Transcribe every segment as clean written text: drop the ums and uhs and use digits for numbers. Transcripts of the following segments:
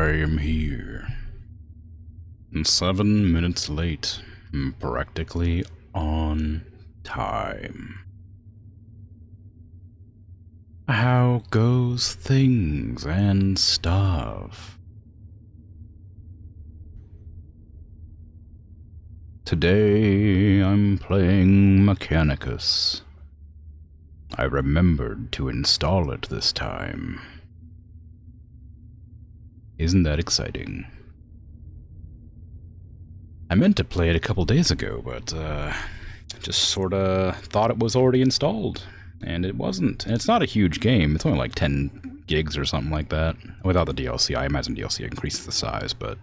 I am here. 7 minutes late, practically on time. How goes things and stuff? Today I'm playing Mechanicus. I remembered to install it this time. Isn't that exciting? I meant to play it a couple days ago, but just sorta thought it was already installed, and it wasn't. And it's not a huge game. It's only like 10 gigs or something like that. Without the DLC, I imagine DLC increases the size, but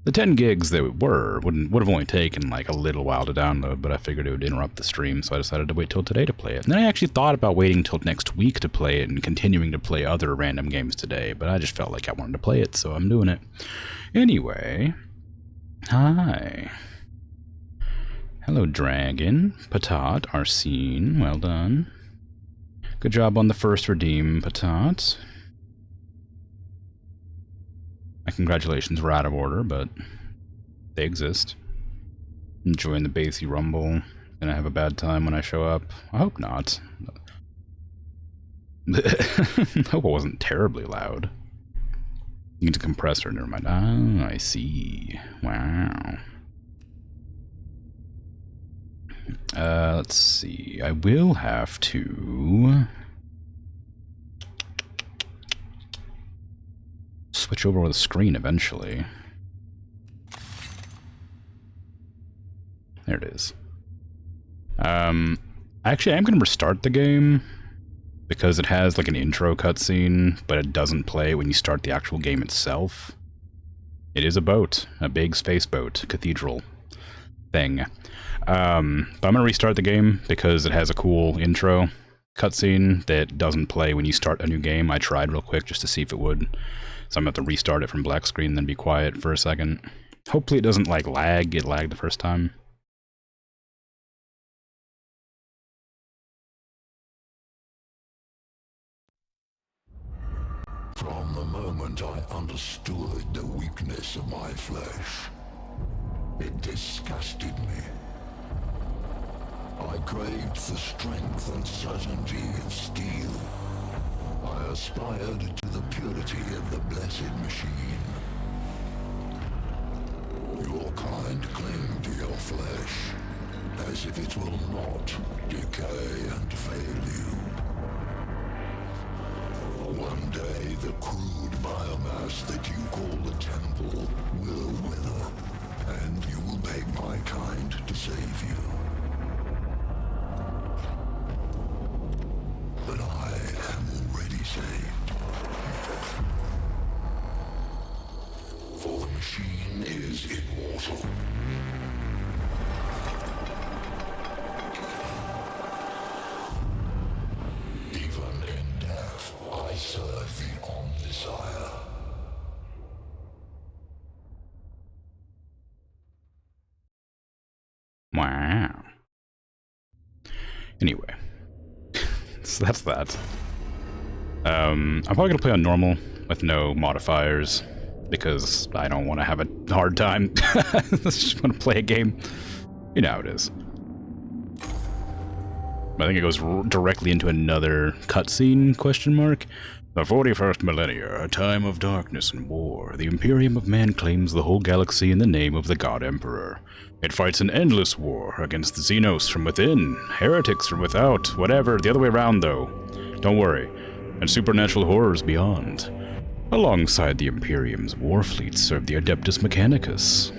the 10 gigs that would have only taken like a little while to download, but I figured it would interrupt the stream, so I decided to wait till today to play it. And then I actually thought about waiting till next week to play it and continuing to play other random games today, but I just felt like I wanted to play it, so I'm doing it. Anyway, hi. Hello, Dragon. Patat, Arsene, well done. Good job on the first redeem, Patat. My congratulations were out of order, but they exist. Enjoying the bassy rumble. Gonna have a bad time when I show up. I hope not. I hope it wasn't terribly loud. Needs a compressor, never mind. Ah, I see. Wow. Let's see. I will have to switch over the screen eventually. There it is. Actually, I'm going to restart the game because it has like an intro cutscene, but it doesn't play when you start the actual game itself. It is a boat, a big space boat, cathedral thing. But I'm going to restart the game because it has a cool intro cutscene that doesn't play when you start a new game. I tried real quick just to see if it would. So I'm going to have to restart it from black screen, then be quiet for a second. Hopefully it doesn't like lag. It lagged the first time. From the moment I understood the weakness of my flesh, it disgusted me. I craved the strength and certainty of steel. I aspired to the purity of the blessed machine. Your kind cling to your flesh, as if it will not decay and fail you. One day the crude biomass that you call the temple will wither, and you will beg my kind to save you. But I am already saved. For the machine is immortal. Even in death, I serve the Omnisire. Wow. Anyway. So that's that. I'm probably gonna play on normal with no modifiers because I don't want to have a hard time. I just want to play a game. You know how it is. I think it goes directly into another cutscene, question mark. The 41st millennia, a time of darkness and war. The Imperium of Man claims the whole galaxy in the name of the God Emperor. It fights an endless war against the Xenos from within, heretics from without, whatever, the other way around though. Don't worry. And supernatural horrors beyond. Alongside the Imperium's war fleet serve the Adeptus Mechanicus.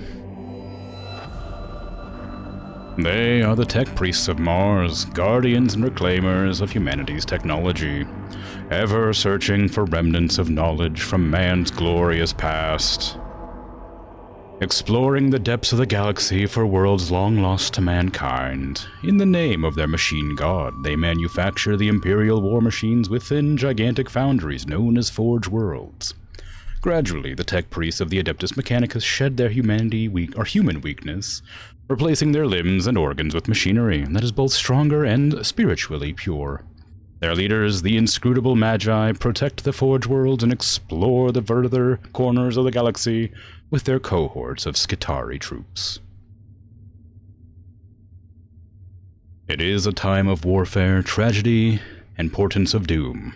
They are the tech priests of Mars, guardians and reclaimers of humanity's technology, ever searching for remnants of knowledge from man's glorious past. Exploring the depths of the galaxy for worlds long lost to mankind. In the name of their machine god, they manufacture the Imperial war machines within gigantic foundries known as Forge Worlds. Gradually, the tech priests of the Adeptus Mechanicus shed their human weakness, replacing their limbs and organs with machinery that is both stronger and spiritually pure. Their leaders, the inscrutable Magi, protect the Forge worlds and explore the further corners of the galaxy with their cohorts of Skitarii troops. It is a time of warfare, tragedy, and portents of doom.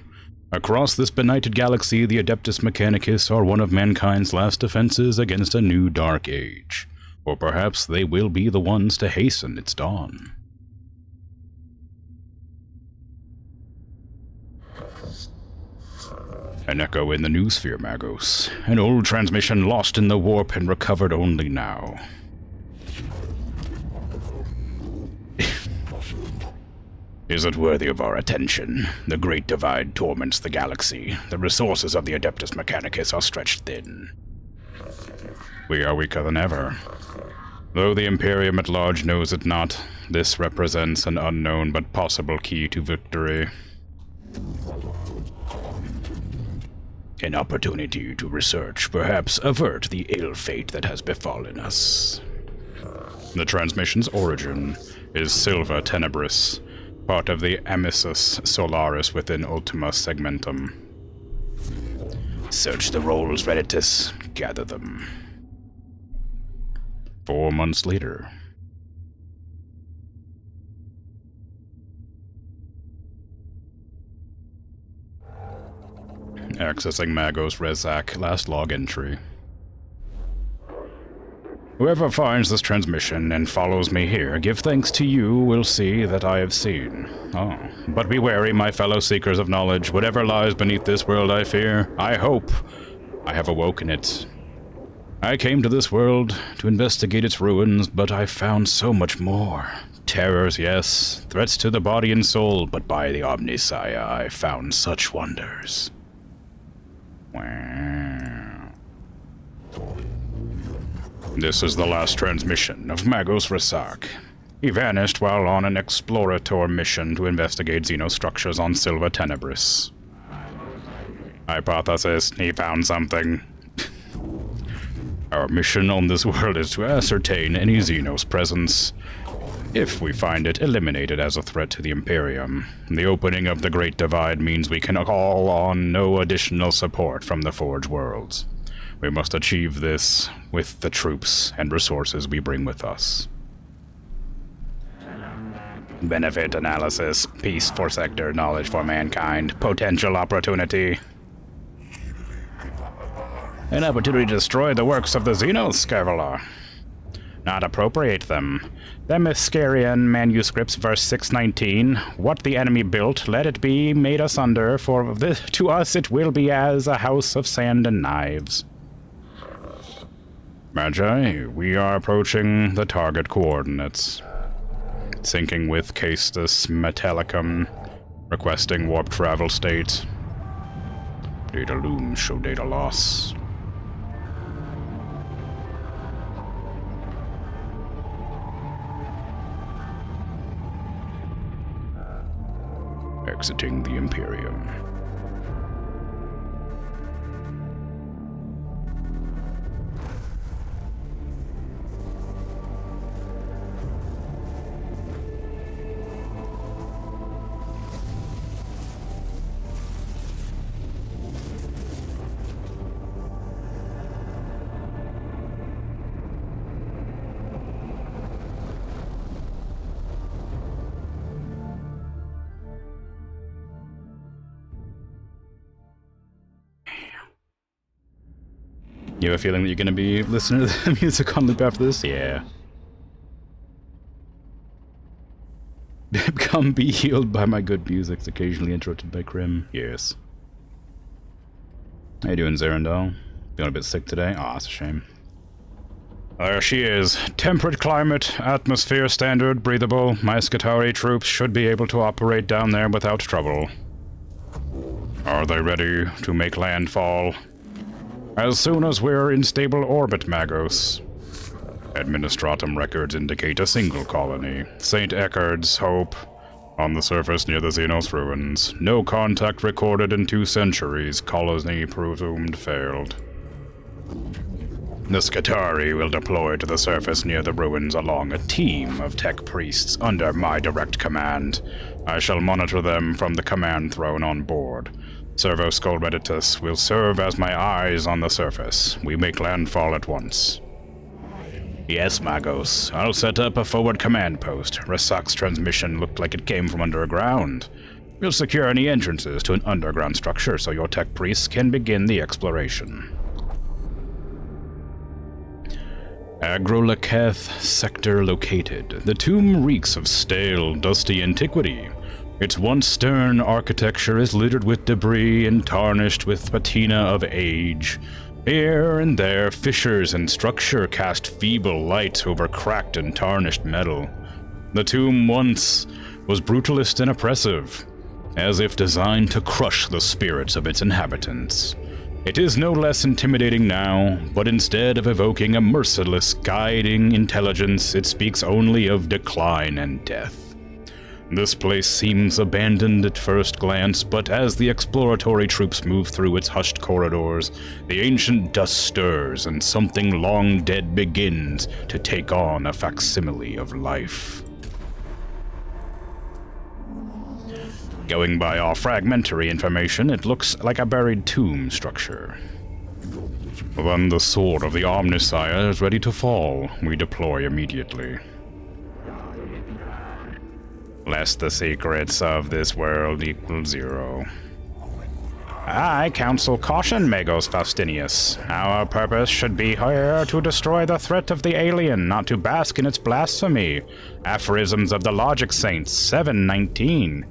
Across this benighted galaxy, the Adeptus Mechanicus are one of mankind's last defenses against a new dark age. Or perhaps they will be the ones to hasten its dawn. An echo in the noosphere, Magos. An old transmission lost in the warp and recovered only now. Is it worthy of our attention? The Great Divide torments the galaxy. The resources of the Adeptus Mechanicus are stretched thin. We are weaker than ever. Though the Imperium at large knows it not, this represents an unknown but possible key to victory. An opportunity to research, perhaps avert the ill fate that has befallen us. The transmission's origin is Silva Tenebris, part of the Amisus Solaris within Ultima Segmentum. Search the rolls, Redditus. Gather them. 4 months later. Accessing Magos Rezak, last log entry. Whoever finds this transmission and follows me here, give thanks to you will see that I have seen. Oh, but be wary, my fellow seekers of knowledge. Whatever lies beneath this world I fear, I hope I have awoken it. I came to this world to investigate its ruins, but I found so much more. Terrors, yes, threats to the body and soul, but by the Omnissiah I found such wonders. Wow. This is the last transmission of Magos Rezak. He vanished while on an explorator mission to investigate xenostructures on Silva Tenebris. Hypothesis, he found something. Our mission on this world is to ascertain any Xenos presence. If we find it, eliminate it as a threat to the Imperium. The opening of the Great Divide means we can call on no additional support from the Forge worlds. We must achieve this with the troops and resources we bring with us. Benefit analysis, peace for sector, knowledge for mankind, potential opportunity. An opportunity to destroy the works of the Xenos, Scavelar. Not appropriate them. Themyscirian manuscripts, verse 619. What the enemy built, let it be made asunder, for this, to us it will be as a house of sand and knives. Magi, we are approaching the target coordinates. Syncing with Castus Metallicum, requesting warp travel state. Data looms show data loss. Exiting the Imperium. You have a feeling that you're going to be listening to the music on loop after this? Yeah. Come be healed by my good music, occasionally interrupted by Krim. Yes. How you doing, Zerendal? Feeling a bit sick today? Aw, that's a shame. There she is. Temperate climate, atmosphere standard, breathable. My Skitarii troops should be able to operate down there without trouble. Are they ready to make landfall? As soon as we're in stable orbit, Magos. Administratum records indicate a single colony. St. Eckhard's Hope. On the surface near the Xenos ruins. No contact recorded in 2 centuries. Colony presumed failed. The Skitarii will deploy to the surface near the ruins along a team of tech priests under my direct command. I shall monitor them from the command throne on board. Servo-Skull-Meditus will serve as my eyes on the surface. We make landfall at once. Yes, Magos. I'll set up a forward command post. Rasak's transmission looked like it came from underground. We'll secure any entrances to an underground structure so your tech priests can begin the exploration. Agrolaketh sector located. The tomb reeks of stale, dusty antiquity. Its once stern architecture is littered with debris and tarnished with patina of age. Here and there, fissures in structure cast feeble light over cracked and tarnished metal. The tomb once was brutalist and oppressive, as if designed to crush the spirits of its inhabitants. It is no less intimidating now, but instead of evoking a merciless, guiding intelligence, it speaks only of decline and death. This place seems abandoned at first glance, but as the exploratory troops move through its hushed corridors, the ancient dust stirs and something long dead begins to take on a facsimile of life. Going by our fragmentary information, it looks like a buried tomb structure. Then the sword of the Omnissiah is ready to fall. We deploy immediately. Lest the secrets of this world equal 0. I counsel caution, Magos Faustinius. Our purpose should be here to destroy the threat of the alien, not to bask in its blasphemy. Aphorisms of the Logic Saints, 7:19.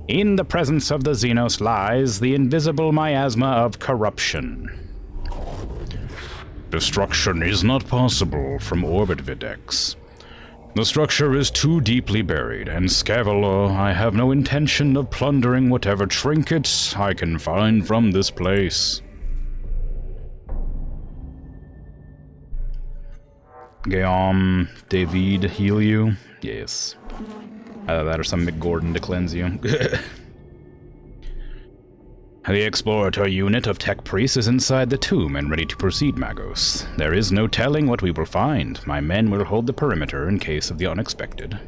In the presence of the Xenos lies the invisible miasma of corruption. Destruction is not possible from orbit Videx. The structure is too deeply buried, and Scavolo, I have no intention of plundering whatever trinkets I can find from this place. Guillaume, David, heal you? Yes. Either that or some McGordon to cleanse you. The exploratory unit of tech priests is inside the tomb and ready to proceed, Magos. There is no telling what we will find. My men will hold the perimeter in case of the unexpected.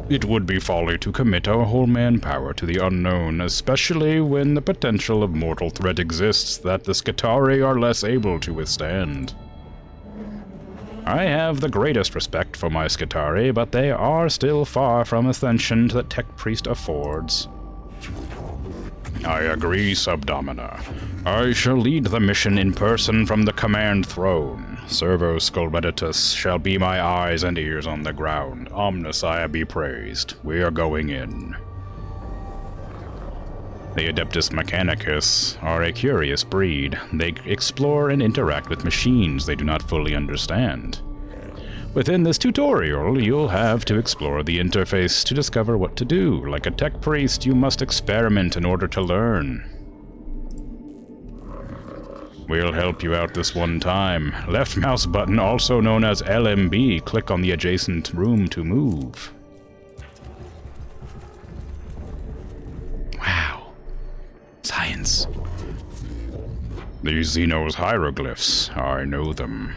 It would be folly to commit our whole manpower to the unknown, especially when the potential of mortal threat exists that the Skitarii are less able to withstand. I have the greatest respect for my Skitarii, but they are still far from ascension that tech priest affords. I agree, Subdomina. I shall lead the mission in person from the command throne. Servo-Skull-Meditus shall be my eyes and ears on the ground. Omnissiah be praised. We are going in. The Adeptus Mechanicus are a curious breed. They explore and interact with machines they do not fully understand. Within this tutorial, you'll have to explore the interface to discover what to do. Like a tech priest, you must experiment in order to learn. We'll help you out this one time. Left mouse button, also known as LMB, click on the adjacent room to move. Wow. Science. These Xenos hieroglyphs, I know them.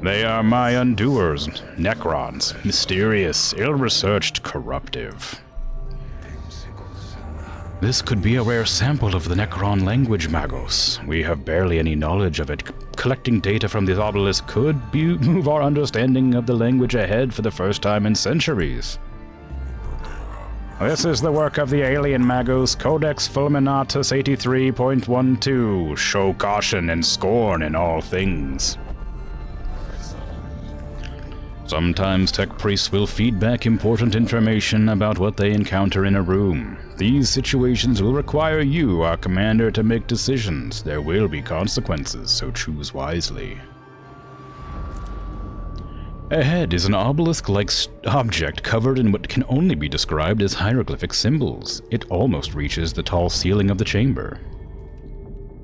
They are my undoers, Necrons, mysterious, ill-researched, corruptive. This could be a rare sample of the Necron language, Magos. We have barely any knowledge of it. Collecting data from this obelisk could move our understanding of the language ahead for the first time in centuries. This is the work of the alien Magos, Codex Fulminatus 83.12. Show caution and scorn in all things. Sometimes tech priests will feed back important information about what they encounter in a room. These situations will require you, our commander, to make decisions. There will be consequences, so choose wisely. Ahead is an obelisk-like object covered in what can only be described as hieroglyphic symbols. It almost reaches the tall ceiling of the chamber.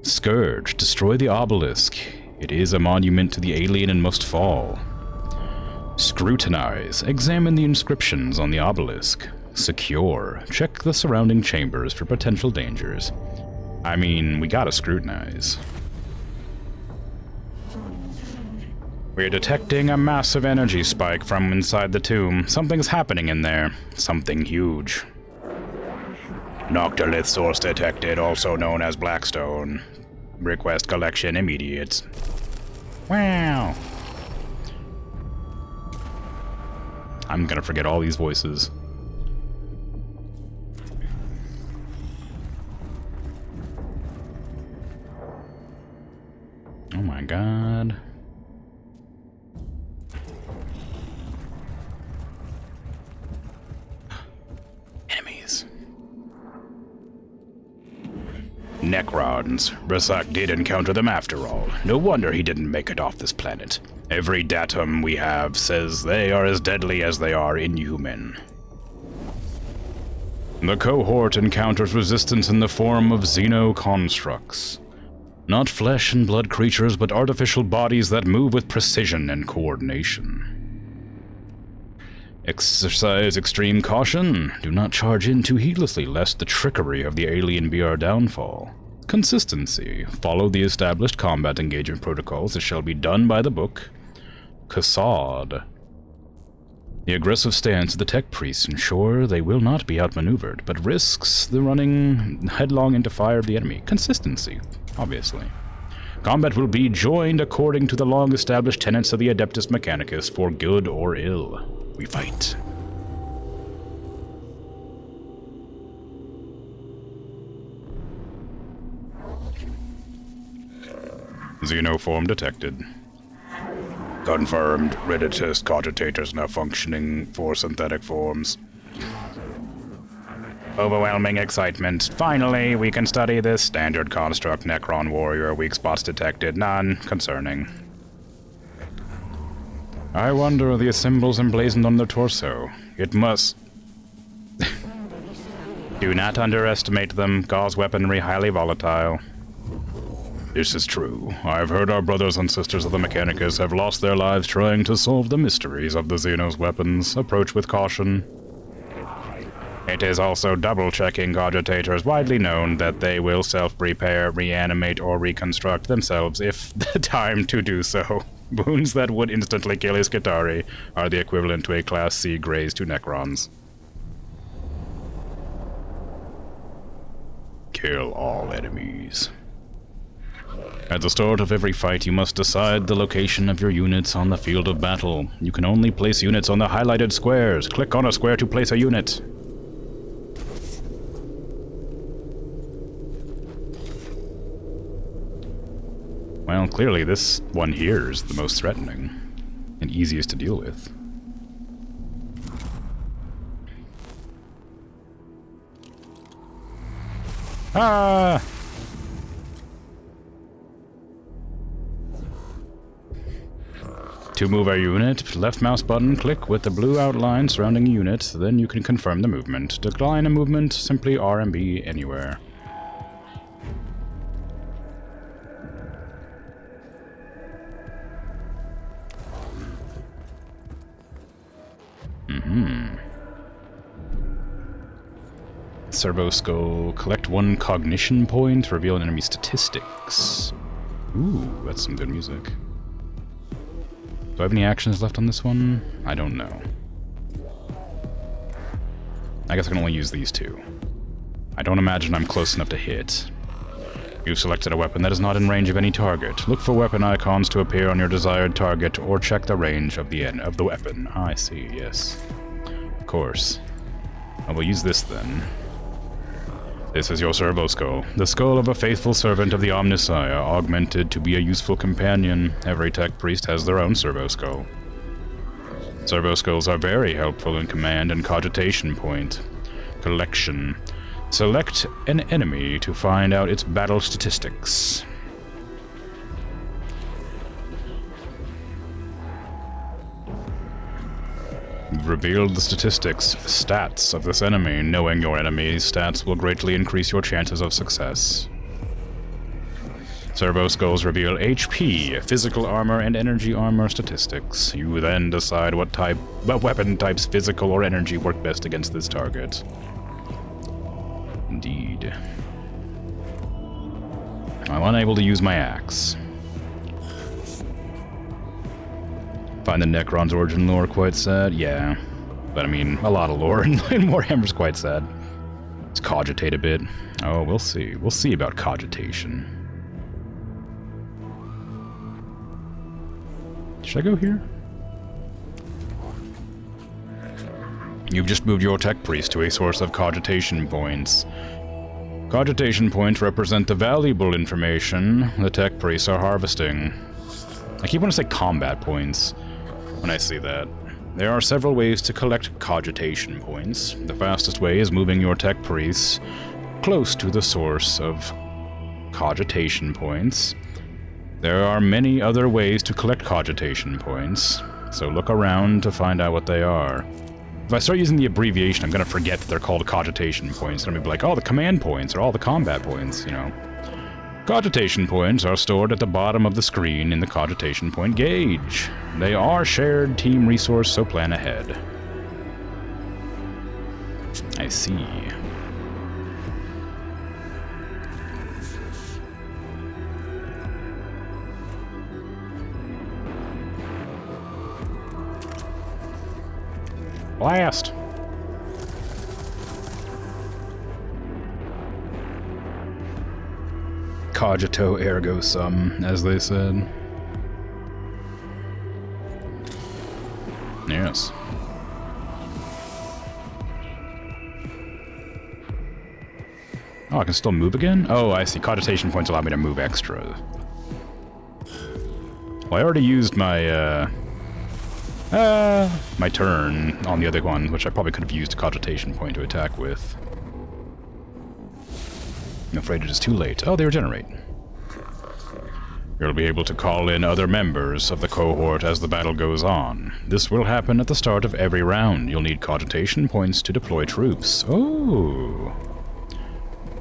Scourge, destroy the obelisk. It is a monument to the alien and must fall. Scrutinize. Examine the inscriptions on the obelisk. Secure. Check the surrounding chambers for potential dangers. I mean, we gotta scrutinize. We're detecting a massive energy spike from inside the tomb. Something's happening in there. Something huge. Noctilith source detected, also known as Blackstone. Request collection immediate. Wow. I'm gonna forget all these voices. Oh my god. Enemies. Necrons. Rasak did encounter them after all. No wonder he didn't make it off this planet. Every datum we have says they are as deadly as they are inhuman. The cohort encounters resistance in the form of xenoconstructs. Not flesh and blood creatures, but artificial bodies that move with precision and coordination. Exercise extreme caution. Do not charge in too heedlessly, lest the trickery of the alien be our downfall. Consistency. Follow the established combat engagement protocols. It shall be done by the book. Cassad. The aggressive stance of the tech priests ensure they will not be outmaneuvered, but risks the running headlong into fire of the enemy. Consistency, obviously. Combat will be joined according to the long-established tenets of the Adeptus Mechanicus, for good or ill. We fight. Xenoform detected. Confirmed. Reditist cogitators now functioning for synthetic forms. Overwhelming excitement. Finally, we can study this standard construct. Necron warrior. Weak spots detected. None concerning. I wonder the symbols emblazoned on their torso. It must... Do not underestimate them. Gauss weaponry highly volatile. This is true. I've heard our brothers and sisters of the Mechanicus have lost their lives trying to solve the mysteries of the Xenos weapons. Approach with caution. It is also double-checking cogitators, widely known that they will self-repair, reanimate, or reconstruct themselves if the time to do so. Wounds that would instantly kill Iskatari are the equivalent to a Class C graze to Necrons. Kill all enemies. At the start of every fight, you must decide the location of your units on the field of battle. You can only place units on the highlighted squares. Click on a square to place a unit. Well, clearly this one here is the most threatening and easiest to deal with. Ah! To move a unit, left mouse button, click with the blue outline surrounding a unit, then you can confirm the movement. Decline a movement, simply R and B anywhere. Servo Skull. Collect 1 cognition point. Reveal an enemy statistics. Ooh, that's some good music. Do I have any actions left on this one? I don't know. I guess I can only use these 2. I don't imagine I'm close enough to hit. You've selected a weapon that is not in range of any target. Look for weapon icons to appear on your desired target, or check the range of the weapon. Ah, I see, yes. Of course. I will use this then. This is your Servo Skull. The skull of a faithful servant of the Omnissiah, augmented to be a useful companion. Every tech priest has their own Servo Skull. Servo Skulls are very helpful in command and cogitation point. Collection. Select an enemy to find out its battle statistics. You've revealed the statistics, stats of this enemy. Knowing your enemy's stats will greatly increase your chances of success. Servo Skulls reveal HP, physical armor, and energy armor statistics. You then decide what weapon types, physical or energy, work best against this target. Indeed. I'm unable to use my axe. Find the Necron's origin lore quite sad? Yeah. But I mean, a lot of lore in Warhammer's quite sad. Let's cogitate a bit. Oh, we'll see. We'll see about cogitation. Should I go here? You've just moved your tech priest to a source of cogitation points. Cogitation points represent the valuable information the tech priests are harvesting. I keep wanting to say combat points when I see that. There are several ways to collect cogitation points. The fastest way is moving your tech priests close to the source of cogitation points. There are many other ways to collect cogitation points, so look around to find out what they are. If I start using the abbreviation, I'm gonna forget that they're called cogitation points. I'm gonna be like, oh, the command points, or all the combat points, you know. Cogitation points are stored at the bottom of the screen in the cogitation point gauge. They are shared team resource, so plan ahead. I see. Blast! Cogito ergo sum, as they said. Yes. Oh, I can still move again? Oh, I see. Cogitation points allow me to move extra. Well, I already used my, my turn on the other one, which I probably could have used a cogitation point to attack with. I'm afraid it is too late. Oh, they regenerate. You'll be able to call in other members of the cohort as the battle goes on. This will happen at the start of every round. You'll need cogitation points to deploy troops. Oh.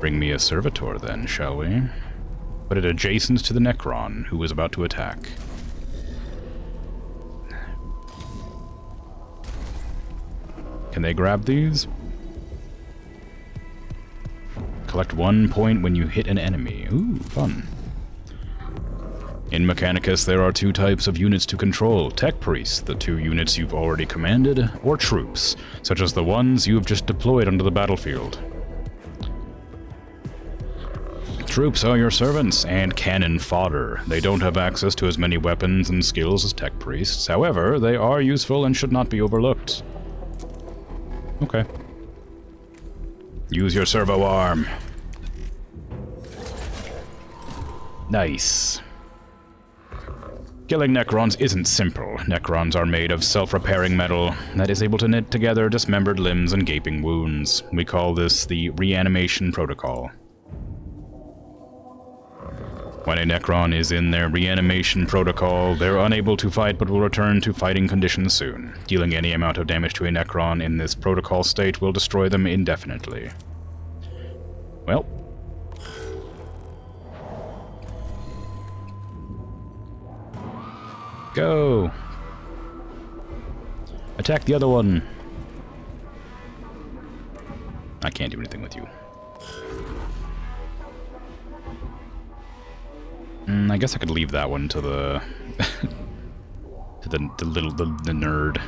Bring me a servitor then, shall we? Put it adjacent to the Necron, who is about to attack. Can they grab these? Collect 1 point when you hit an enemy. Ooh, fun. In Mechanicus, there are 2 types of units to control. Tech Priests, the 2 units you've already commanded, or troops, such as the ones you've just deployed onto the battlefield. Troops are your servants and cannon fodder. They don't have access to as many weapons and skills as Tech Priests. However, they are useful and should not be overlooked. Okay. Use your servo arm. Nice. Killing Necrons isn't simple. Necrons are made of self-repairing metal that is able to knit together dismembered limbs and gaping wounds. We call this the reanimation protocol. When a Necron is in their reanimation protocol, they're unable to fight but will return to fighting conditions soon. Dealing any amount of damage to a Necron in this protocol state will destroy them indefinitely. Well. Go! Attack the other one! I can't do anything with you. I guess I could leave that one to the to the nerd.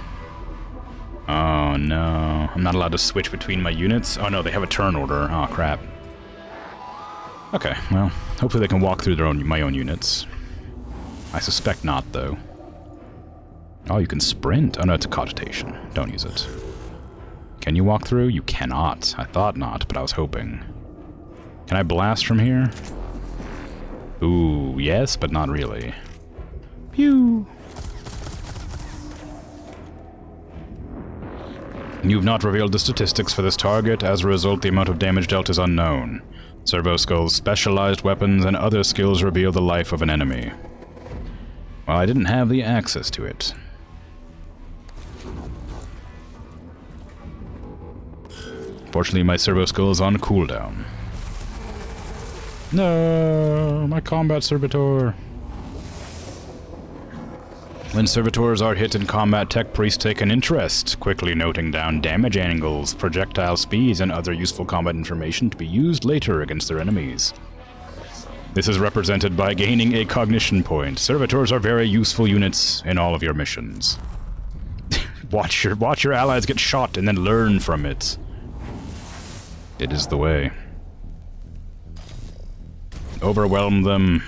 Oh no, I'm not allowed to switch between my units. Oh no, they have a turn order. Oh crap. Okay, well, hopefully they can walk through my own units. I suspect not, though. Oh, you can sprint. Oh no, it's a cogitation. Don't use it. Can you walk through? You cannot. I thought not, but I was hoping. Can I blast from here? Ooh, yes, but not really. Pew! You've not revealed the statistics for this target. As a result, the amount of damage dealt is unknown. Servo Skull's specialized weapons and other skills reveal the life of an enemy. Well, I didn't have the access to it. Fortunately, my Servo Skull is on cooldown. No, my combat servitor. When servitors are hit in combat, Tech Priests take an interest, quickly noting down damage angles, projectile speeds, and other useful combat information to be used later against their enemies. This is represented by gaining a cognition point. Servitors are very useful units in all of your missions. Watch your allies get shot and then learn from it. It is the way. Overwhelm them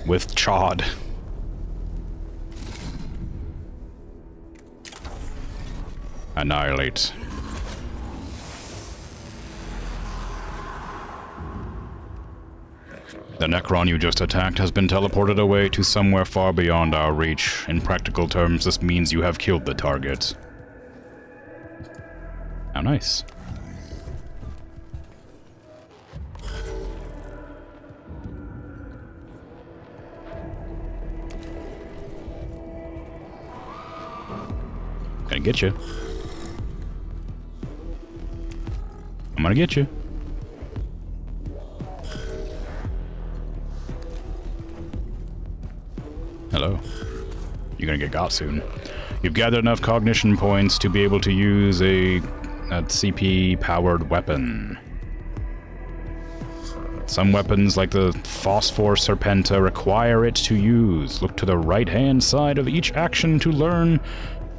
with chod. Annihilate. The Necron you just attacked has been teleported away to somewhere far beyond our reach. In practical terms, this means you have killed the target. How nice. Gonna get you. I'm gonna get you. Hello. You're gonna get got soon. You've gathered enough cognition points to be able to use a CP-powered weapon. Some weapons, like the Phosphor Serpenta, require it to use. Look to the right-hand side of each action to learn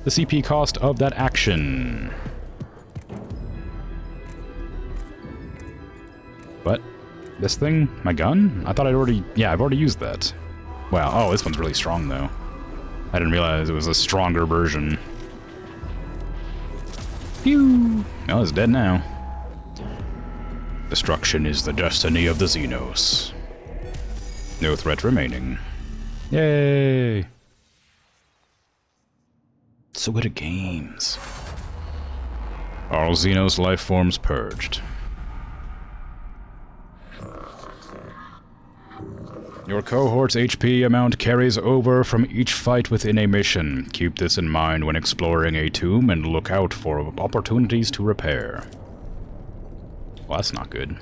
the CP cost of that action. What? This thing? My gun? I thought I'd already... Yeah, I've already used that. Wow, oh, this one's really strong, though. I didn't realize it was a stronger version. Pew! Oh, it's dead now. Destruction is the destiny of the Xenos. No threat remaining. Yay! So good at games. All Xenos life forms purged. Your cohort's HP amount carries over from each fight within a mission. Keep this in mind when exploring a tomb and look out for opportunities to repair. Well, that's not good.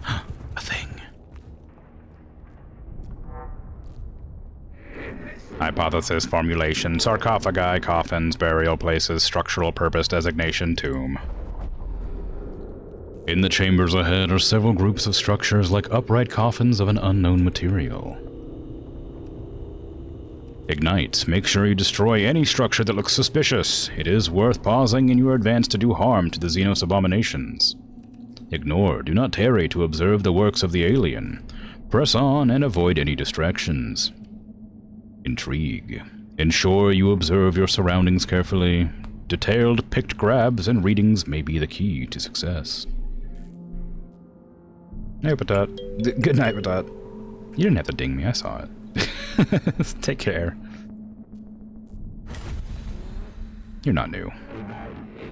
A thing. Hypothesis formulation, sarcophagi, coffins, burial places, structural purpose designation, tomb. In the chambers ahead are several groups of structures like upright coffins of an unknown material. Ignite. Make sure you destroy any structure that looks suspicious. It is worth pausing in your advance to do harm to the Xenos abominations. Ignore. Do not tarry to observe the works of the alien. Press on and avoid any distractions. Intrigue. Ensure you observe your surroundings carefully. Detailed picked grabs and readings may be the key to success. Hey, Patat. Good night, Patat. You didn't have to ding me, I saw it. Take care. You're not new.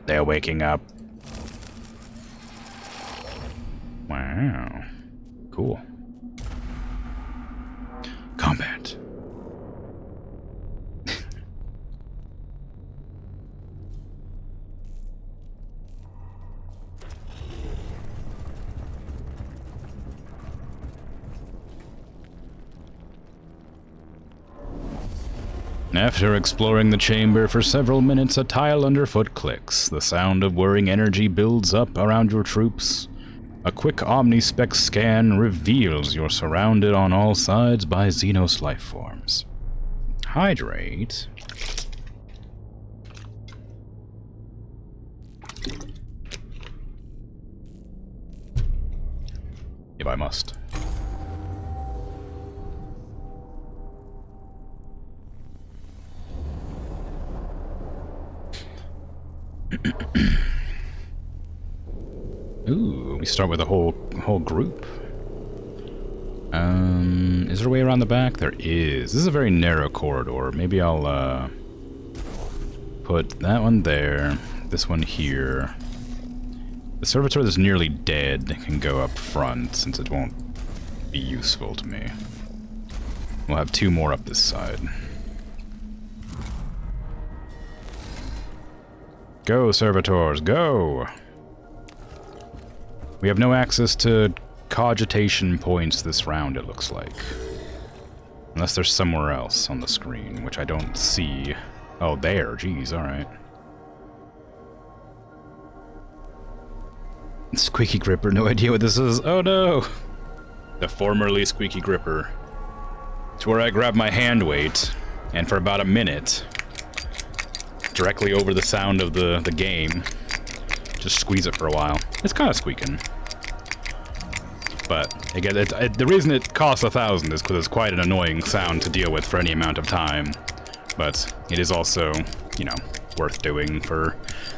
They're waking up. Wow. Cool. Combat. After exploring the chamber for several minutes, a tile underfoot clicks. The sound of whirring energy builds up around your troops. A quick omnispec scan reveals you're surrounded on all sides by Xenos life forms. Hydrate. If I must. Ooh, we start with a whole group. Is there a way around the back? There is. This is a very narrow corridor. Maybe I'll put that one there, this one here. The servitor that's nearly dead can go up front, since it won't be useful to me. We'll have two more up this side. Go, servitors, go! We have no access to cogitation points this round, it looks like. Unless there's somewhere else on the screen, which I don't see. Oh, there. Jeez, alright. Squeaky Gripper, no idea what this is. Oh no! The formerly Squeaky Gripper. It's where I grab my hand weight, and for about a minute, directly over the sound of the game, just squeeze it for a while. It's kind of squeaking. But, again, the reason it costs 1,000 is because it's quite an annoying sound to deal with for any amount of time. But it is also, you know, worth doing for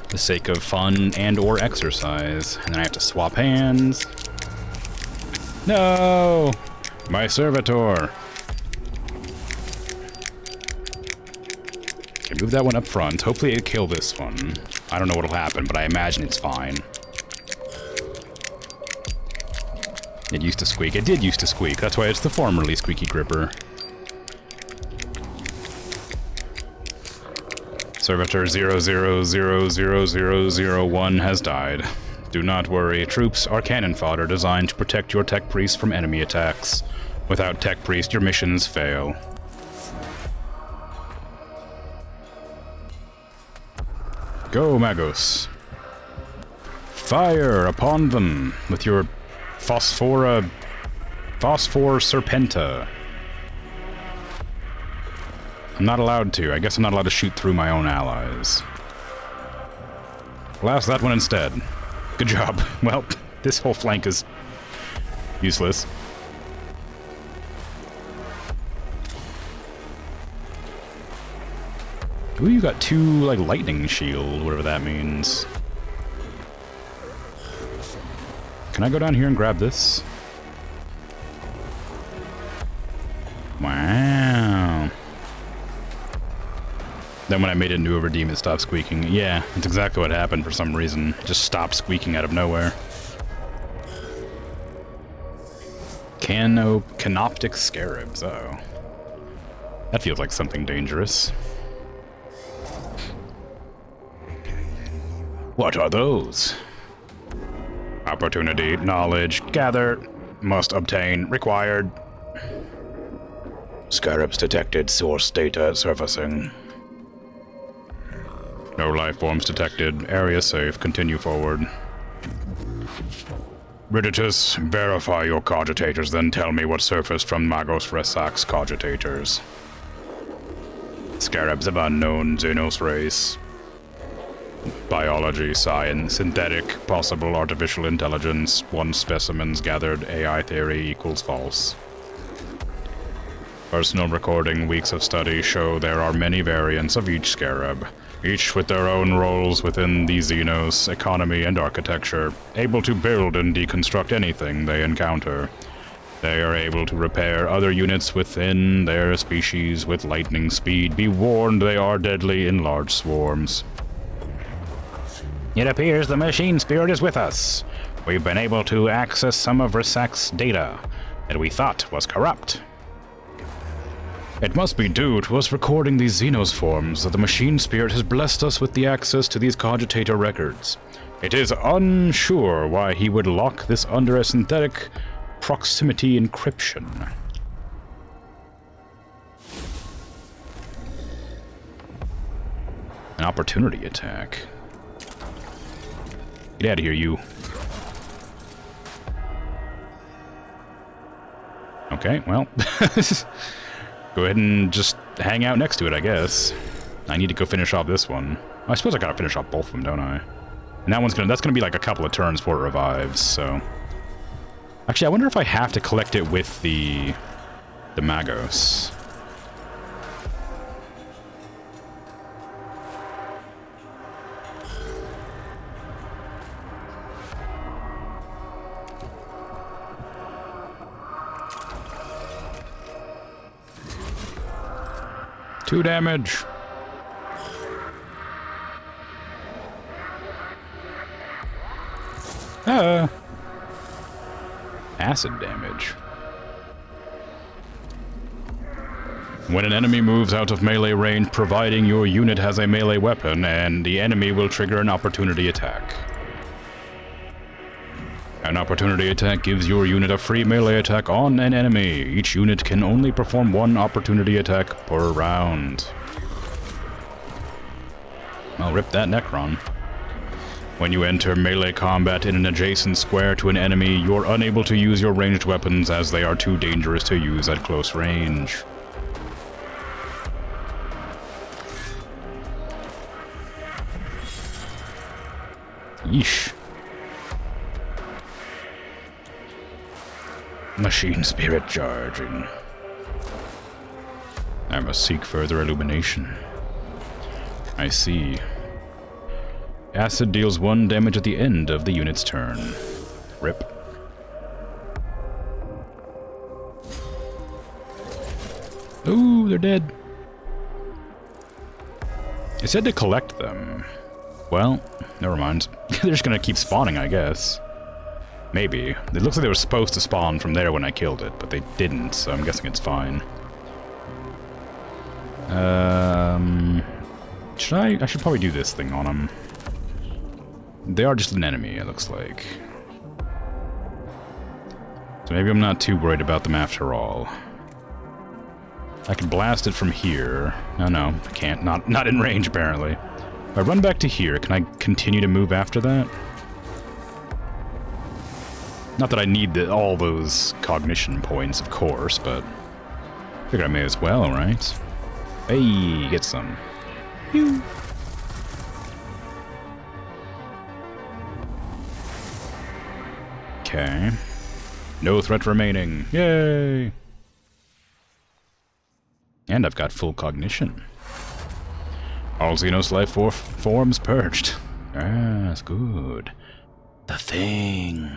the sake of fun and or exercise. And then I have to swap hands. No! My servitor! Okay, move that one up front. Hopefully it'll kill this one. I don't know what'll happen, but I imagine it's fine. It used to squeak. It did used to squeak. That's why it's the formerly Squeaky Gripper. Servitor 00000001 has died. Do not worry. Troops are cannon fodder designed to protect your tech priest from enemy attacks. Without tech priest, your missions fail. Go, Magos. Fire upon them with your Phosphor Serpenta. I'm not allowed to. I guess I'm not allowed to shoot through my own allies. Blast that one instead. Good job. Well, this whole flank is useless. Ooh, you got 2, like, lightning shield, whatever that means. Can I go down here and grab this? Wow. Then when I made it into a redeem, it stopped squeaking. Yeah, that's exactly what happened for some reason. It just stopped squeaking out of nowhere. Canoptic scarabs, oh. That feels like something dangerous. What are those? Opportunity, knowledge, gather, must obtain, required. Scarabs detected, source data surfacing. No life forms detected, area safe, continue forward. Riditus, verify your cogitators, then tell me what surfaced from Magos Resac's cogitators. Scarabs of unknown Xenos race. Biology, science, synthetic, possible artificial intelligence, 1 specimens gathered, AI theory equals false. Personal recording, weeks of study show there are many variants of each scarab, each with their own roles within the Xenos economy and architecture, able to build and deconstruct anything they encounter. They are able to repair other units within their species with lightning speed. Be warned, they are deadly in large swarms. It appears the machine spirit is with us. We've been able to access some of Resac's data that we thought was corrupt. It must be due to us recording these Xenos forms that the machine spirit has blessed us with the access to these cogitator records. It is unsure why he would lock this under a synthetic proximity encryption. An opportunity attack. Get out of here, you. Okay, well. Go ahead and just hang out next to it, I guess. I need to go finish off this one. I suppose I gotta finish off both of them, don't I? And that's gonna be like a couple of turns before it revives, so... Actually, I wonder if I have to collect it with the Magos. Two damage. Acid damage. When an enemy moves out of melee range, providing your unit has a melee weapon, and the enemy will trigger an opportunity attack. An opportunity attack gives your unit a free melee attack on an enemy. Each unit can only perform 1 opportunity attack per round. I'll rip that Necron. When you enter melee combat in an adjacent square to an enemy, you're unable to use your ranged weapons as they are too dangerous to use at close range. Yeesh. Machine spirit charging. I must seek further illumination. I see. Acid deals 1 damage at the end of the unit's turn. Rip. Ooh, they're dead. It said to collect them. Well, never mind. They're just gonna keep spawning, I guess. Maybe. It looks like they were supposed to spawn from there when I killed it, but they didn't, so I'm guessing it's fine. I should probably do this thing on them. They are just an enemy, it looks like. So maybe I'm not too worried about them after all. I can blast it from here. No, I can't. Not in range, apparently. If I run back to here, can I continue to move after that? Not that I need all those cognition points, of course, but I figured I may as well, right? Hey, get some. Pew. Okay. No threat remaining. Yay! And I've got full cognition. All Xenos life forms purged. Ah, that's good. The thing.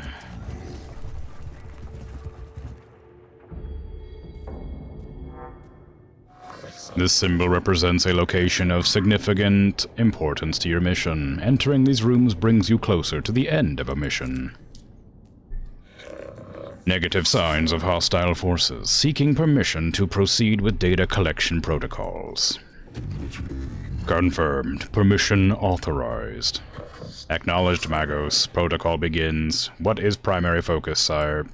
This symbol represents a location of significant importance to your mission. Entering these rooms brings you closer to the end of a mission. Negative signs of hostile forces. Seeking permission to proceed with data collection protocols. Confirmed. Permission authorized. Acknowledged, Magos. Protocol begins. What is primary focus, sire?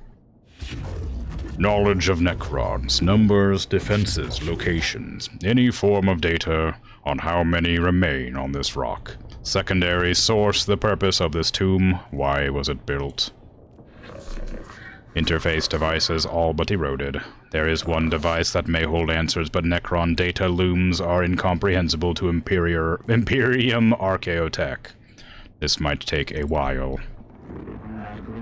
Knowledge of Necrons, numbers, defenses, locations, any form of data on how many remain on this rock. Secondary source, the purpose of this tomb, why was it built? Interface devices all but eroded. There is one device that may hold answers, but Necron data looms are incomprehensible to Imperium Archaeotech. This might take a while.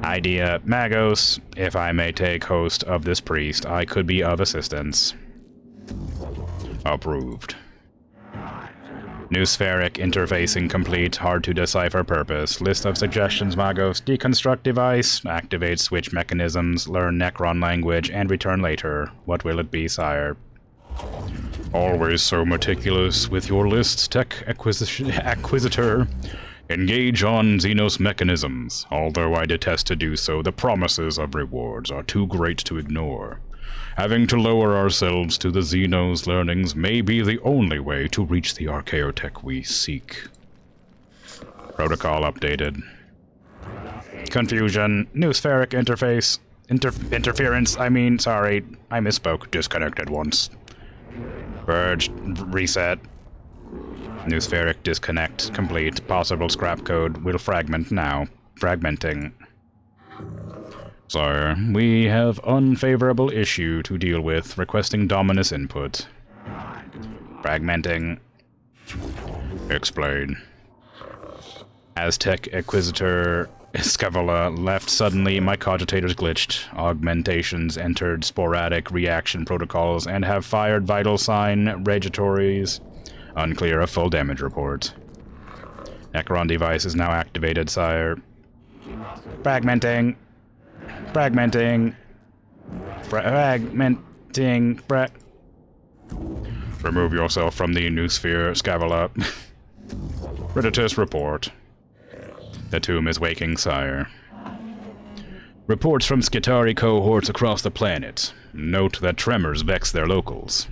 Idea, Magos. If I may take host of this priest, I could be of assistance. Approved. New spheric interfacing complete, hard to decipher purpose. List of suggestions, Magos. Deconstruct device, activate switch mechanisms, learn Necron language, and return later. What will it be, sire? Always so meticulous with your lists, tech acquisitor. Engage on Xenos mechanisms. Although I detest to do so, the promises of rewards are too great to ignore. Having to lower ourselves to the Xenos learnings may be the only way to reach the Archaeotech we seek. Protocol updated. Confusion. New spheric interface. Interference, sorry. I misspoke. Disconnected once. Purged. Reset. New spheric disconnect complete. Possible scrap code will fragment now. Fragmenting. Sire, we have unfavorable issue to deal with. Requesting Dominus input. Fragmenting. Explain. Aztec Inquisitor Scavala left suddenly. My cogitators glitched. Augmentations entered sporadic reaction protocols and have fired vital sign regitories. Unclear a full damage report. Necron device is now activated, sire. Fragmenting. Fragmenting. Fragmenting. Remove yourself from the new sphere, Scavala. Redditus report. The tomb is waking, sire. Reports from Skitarii cohorts across the planet. Note that tremors vex their locals.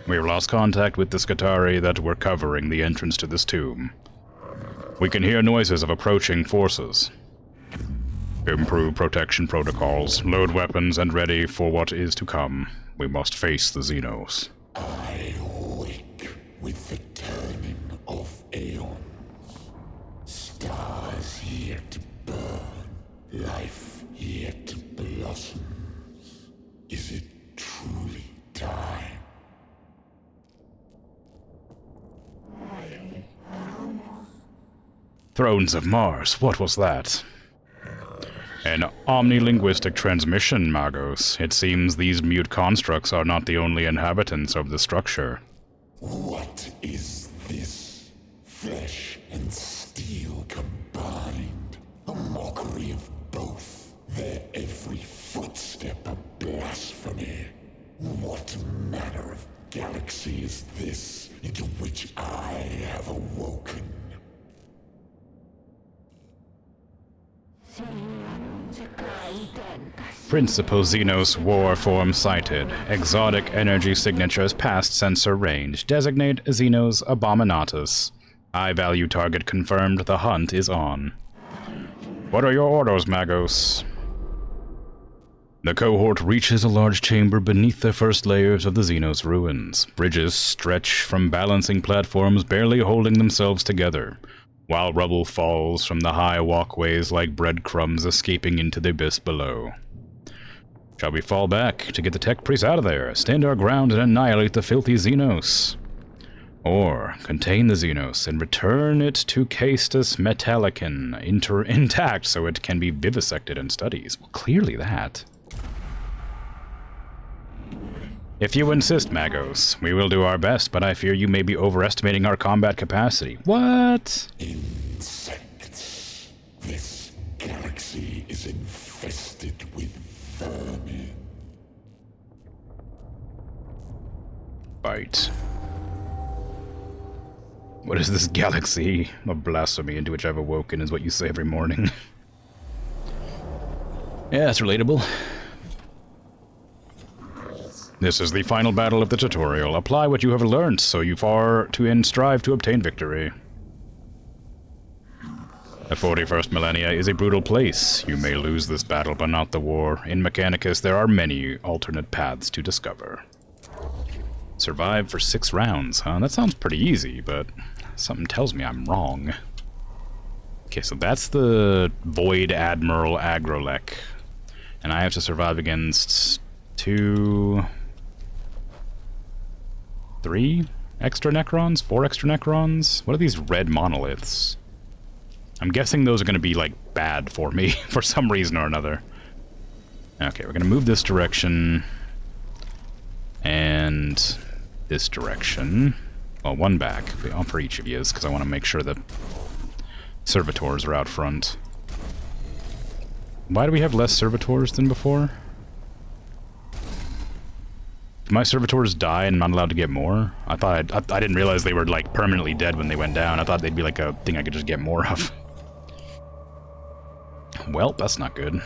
We've lost contact with the Skitarii that were covering the entrance to this tomb. We can hear noises of approaching forces. Improve protection protocols, load weapons, and ready for what is to come. We must face the Xenos. I wake with the turning of a life yet blossoms. Is it truly time? Thrones of Mars, what was that? An omnilinguistic transmission, Magos. It seems these mute constructs are not the only inhabitants of the structure. What is this? Flesh and steel combined. A mockery of both. Their every footstep a blasphemy. What manner of galaxy is this into which I have awoken? Principal Xenos war form sighted. Exotic energy signatures past sensor range. Designate Xenos Abominatus. High value target confirmed. The hunt is on. What are your orders, Magos? The cohort reaches a large chamber beneath the first layers of the Xenos ruins. Bridges stretch from balancing platforms barely holding themselves together, while rubble falls from the high walkways like breadcrumbs escaping into the abyss below. Shall we fall back to get the tech priests out of there, stand our ground and annihilate the filthy Xenos? Or contain the Xenos and return it to Castus Metallicon intact so it can be vivisected in studies? Well, clearly that. If you insist, Magos, we will do our best, but I fear you may be overestimating our combat capacity. What? Insects. This galaxy is infested with vermin. Bite. What is this galaxy? A blasphemy into which I've awoken is what you say every morning. Yeah, that's relatable. This is the final battle of the tutorial. Apply what you have learned so you far to and strive to obtain victory. The 41st millennia is a brutal place. You may lose this battle, but not the war. In Mechanicus, there are many alternate paths to discover. Survive for 6 rounds, huh? That sounds pretty easy, but something tells me I'm wrong. Okay, so that's the Void Admiral Agrolek. And I have to survive against 2... 3 extra Necrons? 4 extra Necrons? What are these red monoliths? I'm guessing those are going to be, like, bad for me for some reason or another. Okay, we're going to move this direction. And this direction. Well, one back for each of you, because I want to make sure that servitors are out front. Why do we have less servitors than before? Did my servitors die and I'm not allowed to get more? I didn't realize they were, like, permanently dead when they went down. I thought they'd be like a thing I could just get more of. Well, that's not good.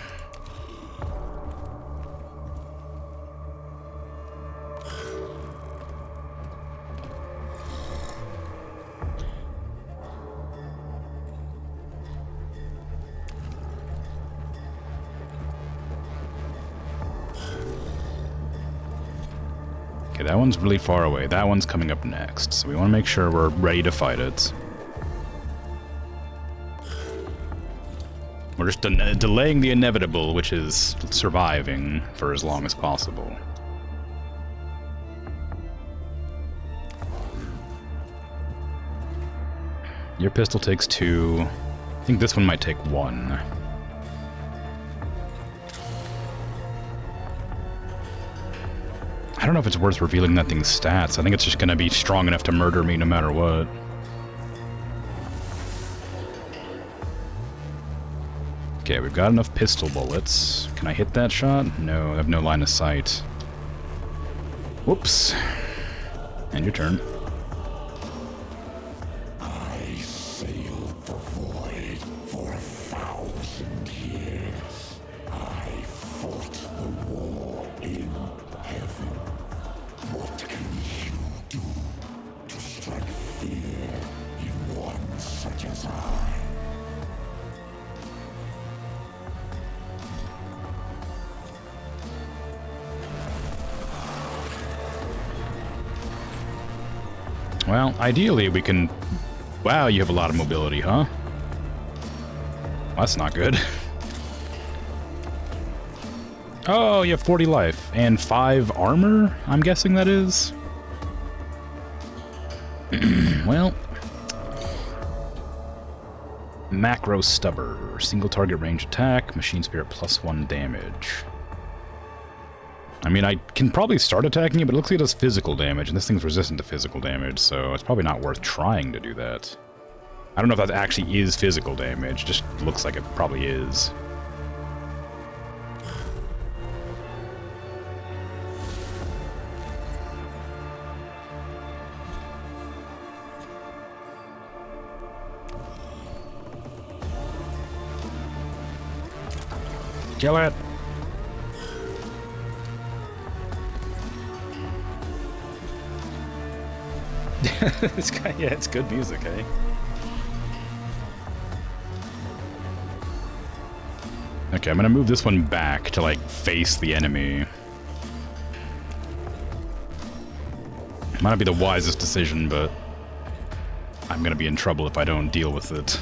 Okay, that one's really far away. That one's coming up next, so we want to make sure we're ready to fight it. We're just delaying the inevitable, which is surviving for as long as possible. Your pistol takes 2. I think this one might take 1. I don't know if it's worth revealing that thing's stats. I think it's just going to be strong enough to murder me no matter what. Okay, we've got enough pistol bullets. Can I hit that shot? No, I have no line of sight. Whoops. And your turn. I sailed the void for 1,000 years. I fought the war in heaven. What can you do to strike fear in one such as I? Well, ideally we can... Wow, you have a lot of mobility, huh? Well, that's not good. Oh, you have 40 life and 5 armor, I'm guessing that is. Well, macro stubber, single target range attack, machine spirit +1 damage. I mean, I can probably start attacking it, but it looks like it does physical damage, and this thing's resistant to physical damage, so it's probably not worth trying to do that. I don't know if that actually is physical damage, just looks like it probably is. Kill it! This guy, yeah, it's good music, eh? Okay, I'm gonna move this one back to, like, face the enemy. Might not be the wisest decision, but I'm gonna be in trouble if I don't deal with it.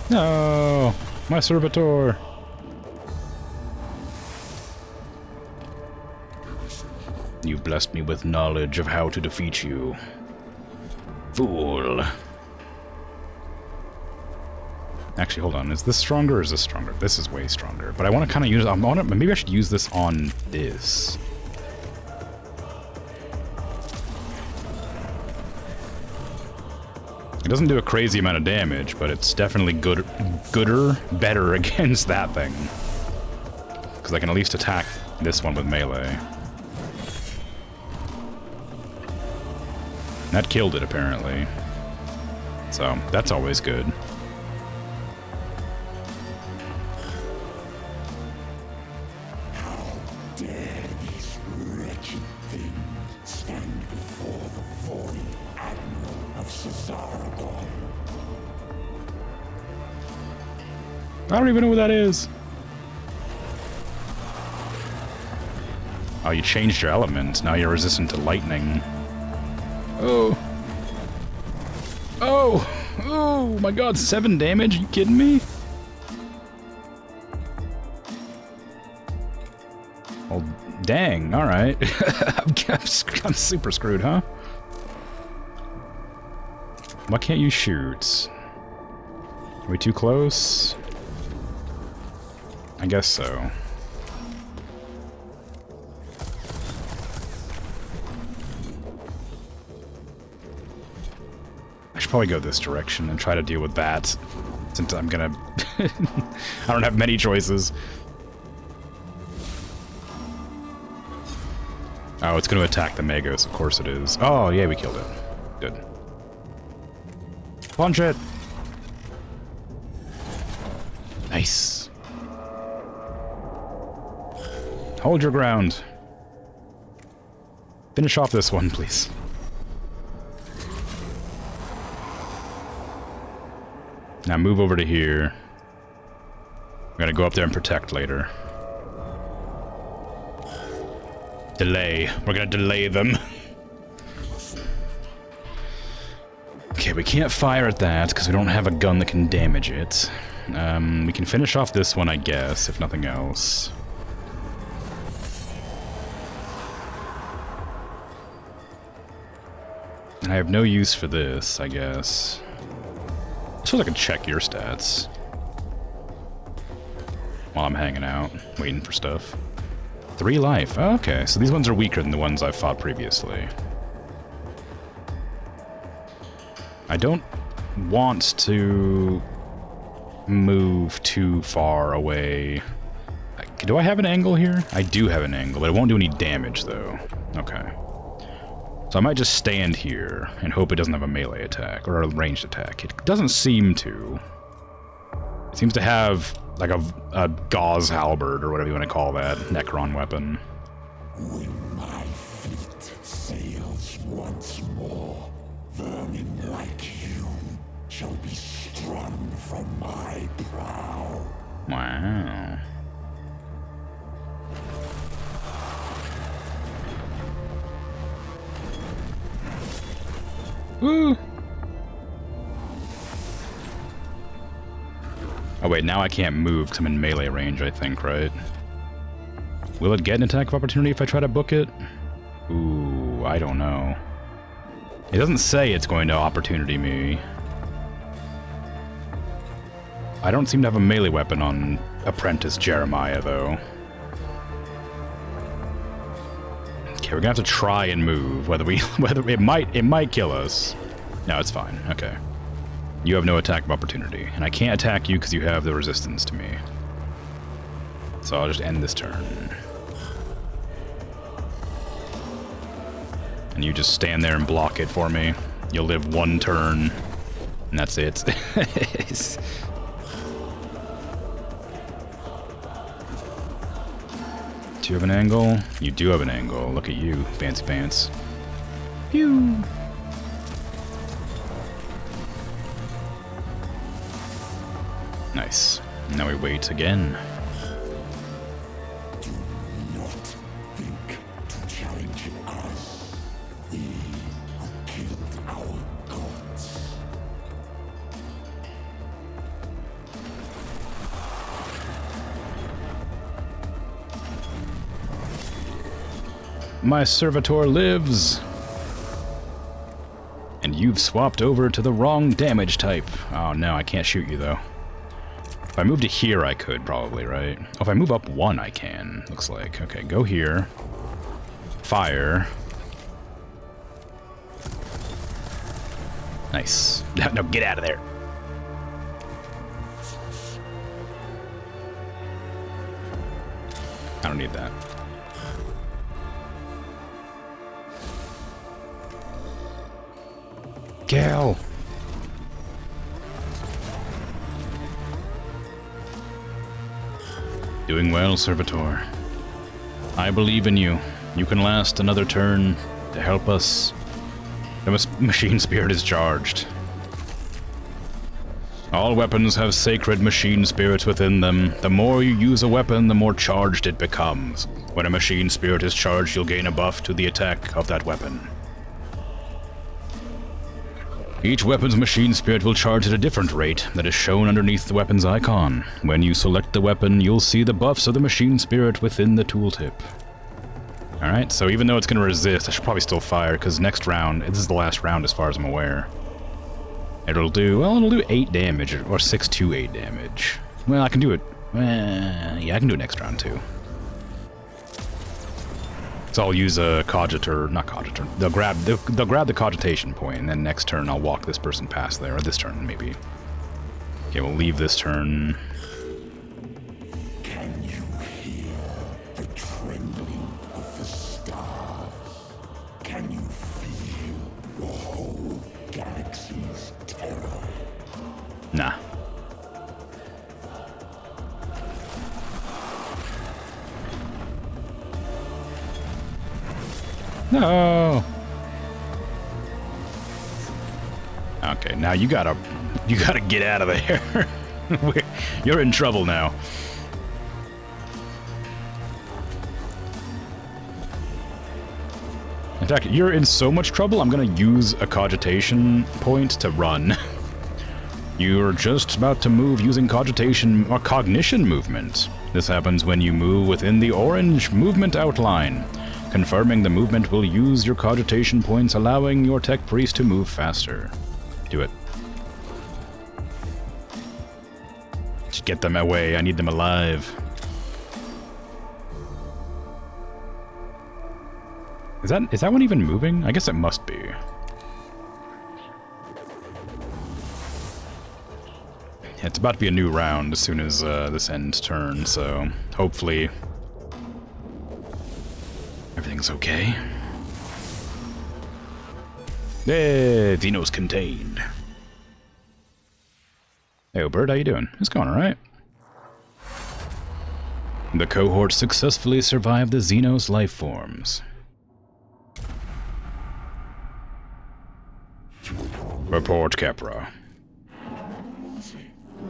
No, my servitor. You blessed me with knowledge of how to defeat you. Fool. Actually, hold on. Is this stronger or is this stronger? This is way stronger. But I want to kind of use... maybe I should use this on this. It doesn't do a crazy amount of damage, but it's definitely better against that thing. Because I can at least attack this one with melee. That killed it, apparently. So, that's always good. How dare this wretched thing stand before the void admiral of Cesaragon? I don't even know who that is. Oh, you changed your element. Now you're resistant to lightning. Oh. Oh! Oh my god, 7 damage? Are you kidding me? Well, dang, alright. I'm super screwed, huh? Why can't you shoot? Are we too close? I guess so. I should probably go this direction and try to deal with that, since I'm gonna... I don't have many choices. Oh, it's gonna attack the Magos, of course it is. Oh, yeah, we killed it. Good. Punch it! Nice. Hold your ground. Finish off this one, please. Now move over to here. I'm gonna go up there and protect later. Delay. We're gonna delay them. Okay, we can't fire at that because we don't have a gun that can damage it. We can finish off this one, I guess, if nothing else. And I have no use for this, I guess. I suppose I can check your stats while I'm hanging out, waiting for stuff. 3 life. Oh, okay, so these ones are weaker than the ones I've fought previously. I don't want to move too far away. Do I have an angle here? I do have an angle, but it won't do any damage, though. Okay. So I might just stand here and hope it doesn't have a melee attack, or a ranged attack. It doesn't seem to. It seems to have, like, a gauze halberd, or whatever you want to call that, Necron weapon. When my fleet sails once more, vermin like you shall be strung from my prow. Wow. Woo! Oh wait, now I can't move because I'm in melee range, I think, right? Will it get an attack of opportunity if I try to book it? Ooh, I don't know. It doesn't say it's going to opportunity me. I don't seem to have a melee weapon on Apprentice Jeremiah, though. Okay, we're gonna have to try and move. Whether it might kill us. No, it's fine. Okay. You have no attack of opportunity, and I can't attack you because you have the resistance to me. So I'll just end this turn. And you just stand there and block it for me. You'll live one turn, and that's it. Do you have an angle? You do have an angle. Look at you, fancy pants. Pew! Nice. Now we wait again. Do not think to challenge us. We have killed our gods. My servitor lives! And you've swapped over to the wrong damage type. Oh no, I can't shoot you though. If I move to here, I could probably, right? Oh, if I move up one, I can, looks like. Okay, go here. Fire. Nice. No, get out of there. I don't need that. Gal! Doing well, Servitor. I believe in you. You can last another turn to help us. The machine spirit is charged. All weapons have sacred machine spirits within them. The more you use a weapon, the more charged it becomes. When a machine spirit is charged, you'll gain a buff to the attack of that weapon. Each weapon's machine spirit will charge at a different rate that is shown underneath the weapon's icon. When you select the weapon, you'll see the buffs of the machine spirit within the tooltip. Alright, so even though it's going to resist, I should probably still fire, because next round, this is the last round as far as I'm aware. It'll do 8 damage, or 6 to 8 damage. Well, I can do it, yeah, I can do it next round too. So I'll use a cogitor, not cogitor. They'll grab the cogitation point, and then next turn I'll walk this person past there, or this turn maybe. Okay, we'll leave this turn. Can you hear the trembling of the stars? Can you feel the whole galaxy's terror? Nah. No. Okay, now you gotta get out of there. You're in trouble now. In fact, you're in so much trouble, I'm gonna use a cogitation point to run. You're just about to move using cogitation or cognition movement. This happens when you move within the orange movement outline. Confirming the movement will use your cogitation points, allowing your tech priest to move faster. Do it. Just get them away. I need them alive. Is that one even moving? I guess it must be. It's about to be a new round as soon as this ends turn, so hopefully everything's okay. Hey, Xenos contained. Hey, Bird, how you doing? It's going alright. The cohort successfully survived the Xenos life forms. Report, Capra.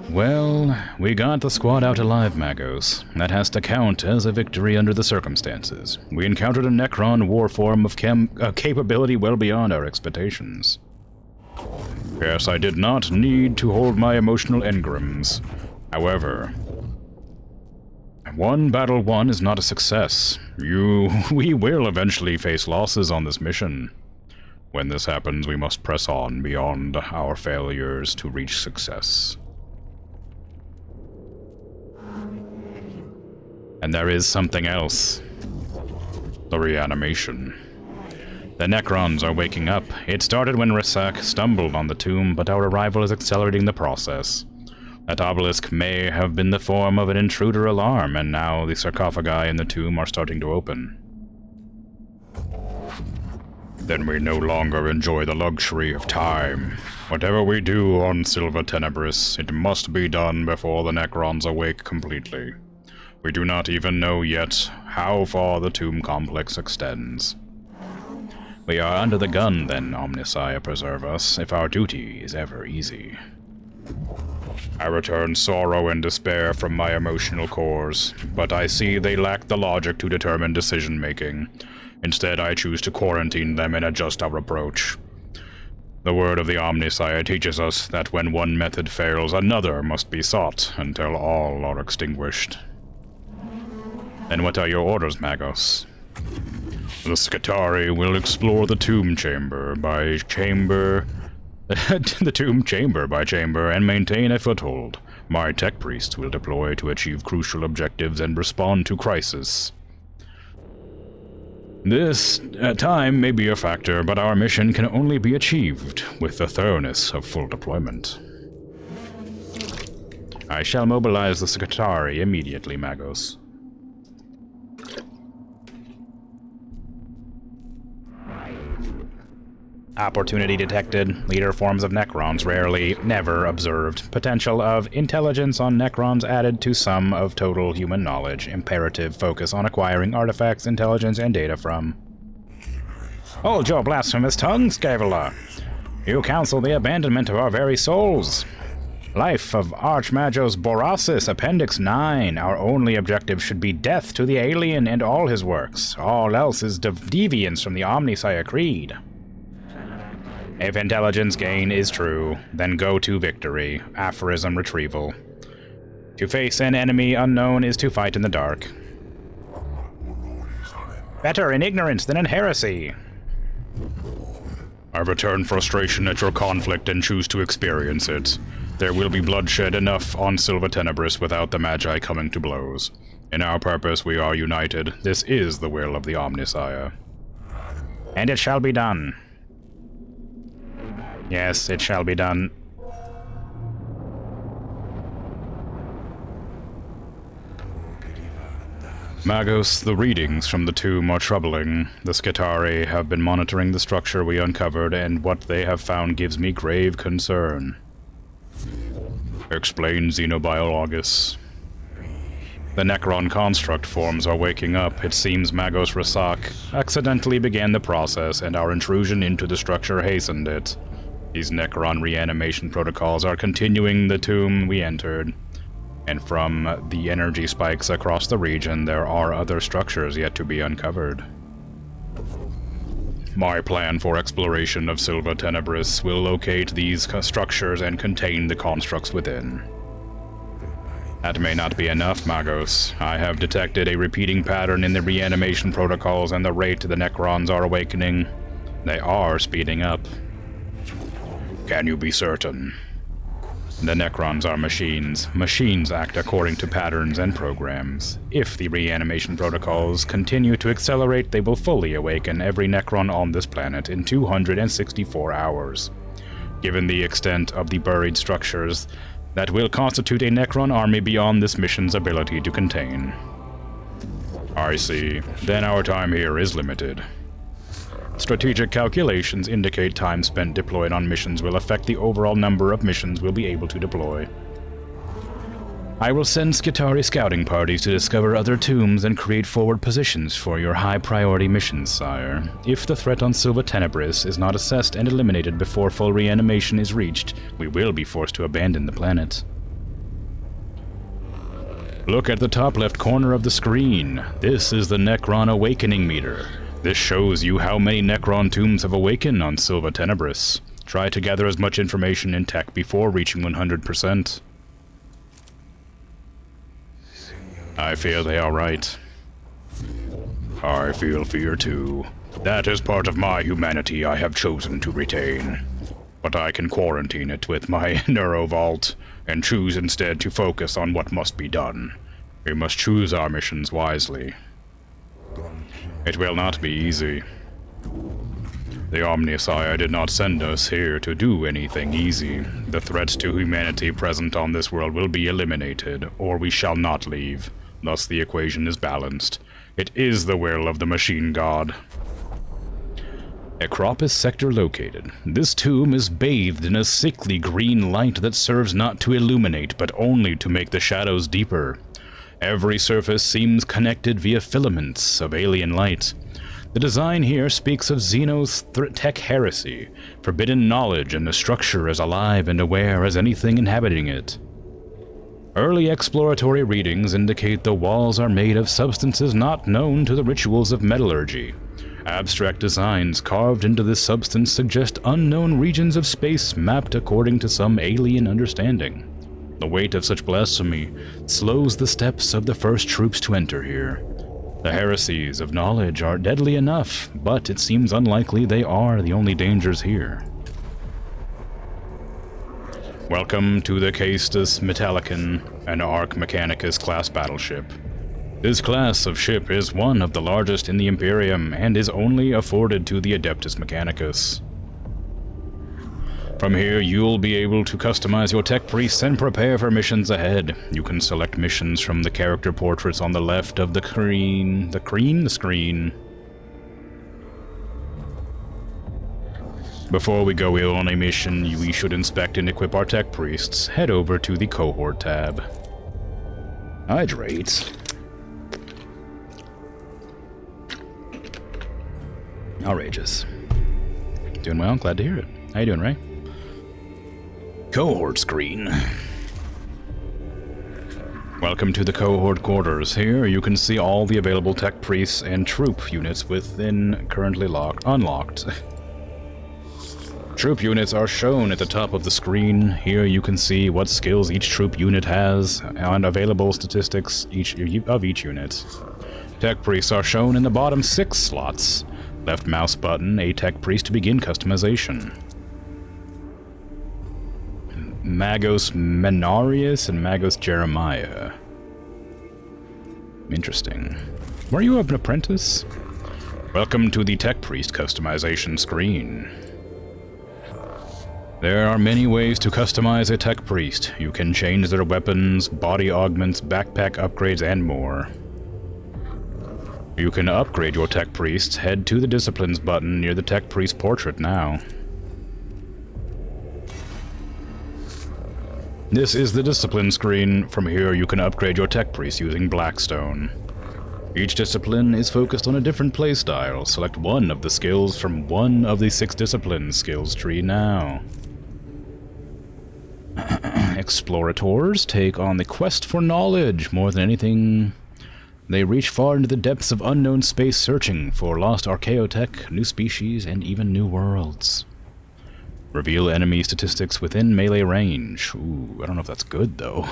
Well, we got the squad out alive, Magos. That has to count as a victory under the circumstances. We encountered a Necron war form of capability well beyond our expectations. Yes, I did not need to hold my emotional engrams. However, one battle won is not a success. We will eventually face losses on this mission. When this happens, we must press on beyond our failures to reach success. And there is something else. The reanimation. The Necrons are waking up. It started when Rasak stumbled on the tomb, but our arrival is accelerating the process. That obelisk may have been the form of an intruder alarm, and now the sarcophagi in the tomb are starting to open. Then we no longer enjoy the luxury of time. Whatever we do on Silva Tenebris, it must be done before the Necrons awake completely. We do not even know yet how far the tomb complex extends. We are under the gun, then, Omnissiah preserve us, if our duty is ever easy. I return sorrow and despair from my emotional cores, but I see they lack the logic to determine decision-making. Instead, I choose to quarantine them and adjust our approach. The word of the Omnissiah teaches us that when one method fails, another must be sought until all are extinguished. Then what are your orders, Magos? The Skitarii will explore the tomb chamber by chamber and maintain a foothold. My tech priests will deploy to achieve crucial objectives and respond to crisis. This time may be a factor, but our mission can only be achieved with the thoroughness of full deployment. I shall mobilize the Skitarii immediately, Magos. Opportunity detected. Leader forms of Necrons rarely, never observed. Potential of intelligence on Necrons added to sum of total human knowledge. Imperative focus on acquiring artifacts, intelligence, and data from. Hold your blasphemous tongue, Scaevola! You counsel the abandonment of our very souls. Life of Archmagos Borasis, Appendix 9. Our only objective should be death to the alien and all his works. All else is deviance from the Omnissiah Creed. If intelligence gain is true, then go to victory. Aphorism retrieval. To face an enemy unknown is to fight in the dark. Better in ignorance than in heresy. I return frustration at your conflict and choose to experience it. There will be bloodshed enough on Silva Tenebris without the Magi coming to blows. In our purpose we are united. This is the will of the Omnissiah. And it shall be done. Yes, it shall be done. Magos, the readings from the tomb are troubling. The Skitarii have been monitoring the structure we uncovered, and what they have found gives me grave concern. Explain, Xenobiologus. The Necron construct forms are waking up. It seems Magos Rasak accidentally began the process, and our intrusion into the structure hastened it. These Necron reanimation protocols are continuing the tomb we entered, and from the energy spikes across the region, there are other structures yet to be uncovered. My plan for exploration of Silva Tenebris will locate these structures and contain the constructs within. That may not be enough, Magos. I have detected a repeating pattern in the reanimation protocols, and the rate the Necrons are awakening. They are speeding up. Can you be certain? The Necrons are machines. Machines act according to patterns and programs. If the reanimation protocols continue to accelerate, they will fully awaken every Necron on this planet in 264 hours. Given the extent of the buried structures, that will constitute a Necron army beyond this mission's ability to contain. I see. Then our time here is limited. Strategic calculations indicate time spent deployed on missions will affect the overall number of missions we'll be able to deploy. I will send Skitarii scouting parties to discover other tombs and create forward positions for your high-priority missions, sire. If the threat on Silva Tenebris is not assessed and eliminated before full reanimation is reached, we will be forced to abandon the planet. Look at the top left corner of the screen. This is the Necron Awakening Meter. This shows you how many Necron tombs have awakened on Silva Tenebris. Try to gather as much information in tech before reaching 100%. I fear they are right. I feel fear too. That is part of my humanity I have chosen to retain. But I can quarantine it with my neurovault, and choose instead to focus on what must be done. We must choose our missions wisely. It will not be easy. The Omnisire did not send us here to do anything easy. The threats to humanity present on this world will be eliminated, or we shall not leave. Thus the equation is balanced. It is the will of the machine god. Acropis sector located. This tomb is bathed in a sickly green light that serves not to illuminate, but only to make the shadows deeper. Every surface seems connected via filaments of alien light. The design here speaks of Xeno's tech heresy, forbidden knowledge, and the structure as alive and aware as anything inhabiting it. Early exploratory readings indicate the walls are made of substances not known to the rituals of metallurgy. Abstract designs carved into this substance suggest unknown regions of space mapped according to some alien understanding. The weight of such blasphemy slows the steps of the first troops to enter here. The heresies of knowledge are deadly enough, but it seems unlikely they are the only dangers here. Welcome to the Caestus Metallicon, an Arch Mechanicus class battleship. This class of ship is one of the largest in the Imperium and is only afforded to the Adeptus Mechanicus. From here, you'll be able to customize your tech priests and prepare for missions ahead. You can select missions from the character portraits on the left of the screen. Before we go on a mission we should inspect and equip our tech priests, head over to the Cohort tab. Hydrate. Outrageous. Doing well? Glad to hear it. How you doing, Ray? Cohort screen. Welcome to the cohort quarters. Here you can see all the available tech priests and troop units within currently unlocked. Troop units are shown at the top of the screen. Here you can see what skills each troop unit has and available statistics of each unit. Tech priests are shown in the bottom 6 slots. Left mouse button, a tech priest to begin customization. Magos Menarius and Magos Jeremiah. Interesting. Were you an apprentice? Welcome to the tech priest customization screen. There are many ways to customize a tech priest. You can change their weapons, body augments, backpack upgrades, and more. You can upgrade your tech priests. Head to the disciplines button near the tech priest portrait now. This is the discipline screen. From here you can upgrade your tech priest using Blackstone. Each discipline is focused on a different playstyle. Select one of the skills from one of the 6 disciplines skills tree now. Explorators take on the quest for knowledge. More than anything, they reach far into the depths of unknown space searching for lost archaeotech, new species, and even new worlds. Reveal enemy statistics within melee range. Ooh, I don't know if that's good, though.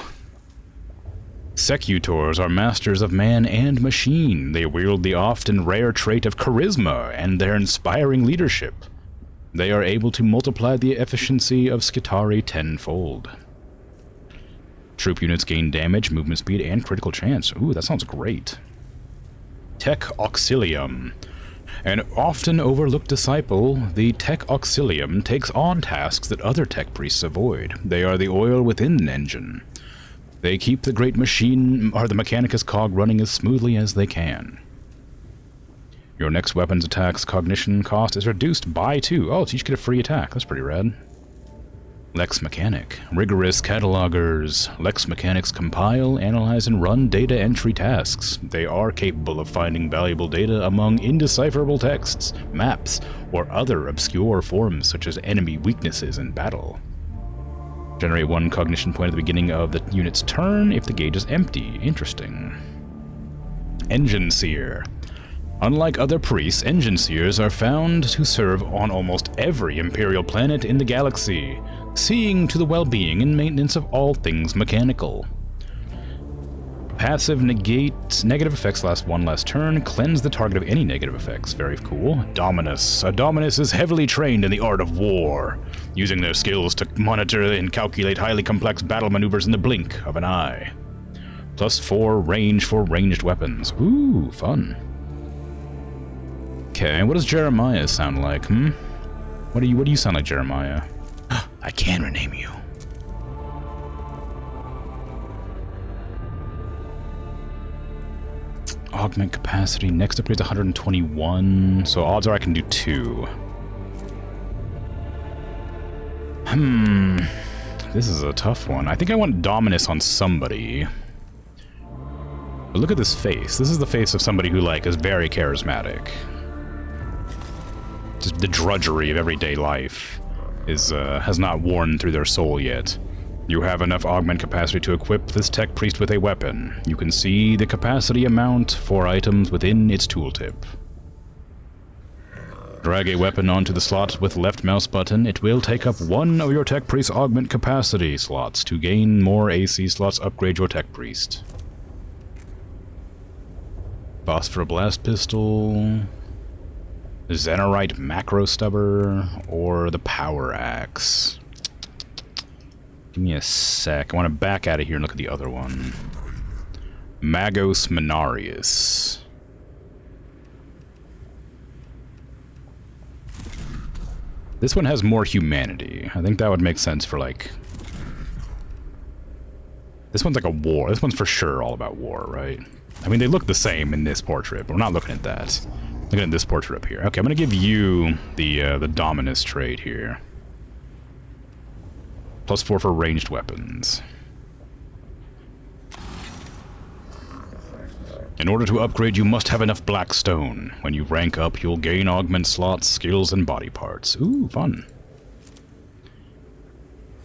Secutors are masters of man and machine. They wield the often rare trait of charisma and their inspiring leadership. They are able to multiply the efficiency of Skitarii tenfold. Troop units gain damage, movement speed, and critical chance. Ooh, that sounds great. Tech Auxilium. An often overlooked disciple, the Tech Auxilium takes on tasks that other tech priests avoid. They are the oil within an engine. They keep the great machine, or the Mechanicus cog, running as smoothly as they can. Your next weapons attack's cognition cost is reduced by 2. Oh, so you each get a free attack. That's pretty rad. Lex Mechanic. Rigorous catalogers. Lex Mechanics compile, analyze, and run data entry tasks. They are capable of finding valuable data among indecipherable texts, maps, or other obscure forms such as enemy weaknesses in battle. Generate 1 cognition point at the beginning of the unit's turn if the gauge is empty. Interesting. Engine Seer. Unlike other priests, engine seers are found to serve on almost every Imperial planet in the galaxy, seeing to the well-being and maintenance of all things mechanical. Passive negative effects last one last turn. Cleanse the target of any negative effects. Very cool. Dominus. A Dominus is heavily trained in the art of war, using their skills to monitor and calculate highly complex battle maneuvers in the blink of an eye. +4 range for ranged weapons. Ooh, fun. Okay, what does Jeremiah sound like, What do you sound like, Jeremiah? I can rename you. Augment capacity. Next upgrade is 121, so odds are I can do 2. This is a tough one. I think I want Dominus on somebody. But look at this face. This is the face of somebody who, like, is very charismatic. Just the drudgery of everyday life has not worn through their soul yet. You have enough augment capacity to equip this tech priest with a weapon. You can see the capacity amount for items within its tooltip. Drag a weapon onto the slot with left mouse button. It will take up one of your tech priest's augment capacity slots. To gain more AC slots, upgrade your tech priest. Phosphor blast pistol, Xenorite macro stubber, or the power axe. Give me a sec. I want to back out of here and look at the other one. Magos Minarius. This one has more humanity. I think that would make sense for, like... This one's like a war. This one's for sure all about war, right? I mean, they look the same in this portrait, but we're not looking at that. Looking at this portrait up here. Okay, I'm going to give you the Dominus trait here. +4 for ranged weapons. In order to upgrade, you must have enough black stone. When you rank up, you'll gain augment slots, skills, and body parts. Ooh, fun.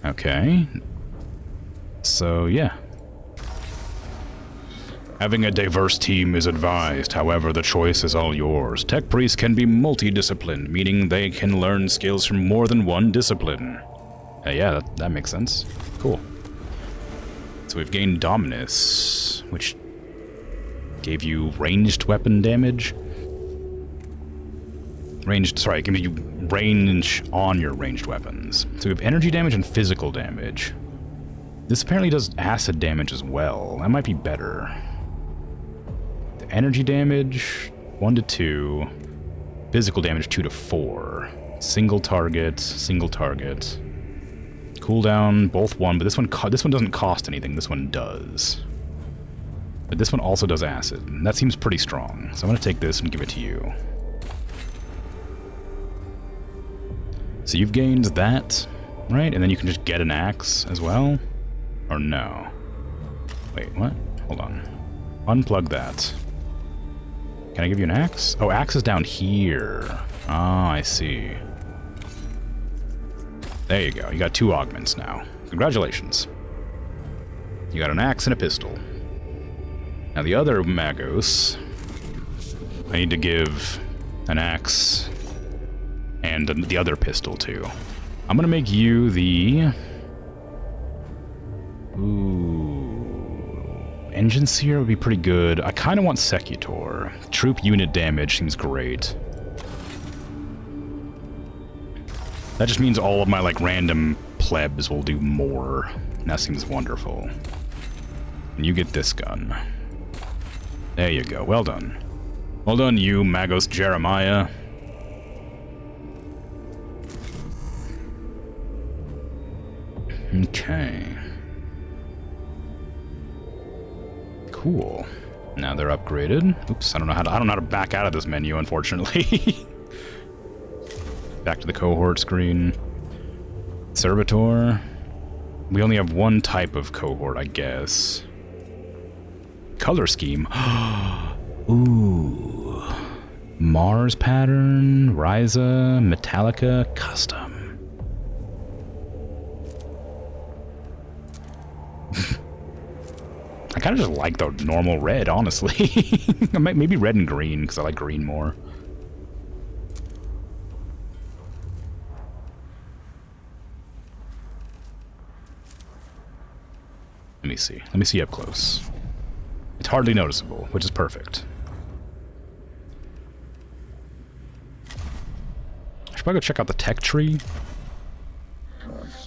Okay. So, yeah. Having a diverse team is advised, however, the choice is all yours. Tech priests can be multi-disciplined, meaning they can learn skills from more than one discipline. Yeah, that makes sense. Cool. So we've gained Dominus, which gave you ranged weapon damage. It gives you range on your ranged weapons. So we have energy damage and physical damage. This apparently does acid damage as well. That might be better. The energy damage, 1 to 2. Physical damage, 2 to 4. Single target. Cooldown, both 1, but this one doesn't cost anything. This one does. But this one also does acid. And that seems pretty strong. So I'm going to take this and give it to you. So you've gained that, right? And then you can just get an axe as well? Or no? Wait, what? Hold on. Unplug that. Can I give you an axe? Oh, axe is down here. Ah, I see. There you go. You got 2 augments now. Congratulations. You got an axe and a pistol. Now the other Magos, I need to give an axe and the other pistol too. I'm gonna make you the... Ooh... Engine Seer would be pretty good. I kind of want Secutor. Troop unit damage seems great. That just means all of my, like, random plebs will do more. And that seems wonderful. And you get this gun. There you go. Well done. Well done, you, Magos Jeremiah. Okay. Cool. Now they're upgraded. Oops, I don't know how to back out of this menu, unfortunately. Back to the cohort screen. Servitor. We only have one type of cohort, I guess. Color scheme. Ooh. Mars pattern, Ryza, Metallica, custom. I kind of just like the normal red, honestly. Maybe red and green, because I like green more. Let me see. Let me see up close. It's hardly noticeable, which is perfect. I should probably go check out the tech tree.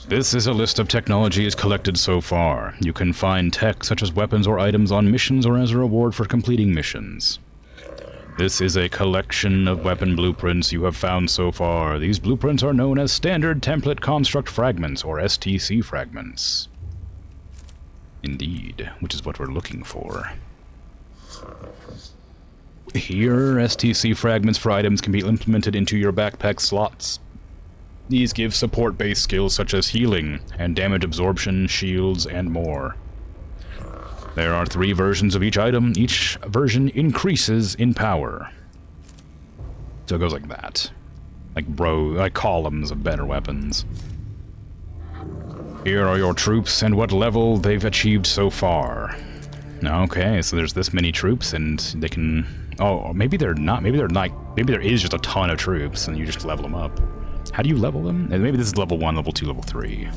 This is a list of technologies collected so far. You can find tech such as weapons or items on missions or as a reward for completing missions. This is a collection of weapon blueprints you have found so far. These blueprints are known as Standard Template Construct Fragments, or STC fragments. Indeed, which is what we're looking for. Here, STC fragments for items can be implemented into your backpack slots. These give support-based skills such as healing, and damage absorption, shields, and more. There are 3 versions of each item. Each version increases in power. So it goes like that. Like columns of better weapons. Here are your troops and what level they've achieved so far. Okay, so there's this many troops and they can... Oh, maybe they're not. Maybe they're not. Maybe there is just a ton of troops and you just level them up. How do you level them? And maybe this is level 1, level 2, level 3.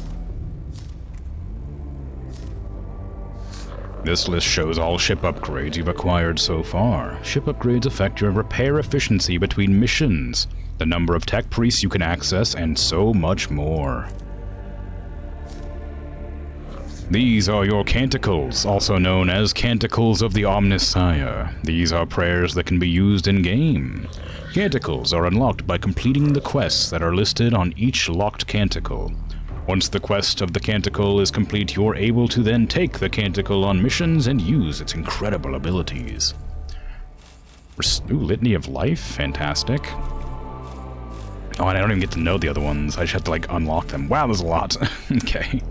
This list shows all ship upgrades you've acquired so far. Ship upgrades affect your repair efficiency between missions, the number of tech priests you can access, and so much more. These are your canticles, also known as Canticles of the Omnissiah. These are prayers that can be used in-game. Canticles are unlocked by completing the quests that are listed on each locked canticle. Once the quest of the canticle is complete, you're able to then take the canticle on missions and use its incredible abilities. Ooh, Litany of Life? Fantastic. Oh, and I don't even get to know the other ones. I just have to, like, unlock them. Wow, there's a lot. Okay.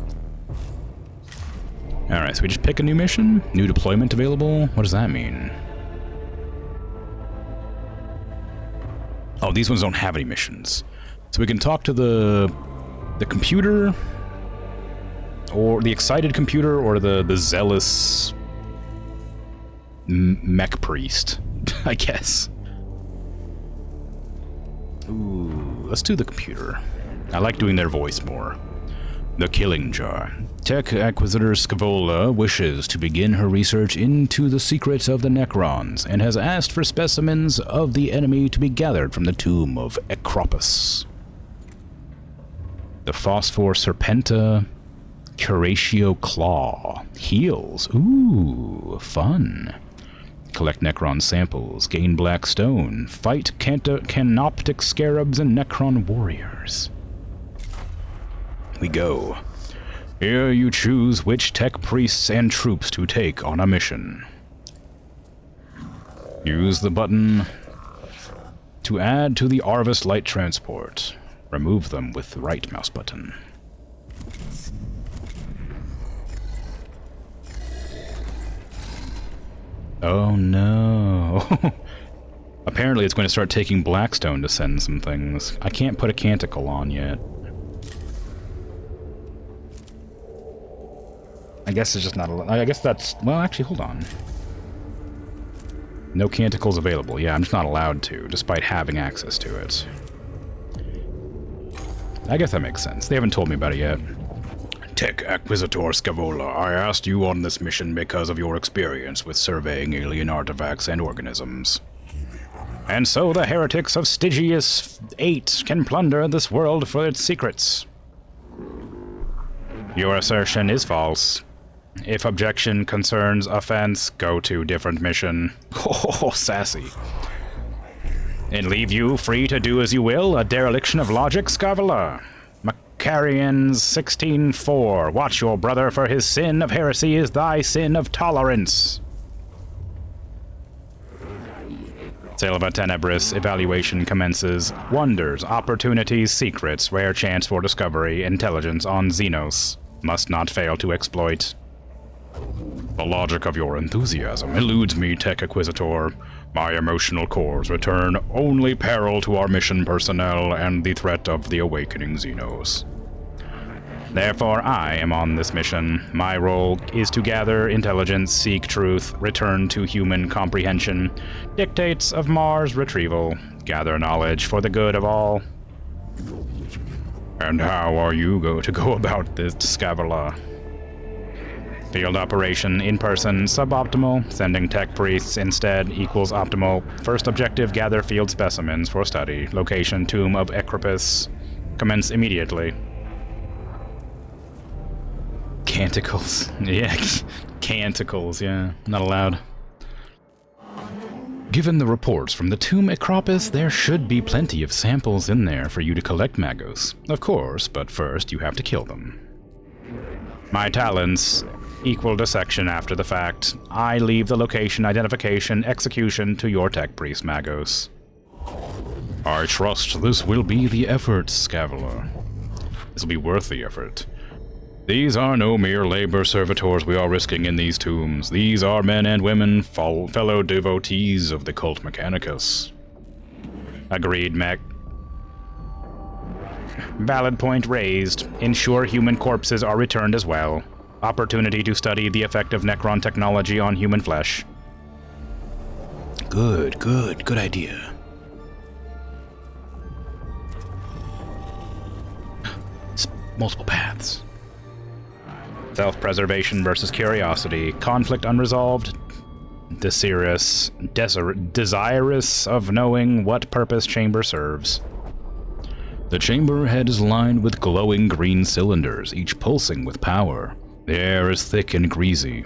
Alright, so we just pick a new mission? New deployment available? What does that mean? Oh, these ones don't have any missions. So we can talk to the computer, or the excited computer, or the zealous mech priest, I guess. Ooh, let's do the computer. I like doing their voice more. The Killing Jar. Tech Acquisitor Scaevola wishes to begin her research into the secrets of the Necrons, and has asked for specimens of the enemy to be gathered from the tomb of Acropus. The Phosphor Serpenta Curatio Claw. Heals. Ooh, fun. Collect Necron samples, gain Black Stone, fight Canoptic Scarabs and Necron Warriors. We go. Here you choose which tech priests and troops to take on a mission. Use the button to add to the Arvis Light Transport. Remove them with the right mouse button. Oh no. Apparently it's going to start taking Blackstone to send some things. I can't put a canticle on yet. I guess it's just not... I guess that's... Well, actually, hold on. No canticles available. Yeah, I'm just not allowed to, despite having access to it. I guess that makes sense. They haven't told me about it yet. Tech Acquisitor Scaevola, I asked you on this mission because of your experience with surveying alien artifacts and organisms. And so the heretics of Stygius 8 can plunder this world for its secrets. Your assertion is false. If objection concerns offense, go to different mission. Oh, sassy. And leave you free to do as you will, a dereliction of logic, Scaevola. Macarians 16:4. Watch your brother, for his sin of heresy is thy sin of tolerance. Silva Tenebris evaluation commences. Wonders, opportunities, secrets, rare chance for discovery, intelligence on Xenos. Must not fail to exploit. The logic of your enthusiasm eludes me, Tech Acquisitor. My emotional cores return only peril to our mission personnel and the threat of the awakening Xenos. Therefore, I am on this mission. My role is to gather intelligence, seek truth, return to human comprehension, dictates of Mars retrieval, gather knowledge for the good of all. And how are you going to go about this, Scavala? Field operation in person, suboptimal. Sending tech priests instead equals optimal. First objective, gather field specimens for study. Location, Tomb of Equipus. Commence immediately. Canticles. Yeah, canticles, yeah. Not allowed. Given the reports from the Tomb Acropis, there should be plenty of samples in there for you to collect, Magos. Of course, but first you have to kill them. My talents equal dissection after the fact. I leave the location, identification, execution to your tech priest, Magos. I trust this will be the effort, Scavala. This will be worth the effort. These are no mere labor servitors we are risking in these tombs. These are men and women, fellow devotees of the cult Mechanicus. Agreed, Mech. Valid point raised. Ensure human corpses are returned as well. Opportunity to study the effect of Necron technology on human flesh. Good idea. Multiple paths. Self-preservation versus curiosity. Conflict unresolved. Desirous of knowing what purpose chamber serves. The chamber head is lined with glowing green cylinders, each pulsing with power. The air is thick and greasy,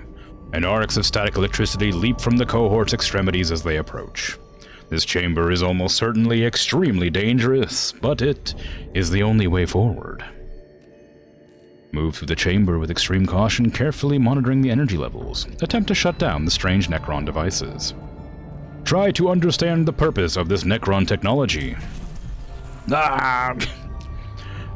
and arcs of static electricity leap from the cohort's extremities as they approach. This chamber is almost certainly extremely dangerous, but it is the only way forward. Move through the chamber with extreme caution, carefully monitoring the energy levels. Attempt to shut down the strange Necron devices. Try to understand the purpose of this Necron technology.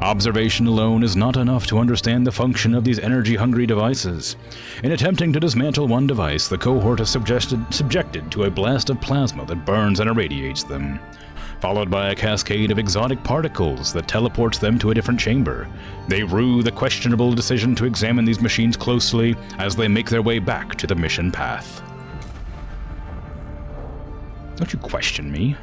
Observation alone is not enough to understand the function of these energy-hungry devices. In attempting to dismantle one device, the cohort is subjected to a blast of plasma that burns and irradiates them, followed by a cascade of exotic particles that teleports them to a different chamber. They rue the questionable decision to examine these machines closely as they make their way back to the mission path. Don't you question me.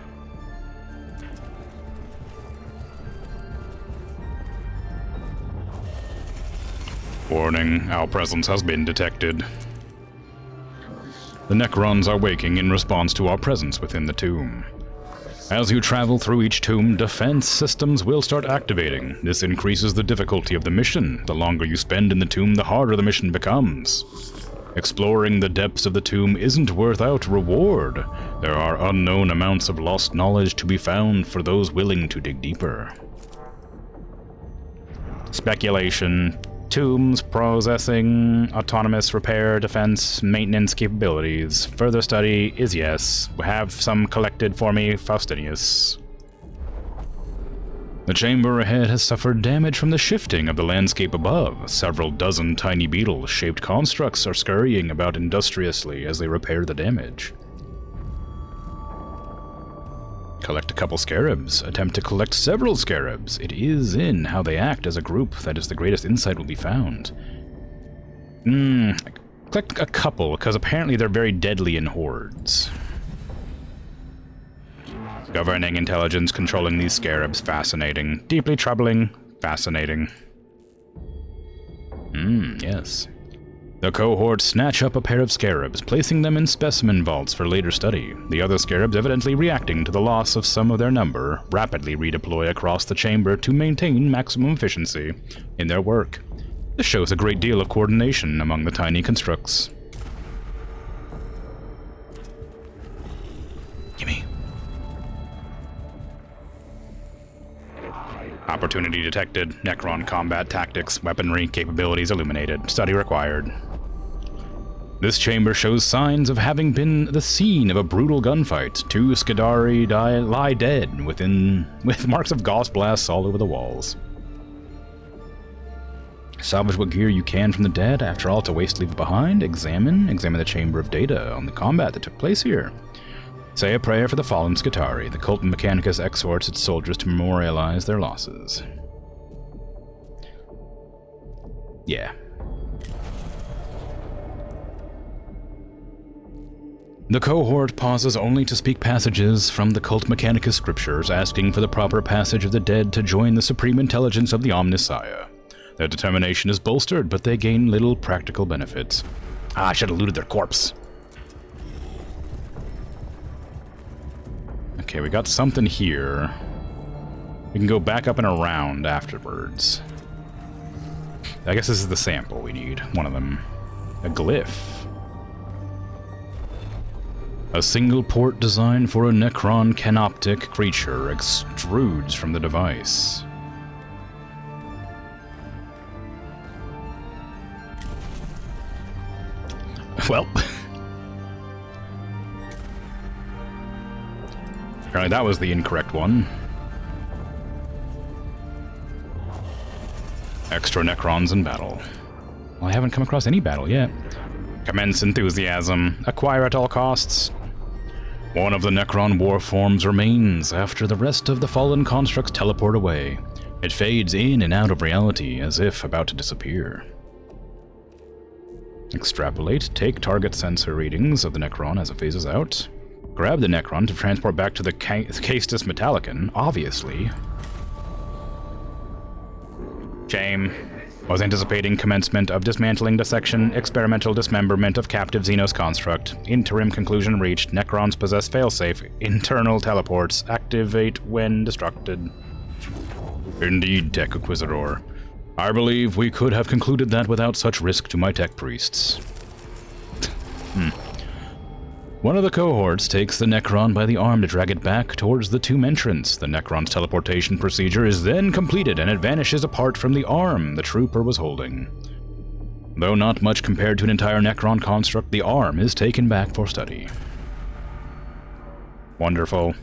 Warning, our presence has been detected. The Necrons are waking in response to our presence within the tomb. As you travel through each tomb, defense systems will start activating. This increases the difficulty of the mission. The longer you spend in the tomb, the harder the mission becomes. Exploring the depths of the tomb isn't without reward. There are unknown amounts of lost knowledge to be found for those willing to dig deeper. Speculation. Tombs, processing, autonomous repair, defense, maintenance capabilities. Further study is yes. Have some collected for me, Faustinius. The chamber ahead has suffered damage from the shifting of the landscape above. Several dozen tiny beetle-shaped constructs are scurrying about industriously as they repair the damage. Collect a couple scarabs. Attempt to collect several scarabs. It is in how they act as a group that is the greatest insight will be found. Collect a couple, because apparently they're very deadly in hordes. Governing intelligence controlling these scarabs. Fascinating. Deeply troubling. Fascinating. Yes. The cohort snatch up a pair of scarabs, placing them in specimen vaults for later study. The other scarabs, evidently reacting to the loss of some of their number, rapidly redeploy across the chamber to maintain maximum efficiency in their work. This shows a great deal of coordination among the tiny constructs. Gimme. Opportunity detected. Necron combat tactics, weaponry, capabilities illuminated. Study required. This chamber shows signs of having been the scene of a brutal gunfight. 2 Skidari lie dead with marks of Gauss blasts all over the walls. Salvage what gear you can from the dead. After all, to waste leave it behind. Examine the chamber of data on the combat that took place here. Say a prayer for the fallen Skitari. The cult Mechanicus exhorts its soldiers to memorialize their losses. Yeah. The cohort pauses only to speak passages from the cult Mechanicus scriptures, asking for the proper passage of the dead to join the supreme intelligence of the Omnissiah. Their determination is bolstered, but they gain little practical benefits. Ah, I should have looted their corpse. Okay, we got something here. We can go back up and around afterwards. I guess this is the sample we need. One of them. A glyph. A single port designed for a Necron canoptic creature extrudes from the device. Well. Apparently that was the incorrect one. Extra Necrons in battle. Well, I haven't come across any battle yet. Commence enthusiasm. Acquire at all costs. One of the Necron war forms remains after the rest of the fallen constructs teleport away. It fades in and out of reality as if about to disappear. Extrapolate. Take target sensor readings of the Necron as it phases out. Grab the Necron to transport back to the Castus Metallicon, obviously. Shame. Was anticipating commencement of dismantling dissection, experimental dismemberment of captive Xenos construct. Interim conclusion reached. Necrons possess failsafe. Internal teleports. Activate when destructed. Indeed, Tech Inquisitor. I believe we could have concluded that without such risk to my tech priests. One of the cohorts takes the Necron by the arm to drag it back towards the tomb entrance. The Necron's teleportation procedure is then completed and it vanishes apart from the arm the trooper was holding. Though not much compared to an entire Necron construct, the arm is taken back for study. Wonderful.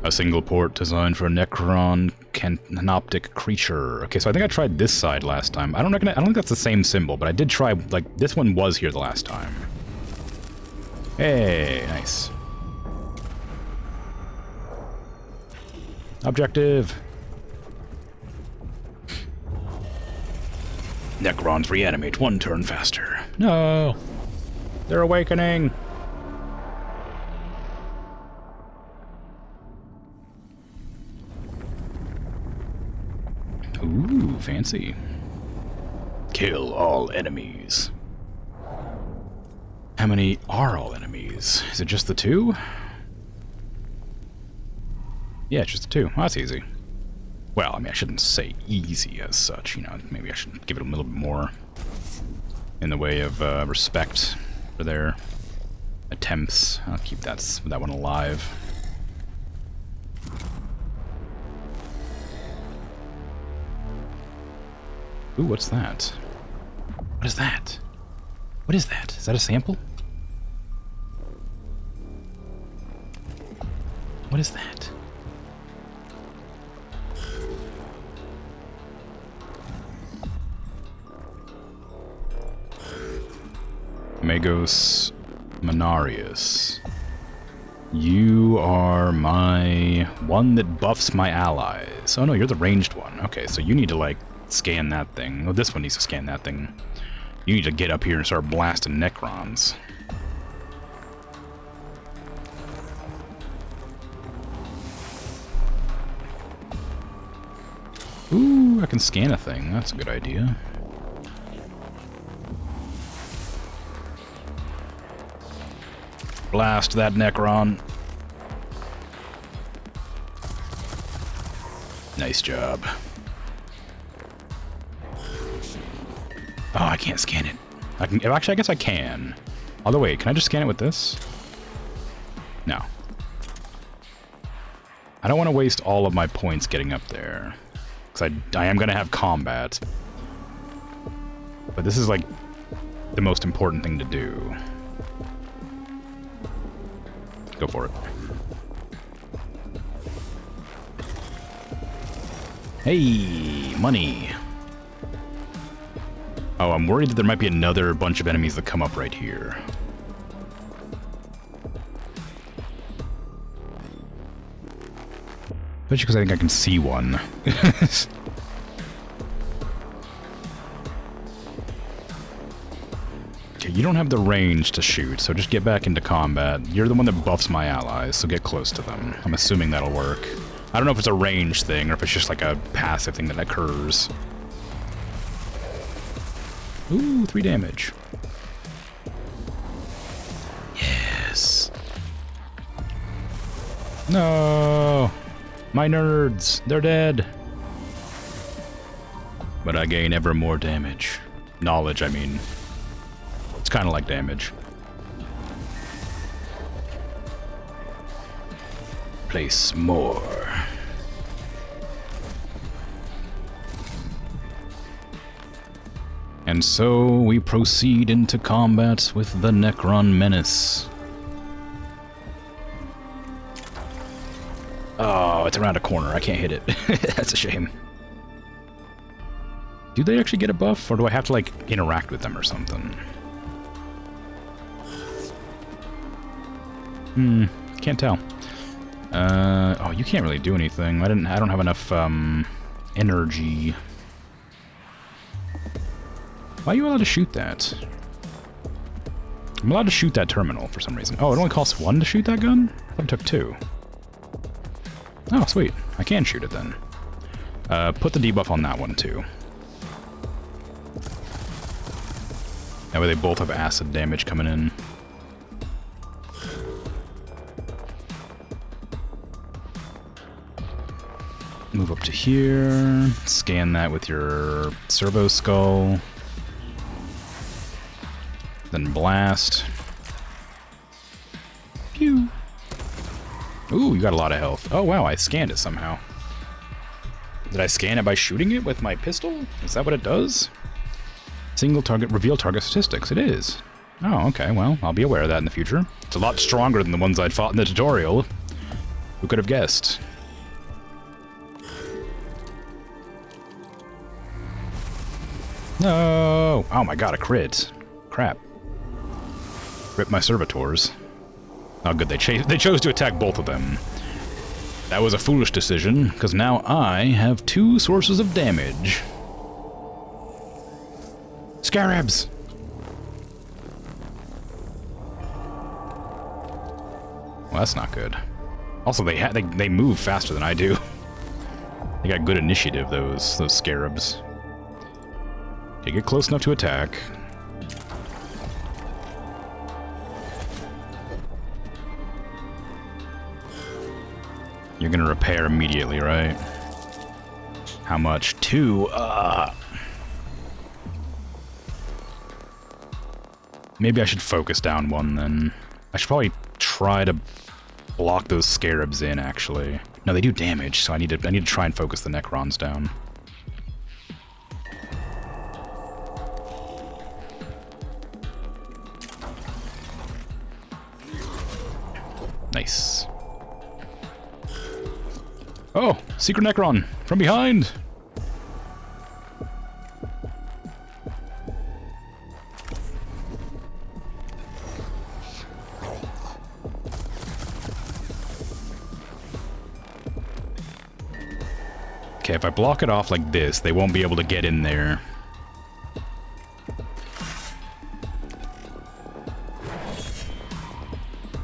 A single port designed for a Necron canoptic creature. Okay, so I think I tried this side last time. I don't think that's the same symbol, but I did try, like, this one was here the last time. Hey, nice. Objective. Necrons reanimate 1 turn faster. No! They're awakening! Ooh, fancy. Kill all enemies. How many are all enemies? Is it just the 2? Yeah, it's just the 2. Oh, that's easy. Well, I mean, I shouldn't say easy as such, you know. Maybe I should give it a little bit more in the way of respect for their attempts. I'll keep that one alive. Ooh, what's that? What is that? What is that? Is that a sample? What is that? Magos Manarius. You are my one that buffs my allies. Oh no, you're the ranged one. Okay, so you need to, like, scan that thing. Oh, this one needs to scan that thing. You need to get up here and start blasting Necrons. Ooh, I can scan a thing. That's a good idea. Blast that Necron. Nice job. Oh, I can't scan it. I can. Actually, I guess I can. Although, wait, can I just scan it with this? No. I don't want to waste all of my points getting up there. Because I am going to have combat. But this is, like, the most important thing to do. Go for it. Hey, money. Oh, I'm worried that there might be another bunch of enemies that come up right here. Especially because I think I can see one. Okay, you don't have the range to shoot, so just get back into combat. You're the one that buffs my allies, so get close to them. I'm assuming that'll work. I don't know if it's a range thing or if it's just like a passive thing that occurs. Ooh, 3 damage. Yes. No! My nerds! They're dead! But I gain ever more damage. Knowledge, I mean. It's kind of like damage. Place more. And so we proceed into combat with the Necron Menace. Oh, it's around a corner. I can't hit it. That's a shame. Do they actually get a buff, or do I have to, like, interact with them or something? Can't tell. Oh, you can't really do anything. I don't have enough, energy. Why are you allowed to shoot that? I'm allowed to shoot that terminal for some reason. Oh, it only costs 1 to shoot that gun? I thought it took 2. Oh, sweet. I can shoot it then. Put the debuff on that one, too. That way they both have acid damage coming in. Move up to here. Scan that with your servo skull. Then blast. Pew. Ooh, you got a lot of health. Oh, wow, I scanned it somehow. Did I scan it by shooting it with my pistol? Is that what it does? Single target, reveal target statistics. It is. Oh, okay, well, I'll be aware of that in the future. It's a lot stronger than the ones I'd fought in the tutorial. Who could have guessed? No! Oh my god, a crit. Crap. Rip my servitors. Oh good, they chose to attack both of them. That was a foolish decision, because now I have 2 sources of damage. Scarabs! Well, that's not good. Also, they move faster than I do. They got good initiative, those scarabs. Okay, get close enough to attack. You're gonna repair immediately, right? How much? 2. Maybe I should focus down 1 then. I should probably try to block those scarabs in, actually. No, they do damage, so I need to try and focus the Necrons down. Nice. Oh, secret Necron from behind. Okay, if I block it off like this, they won't be able to get in there.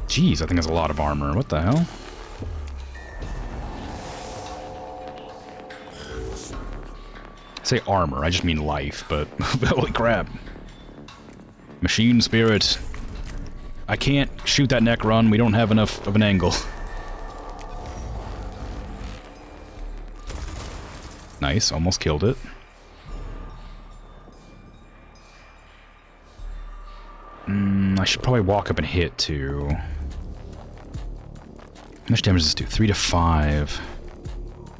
Jeez, I think that's a lot of armor. What the hell? I say armor, I just mean life, but holy crap. Machine spirit. I can't shoot that Necron, we don't have enough of an angle. Nice, almost killed it. I should probably walk up and hit too. How much damage does this do? 3 to 5.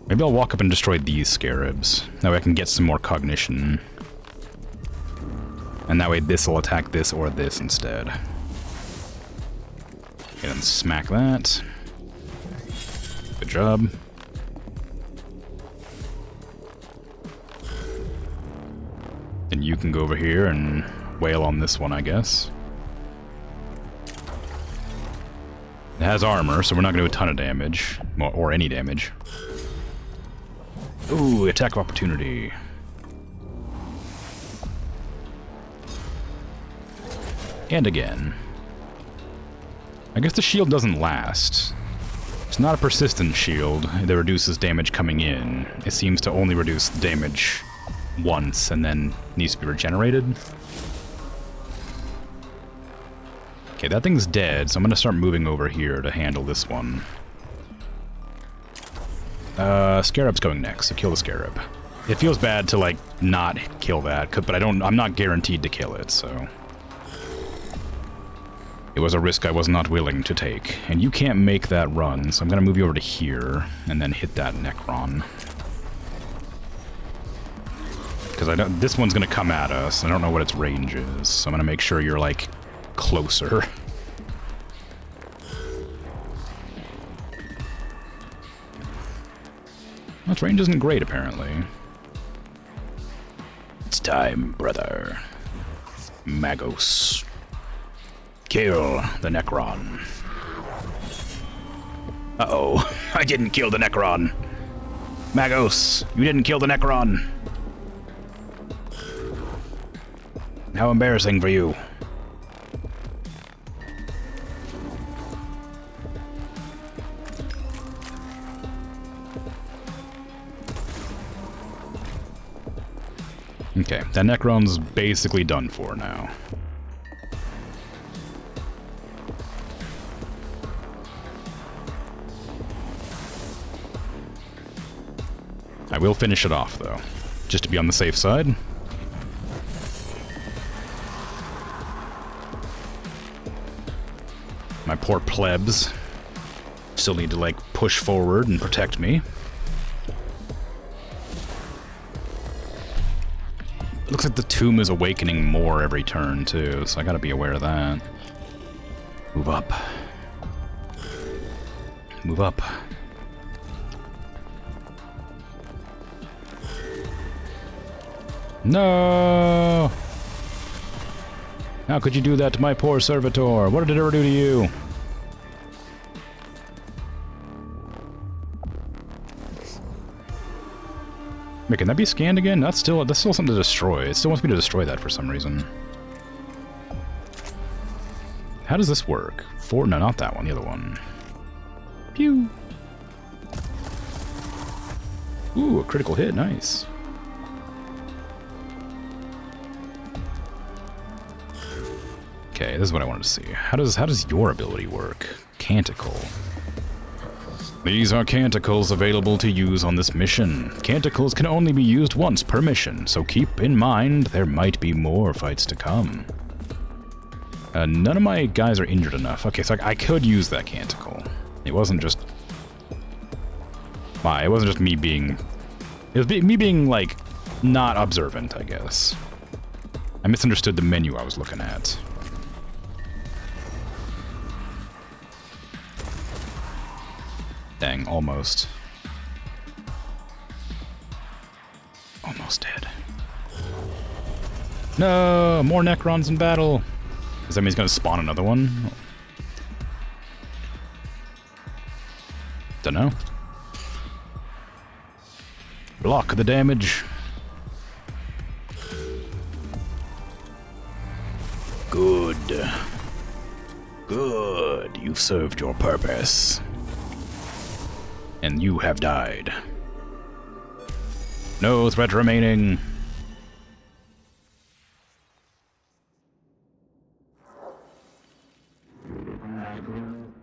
Maybe I'll walk up and destroy these scarabs. That way I can get some more cognition. And that way this will attack this or this instead. Okay, then smack that. Good job. Then you can go over here and wail on this one, I guess. It has armor, so we're not going to do a ton of damage. Or any damage. Ooh, attack of opportunity. And again. I guess the shield doesn't last. It's not a persistent shield that reduces damage coming in. It seems to only reduce the damage once and then needs to be regenerated. Okay, that thing's dead, so I'm gonna start moving over here to handle this one. Scarab's going next, so kill the Scarab. It feels bad to, like, not kill that, but I'm not guaranteed to kill it, so... It was a risk I was not willing to take. And you can't make that run, so I'm gonna move you over to here, and then hit that Necron. Because this one's gonna come at us, I don't know what its range is, so I'm gonna make sure you're, like, closer. Well, its range isn't great, apparently. It's time, brother. Magos. Kill the Necron. Uh-oh. I didn't kill the Necron. Magos, you didn't kill the Necron. How embarrassing for you. Okay, that Necron's basically done for now. I will finish it off, though, just to be on the safe side. My poor plebs still need to, like, push forward and protect me. It looks like the tomb is awakening more every turn, too, so I gotta be aware of that. Move up. Move up. No! How could you do that to my poor servitor? What did it ever do to you? Wait, can that be scanned again? That's still something to destroy. It still wants me to destroy that for some reason. How does this work? No, not that one, the other one. Pew! Ooh, a critical hit, nice. Okay, this is what I wanted to see. How does your ability work? Canticle. These are canticles available to use on this mission. Canticles can only be used once per mission, so keep in mind there might be more fights to come. None of my guys are injured enough. Okay, so I could use that canticle. It wasn't just... It wasn't just me being... It was me being, like, not observant, I guess. I misunderstood the menu I was looking at. Dang, almost. Almost dead. No! More Necrons in battle! Does that mean he's gonna spawn another one? Dunno. Block the damage. Good. Good. You've served your purpose. And you have died. No threat remaining.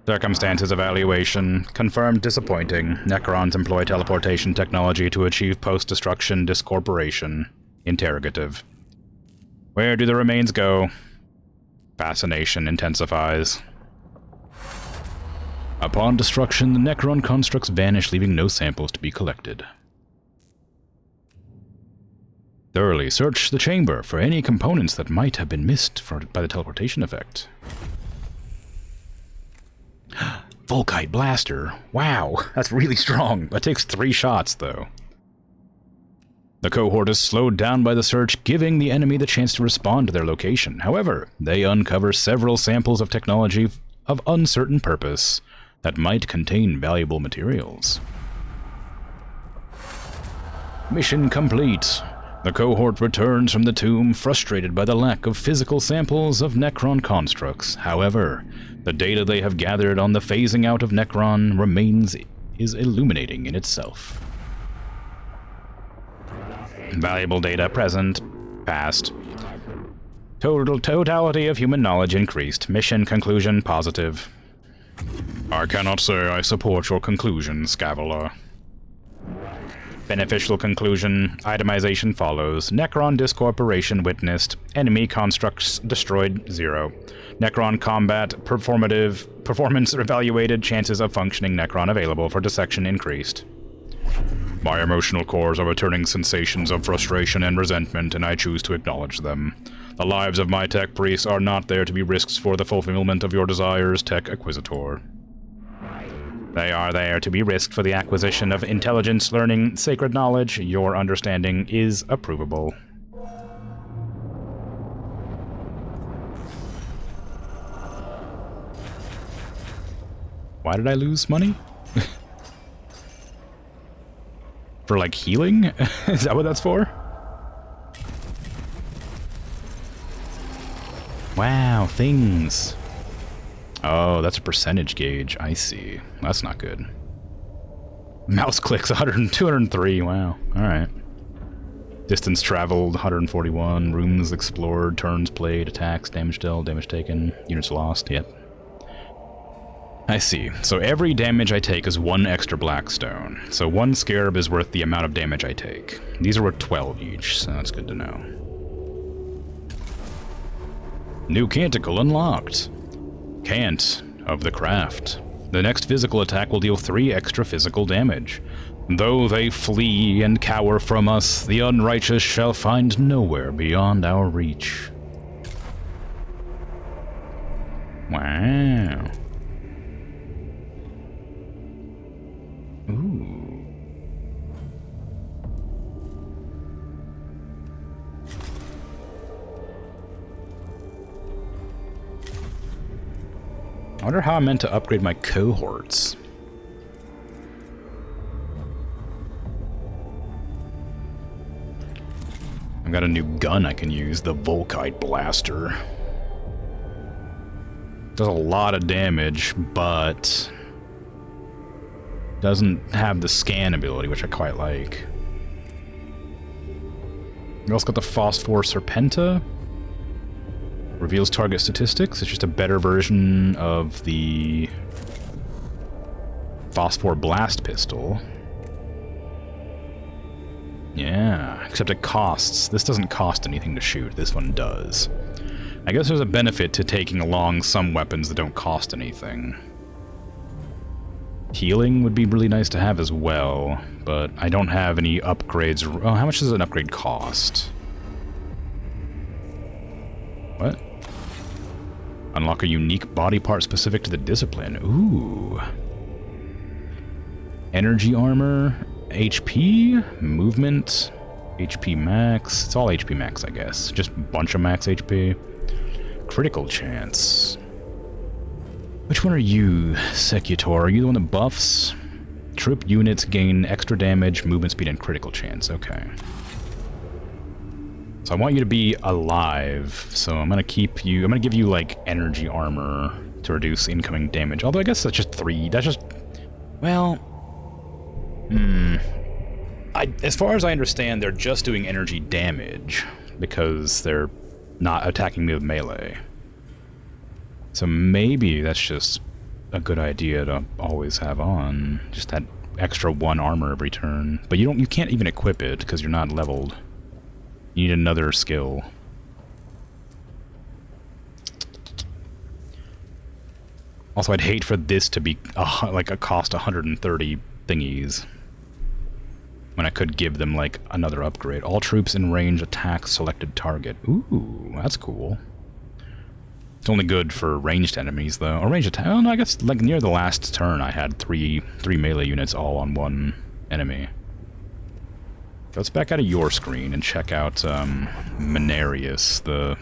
Circumstances evaluation. Confirmed disappointing. Necrons employ teleportation technology to achieve post-destruction discorporation. Interrogative. Where do the remains go? Fascination intensifies. Upon destruction, the Necron constructs vanish, leaving no samples to be collected. Thoroughly search the chamber for any components that might have been missed by the teleportation effect. Volkite Blaster. Wow, that's really strong. That takes 3 shots, though. The cohort is slowed down by the search, giving the enemy the chance to respond to their location. However, they uncover several samples of technology of uncertain purpose that might contain valuable materials. Mission complete. The cohort returns from the tomb frustrated by the lack of physical samples of Necron constructs. However, the data they have gathered on the phasing out of Necron is illuminating in itself. Valuable data present, past. Totality of human knowledge increased. Mission conclusion positive. I cannot say I support your conclusion, Scaveler. Beneficial conclusion. Itemization follows. Necron discorporation witnessed. Enemy constructs destroyed 0. Necron combat performance evaluated. Chances of functioning Necron available for dissection increased. My emotional cores are returning sensations of frustration and resentment, and I choose to acknowledge them. The lives of my tech priests are not there to be risks for the fulfillment of your desires, Tech Acquisitor. They are there to be risked for the acquisition of intelligence, learning, sacred knowledge. Your understanding is approvable. Why did I lose money? For, like, healing? Is that what that's for? Wow, things. Oh, that's a percentage gauge. I see. That's not good. Mouse clicks 203. Wow. Alright. Distance traveled 141. Rooms explored. Turns played. Attacks. Damage dealt. Damage taken. Units lost. Yep. I see. So every damage I take is 1 extra Blackstone. So 1 Scarab is worth the amount of damage I take. These are worth 12 each, so that's good to know. New Canticle unlocked. Cant of the Craft. The next physical attack will deal 3 extra physical damage. Though they flee and cower from us, the unrighteous shall find nowhere beyond our reach. Wow. Ooh. I wonder how I'm meant to upgrade my cohorts. I've got a new gun I can use, the Volkite Blaster. Does a lot of damage, but doesn't have the scan ability, which I quite like. We also got the Phosphor Serpenta. Reveals target statistics. It's just a better version of the Phosphor Blast Pistol. Yeah, except it costs. This doesn't cost anything to shoot. This one does. I guess there's a benefit to taking along some weapons that don't cost anything. Healing would be really nice to have as well, but I don't have any upgrades. Oh, how much does an upgrade cost? What? Unlock a unique body part specific to the discipline. Ooh. Energy armor, HP, movement, HP max. It's all HP max, I guess. Just a bunch of max HP. Critical chance. Which one are you, Secutor? Are you the one that buffs? Troop units gain extra damage, movement speed, and critical chance. Okay. So I want you to be alive, so I'm gonna keep you... I'm gonna give you, like, energy armor to reduce incoming damage. Although I guess that's just 3. That's just... Well... as far as I understand, they're just doing energy damage, because they're not attacking me with melee. So maybe that's just a good idea to always have on. Just that extra 1 armor every turn. But you can't even equip it, because you're not leveled. You need another skill. Also, I'd hate for this to be like a cost 130 thingies, when I could give them like another upgrade. All troops in range attack selected target. Ooh, that's cool. It's only good for ranged enemies though. Or ranged attack. Oh no, I guess like near the last turn I had three melee units all on 1 enemy. Let's back out of your screen and check out Mechanicus, the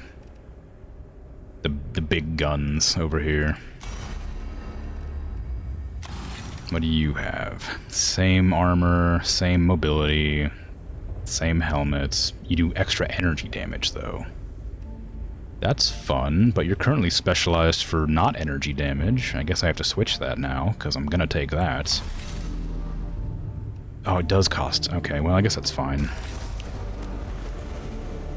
big guns over here. What do you have? Same armor, same mobility, Same helmets. You do extra energy damage, though. That's fun, but you're currently specialized for not energy damage. I guess I have to switch that now, because I'm gonna take that. Oh, it does cost. Okay, well, I guess that's fine.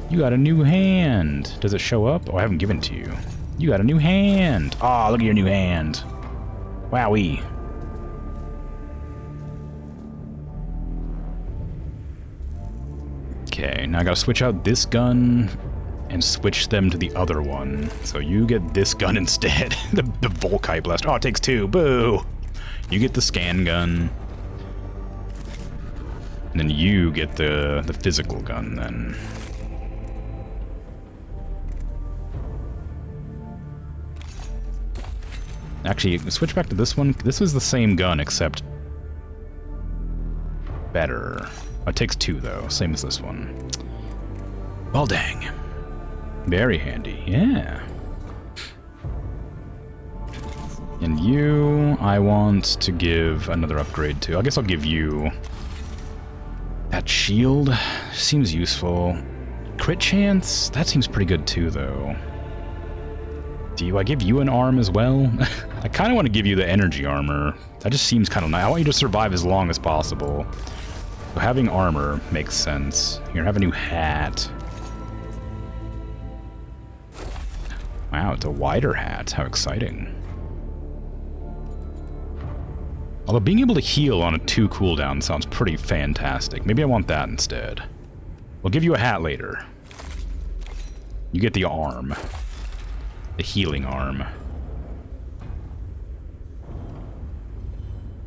You got a new hand. Does it show up? Oh, I haven't given it to you. You got a new hand. Oh, look at your new hand. Wowee. Okay, now I gotta switch out this gun and switch them to the other one. So you get this gun instead. the Volkite Blaster. Oh, it takes 2. Boo! You get the scan gun. And then you get the physical gun, then. Actually, switch back to this one. This is the same gun, except better. Oh, it takes 2, though. Same as this one. Well, dang. Very handy, yeah. And you, I want to give another upgrade to. I guess I'll give you that shield. Seems useful. Crit chance? That seems pretty good too, though. Do I give you an arm as well? I kind of want to give you the energy armor. That just seems kind of nice. I want you to survive as long as possible. So having armor makes sense. Here, have a new hat. Wow, it's a wider hat. How exciting. Although being able to heal on a 2 cooldown sounds pretty fantastic. Maybe I want that instead. We'll give you a hat later. You get the arm. The healing arm.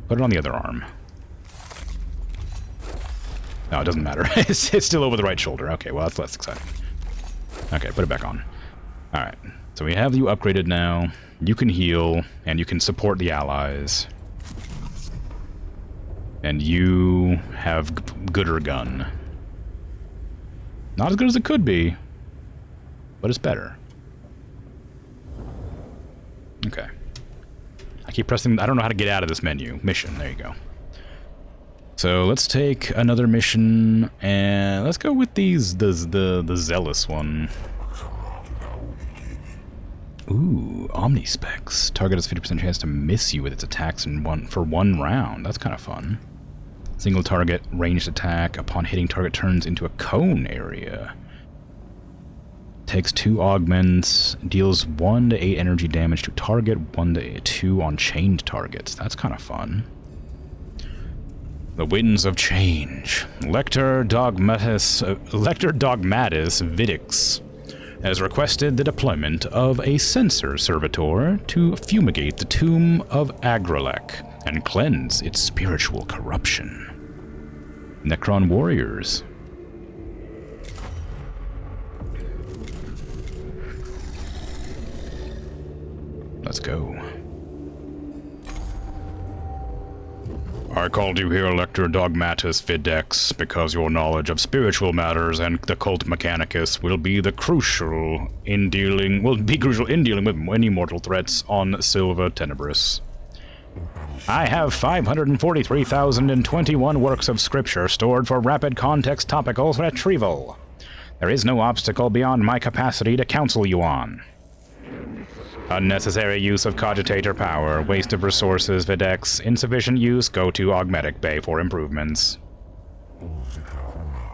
Put it on the other arm. No, it doesn't matter. It's still over the right shoulder. Okay, well, that's less exciting. Okay, put it back on. Alright, so we have you upgraded now. You can heal, and you can support the allies. And you have gooder gun. Not as good as it could be, but it's better. Okay. I keep pressing. I don't know how to get out of this menu. Mission. There you go. So let's take another mission, and let's go with these. The zealous one. Ooh, Omnispecs. Target has 50% chance to miss you with its attacks for one round. That's kind of fun. Single target ranged attack upon hitting target turns into a cone area. Takes 2 augments, deals 1 to 8 energy damage to target, 1 to 2 on chained targets. That's kind of fun. The Winds of Change. Lector Dogmatus Vidix has requested the deployment of a sensor servitor to fumigate the tomb of Agrelek and cleanse its spiritual corruption. Necron Warriors. Let's go. I called you here, Lector Dogmatus Videx, because your knowledge of spiritual matters and the cult Mechanicus will be crucial in dealing with any mortal threats on Silva Tenebris. I have 543,021 works of scripture stored for rapid context topical retrieval. There is no obstacle beyond my capacity to counsel you on. Unnecessary use of cogitator power, waste of resources, Videx, insufficient use, go to Augmetic Bay for improvements.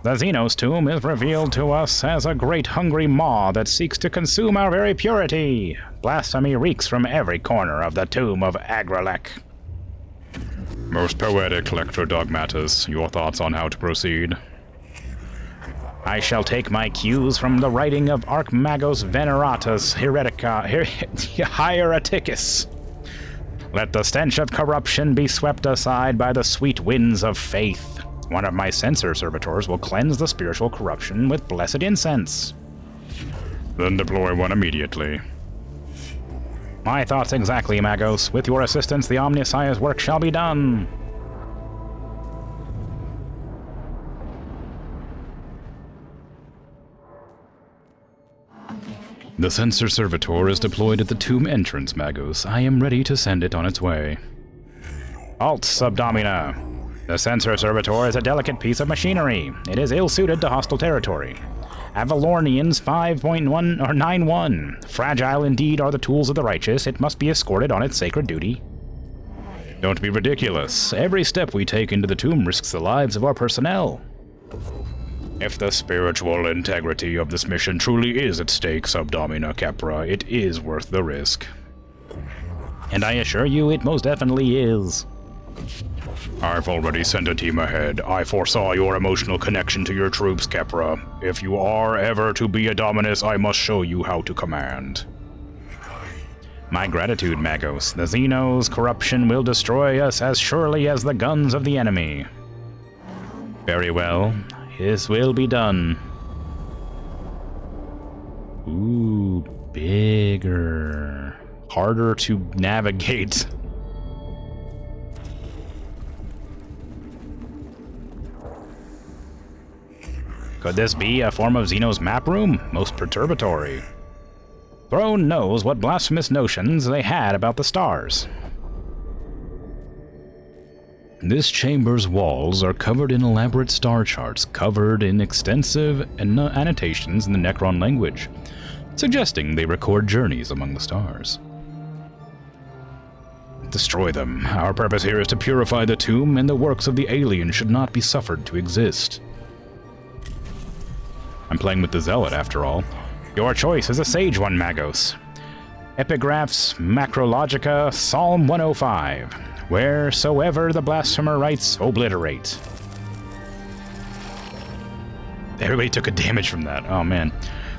The Xenos tomb is revealed to us as a great hungry maw that seeks to consume our very purity. Blasphemy reeks from every corner of the tomb of Agrelek. Most poetic, Lector Dogmatus. Your thoughts on how to proceed? I shall take my cues from the writing of Archmagos Veneratus Hiereticus. Let the stench of corruption be swept aside by the sweet winds of faith. One of my censor servitors will cleanse the spiritual corruption with blessed incense. Then deploy one immediately. My thoughts exactly, Magos. With your assistance, the Omnissiah's work shall be done. The sensor servitor is deployed at the tomb entrance, Magos. I am ready to send it on its way. Alt Subdomina. The sensor servitor is a delicate piece of machinery. It is ill-suited to hostile territory. Avalornians 5.1 or 9.1. Fragile indeed are the tools of the righteous. It must be escorted on its sacred duty. Don't be ridiculous. Every step we take into the tomb risks the lives of our personnel. If the spiritual integrity of this mission truly is at stake, Subdomina Capra, it is worth the risk. And I assure you, it most definitely is. I've already sent a team ahead. I foresaw your emotional connection to your troops, Capra. If you are ever to be a Dominus, I must show you how to command. My gratitude, Magos. The Xenos' corruption will destroy us as surely as the guns of the enemy. Very well. This will be done. Ooh, bigger. Harder to navigate. Could this be a form of Xeno's map room? Most perturbatory. Throne knows what blasphemous notions they had about the stars. This chamber's walls are covered in elaborate star charts, covered in extensive annotations in the Necron language, suggesting they record journeys among the stars. Destroy them. Our purpose here is to purify the tomb, and the works of the alien should not be suffered to exist. I'm playing with the Zealot, after all. Your choice is a sage one, Magos. Epigraphs Macrologica, Psalm 105. Wheresoever the blasphemer writes, obliterate. Everybody took a damage from that. Oh, man.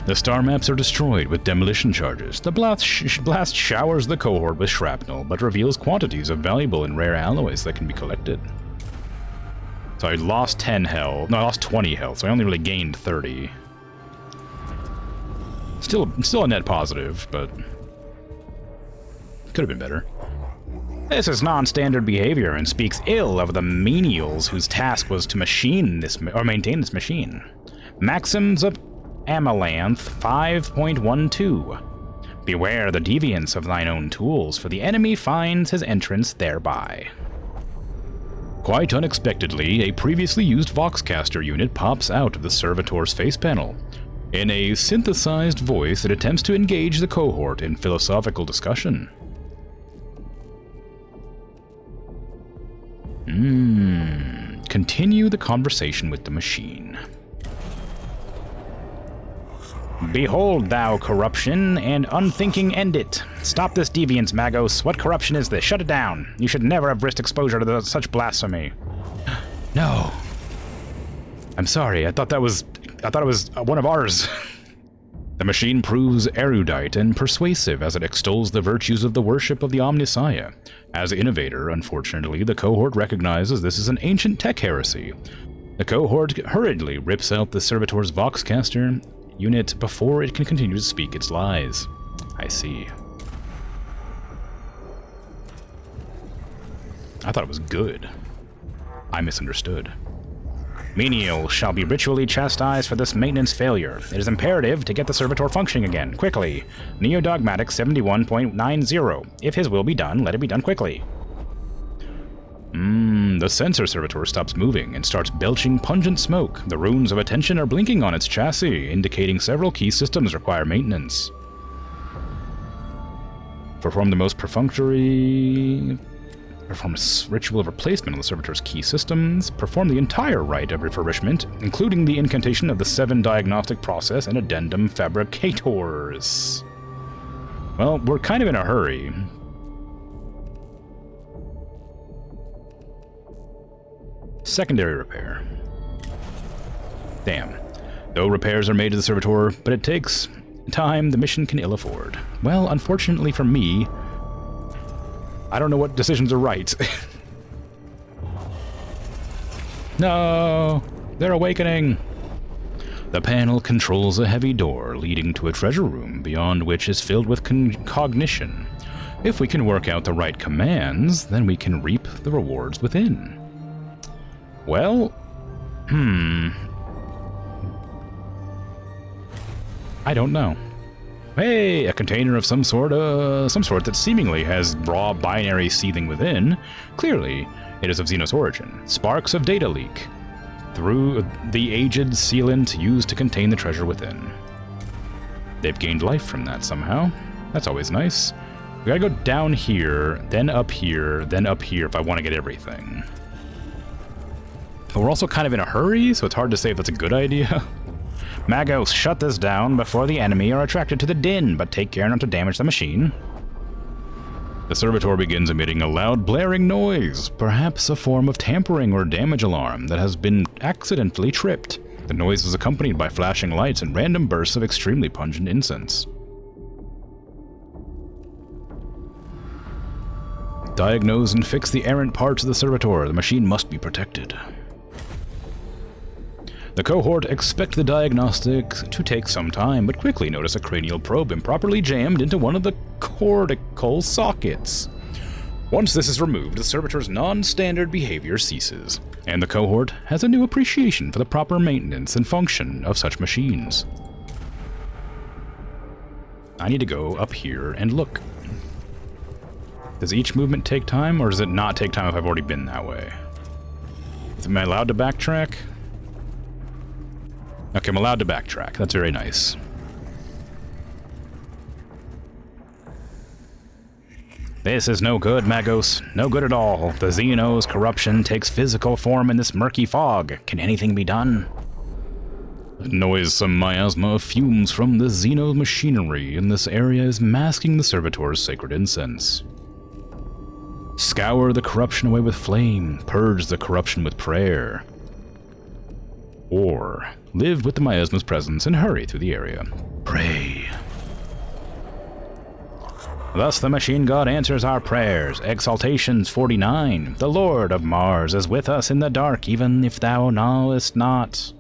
The star maps are destroyed with demolition charges. The blast showers the cohort with shrapnel, but reveals quantities of valuable and rare alloys that can be collected. So I lost 10 health. No, I lost 20 health, so I only really gained 30. Still a net positive, but could have been better. This is non-standard behavior and speaks ill of the menials whose task was to maintain this machine. Maxims of Amalanth 5.12. Beware the deviance of thine own tools, for the enemy finds his entrance thereby. Quite unexpectedly, a previously used Voxcaster unit pops out of the servitor's face panel. In a synthesized voice, it attempts to engage the cohort in philosophical discussion. Continue the conversation with the machine. Behold thou corruption, and unthinking end it. Stop this deviance, Magos. What corruption is this? Shut it down. You should never have risked exposure to such blasphemy. No. I'm sorry, I thought it was one of ours. The machine proves erudite and persuasive as it extols the virtues of the worship of the Omnissiah. As innovator, unfortunately, the cohort recognizes this is an ancient tech heresy. The cohort hurriedly rips out the servitor's Voxcaster unit before it can continue to speak its lies. I see. I thought it was good. I misunderstood. Menial shall be ritually chastised for this maintenance failure. It is imperative to get the servitor functioning again, quickly. Neo-Dogmatic 71.90. If his will be done, let it be done quickly. The sensor servitor stops moving and starts belching pungent smoke. The runes of attention are blinking on its chassis, indicating several key systems require maintenance. Perform the most perfunctory... Perform a ritual of replacement on the servitor's key systems. Perform the entire rite of refurbishment, including the incantation of the 7 diagnostic process and addendum fabricators. Well, we're kind of in a hurry. Secondary repair. Damn. No repairs are made to the servitor, but it takes time the mission can ill afford. Well, unfortunately for me, I don't know what decisions are right. No! They're awakening! The panel controls a heavy door leading to a treasure room beyond which is filled with cognition. If we can work out the right commands, then we can reap the rewards within. Well, I don't know. Hey, a container of some sort that seemingly has raw binary seething within. Clearly, it is of Xenos origin. Sparks of data leak through the aged sealant used to contain the treasure within. They've gained life from that somehow. That's always nice. We gotta go down here, then up here if I want to get everything. But we're also kind of in a hurry, so it's hard to say if that's a good idea. Magos, shut this down before the enemy are attracted to the din, but take care not to damage the machine. The servitor begins emitting a loud blaring noise, perhaps a form of tampering or damage alarm that has been accidentally tripped. The noise is accompanied by flashing lights and random bursts of extremely pungent incense. Diagnose and fix the errant parts of the servitor. The machine must be protected. The cohort expect the diagnostics to take some time, but quickly notice a cranial probe improperly jammed into one of the cortical sockets. Once this is removed, the servitor's non-standard behavior ceases, and the cohort has a new appreciation for the proper maintenance and function of such machines. I need to go up here and look. Does each movement take time, or does it not take time if I've already been that way? Am I allowed to backtrack? Okay, I'm allowed to backtrack. That's very nice. This is no good, Magos. No good at all. The Xenos' corruption takes physical form in this murky fog. Can anything be done? A noisome miasma of fumes from the Xeno machinery in this area is masking the servitor's sacred incense. Scour the corruption away with flame. Purge the corruption with prayer. Or live with the miasma's presence and hurry through the area. Pray. Thus the machine god answers our prayers. Exaltations 49. The Lord of Mars is with us in the dark, even if thou knowest not.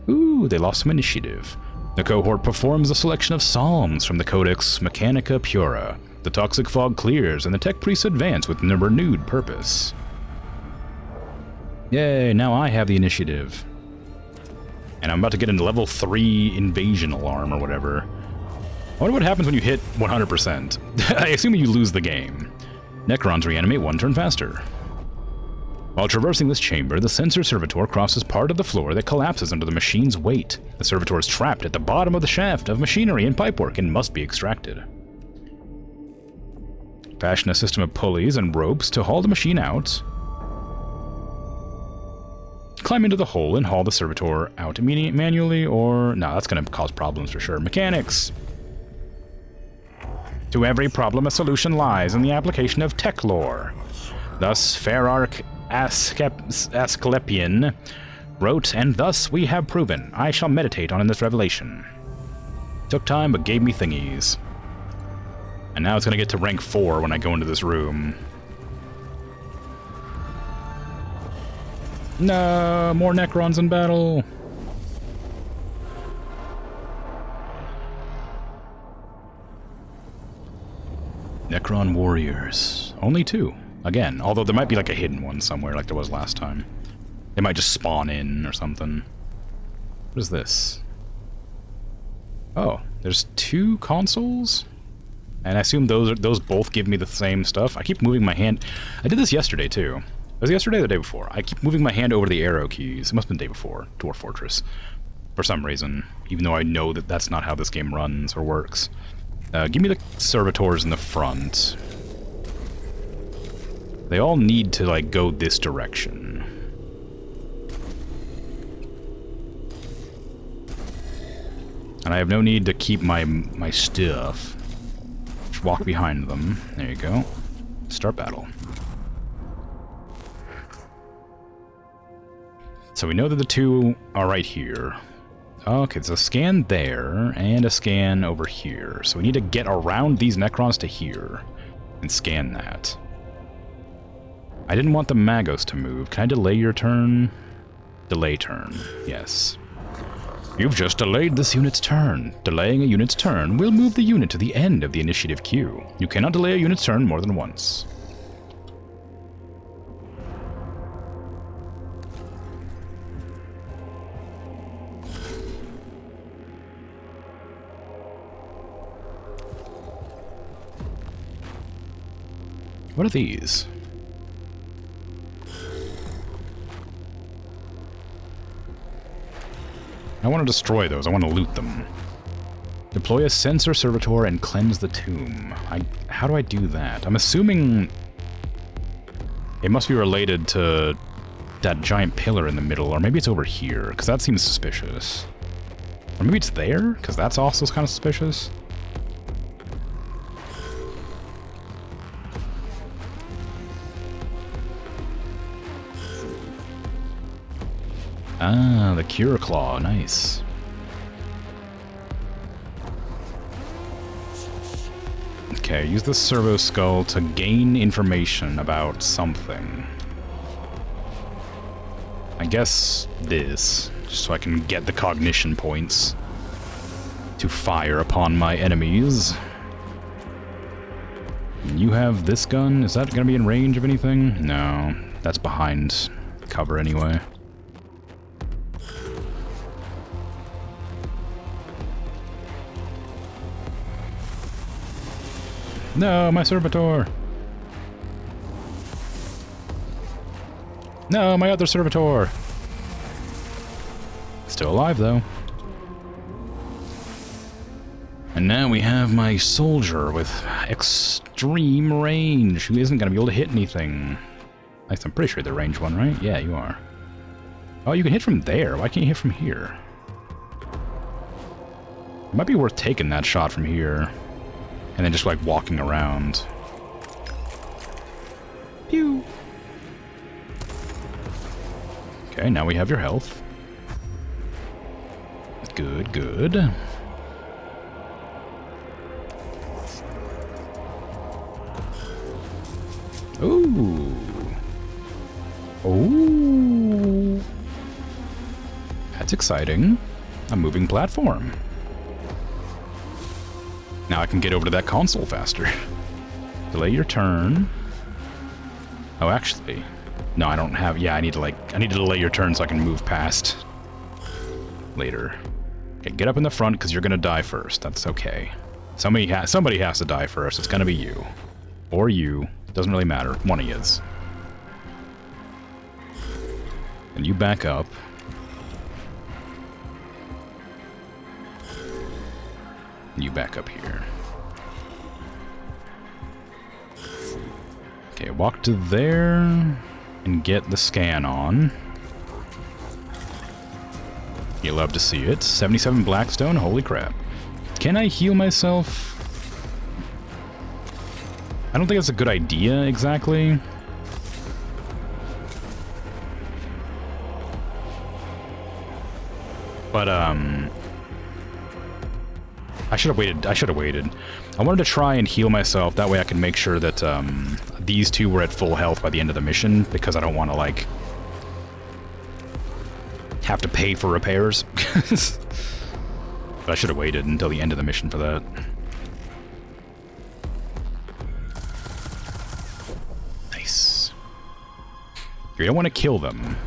Ooh, they lost some initiative. The cohort performs a selection of psalms from the Codex Mechanica Pura. The toxic fog clears, and the tech priests advance with a renewed purpose. Yay, now I have the initiative. And I'm about to get a level 3 invasion alarm or whatever. I wonder what happens when you hit 100%. I assume you lose the game. Necrons reanimate 1 turn faster. While traversing this chamber, the sensor servitor crosses part of the floor that collapses under the machine's weight. The servitor is trapped at the bottom of the shaft of machinery and pipework and must be extracted. Fashion a system of pulleys and ropes to haul the machine out. Climb into the hole and haul the servitor out manually, or... no, that's going to cause problems for sure. Mechanics! To every problem a solution lies in the application of tech lore. Thus Ferarch Asclepian wrote, and thus we have proven. I shall meditate on in this revelation. Took time, but gave me thingies. And now it's going to get to rank 4 when I go into this room. No, more Necrons in battle. Necron warriors. Only 2. Again, although there might be like a hidden one somewhere like there was last time. They might just spawn in or something. What is this? Oh, there's 2 consoles? And I assume those both give me the same stuff. I keep moving my hand. I did this yesterday too. Was it yesterday or the day before? I keep moving my hand over the arrow keys. It must have been the day before. Dwarf Fortress. For some reason. Even though I know that that's not how this game runs or works. Give me the servitors in the front. They all need to, like, go this direction. And I have no need to keep my stuff. Just walk behind them. There you go. Start battle. So we know that the 2 are right here. Okay, there's a scan there, and a scan over here. So we need to get around these Necrons to here, and scan that. I didn't want the Magos to move. Can I delay your turn? Delay turn, yes. You've just delayed this unit's turn. Delaying a unit's turn will move the unit to the end of the initiative queue. You cannot delay a unit's turn more than once. What are these? I want to destroy those. I want to loot them. Deploy a sensor servitor and cleanse the tomb. How do I do that? I'm assuming it must be related to that giant pillar in the middle, or maybe it's over here, because that seems suspicious. Or maybe it's there, because that's also kind of suspicious. Ah, the Cure Claw, nice. Okay, use the servo skull to gain information about something. I guess this, just so I can get the cognition points to fire upon my enemies. You have this gun? Is that going to be in range of anything? No, that's behind cover anyway. No, my servitor! No, my other servitor! Still alive, though. And now we have my soldier with extreme range, who isn't going to be able to hit anything. At least I'm pretty sure they're range one, right? Yeah, you are. Oh, you can hit from there. Why can't you hit from here? It might be worth taking that shot from here. And then just, like, walking around. Pew! Okay, now we have your health. Good, good. Ooh! Ooh! That's exciting. A moving platform. Now I can get over to that console faster. Delay your turn. Oh, actually, no, I don't have. Yeah, I need to delay your turn so I can move past later. Okay, get up in the front because you're gonna die first. That's okay. Somebody has to die first. It's gonna be you, or you. Doesn't really matter. One of yous. And you back up. You back up here. Okay, walk to there and get the scan on. You love to see it. 77 Blackstone, holy crap. Can I heal myself? I don't think that's a good idea exactly. But I should have waited. I wanted to try and heal myself. That way I can make sure that these two were at full health by the end of the mission, because I don't want to, like, have to pay for repairs. But I should have waited until the end of the mission for that. Nice. We don't want to kill them,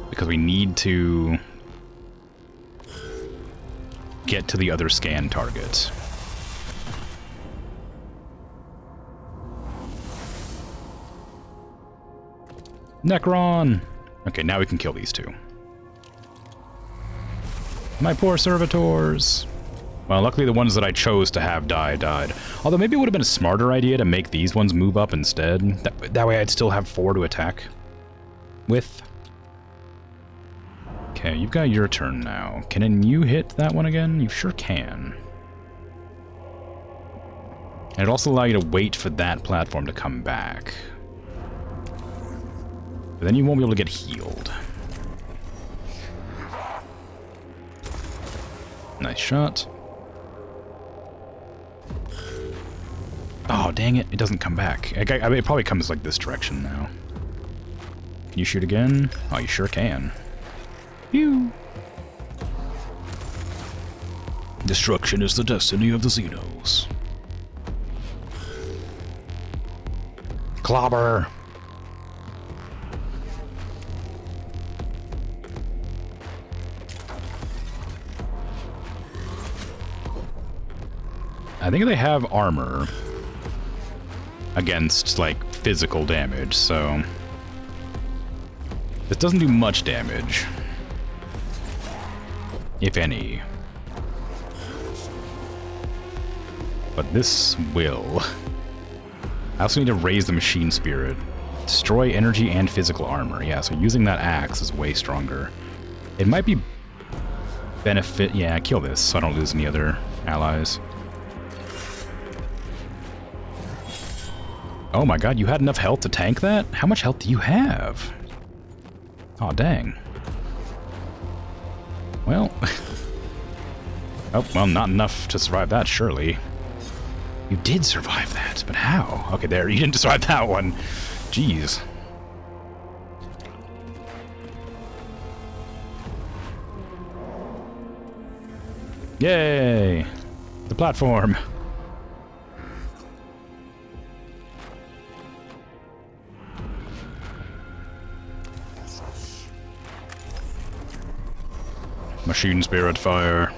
because we need to get to the other scan target. Necron! Okay, now we can kill these two. My poor servitors! Well, luckily the ones that I chose to have died. Although maybe it would have been a smarter idea to make these ones move up instead. That way I'd still have 4 to attack with. Okay, you've got your turn now. Can you hit that one again? You sure can. And it'll also allow you to wait for that platform to come back. But then you won't be able to get healed. Nice shot. Oh, dang it. It doesn't come back. I mean, it probably comes like this direction now. Can you shoot again? Oh, you sure can. Phew. Destruction is the destiny of the Xenos. Clobber! I think they have armor. against, like, physical damage, so... This doesn't do much damage. If any. But this will. I also need to raise the machine spirit. Destroy energy and physical armor. Yeah, so using that axe is way stronger. It might be benefit... Yeah, kill this so I don't lose any other allies. Oh my god, you had enough health to tank that? How much health do you have? Aw, dang. Well... oh, well, not enough to survive that, surely. You did survive that, but how? Okay, there, you didn't survive that one. Jeez. Yay! The platform. Machine spirit fire.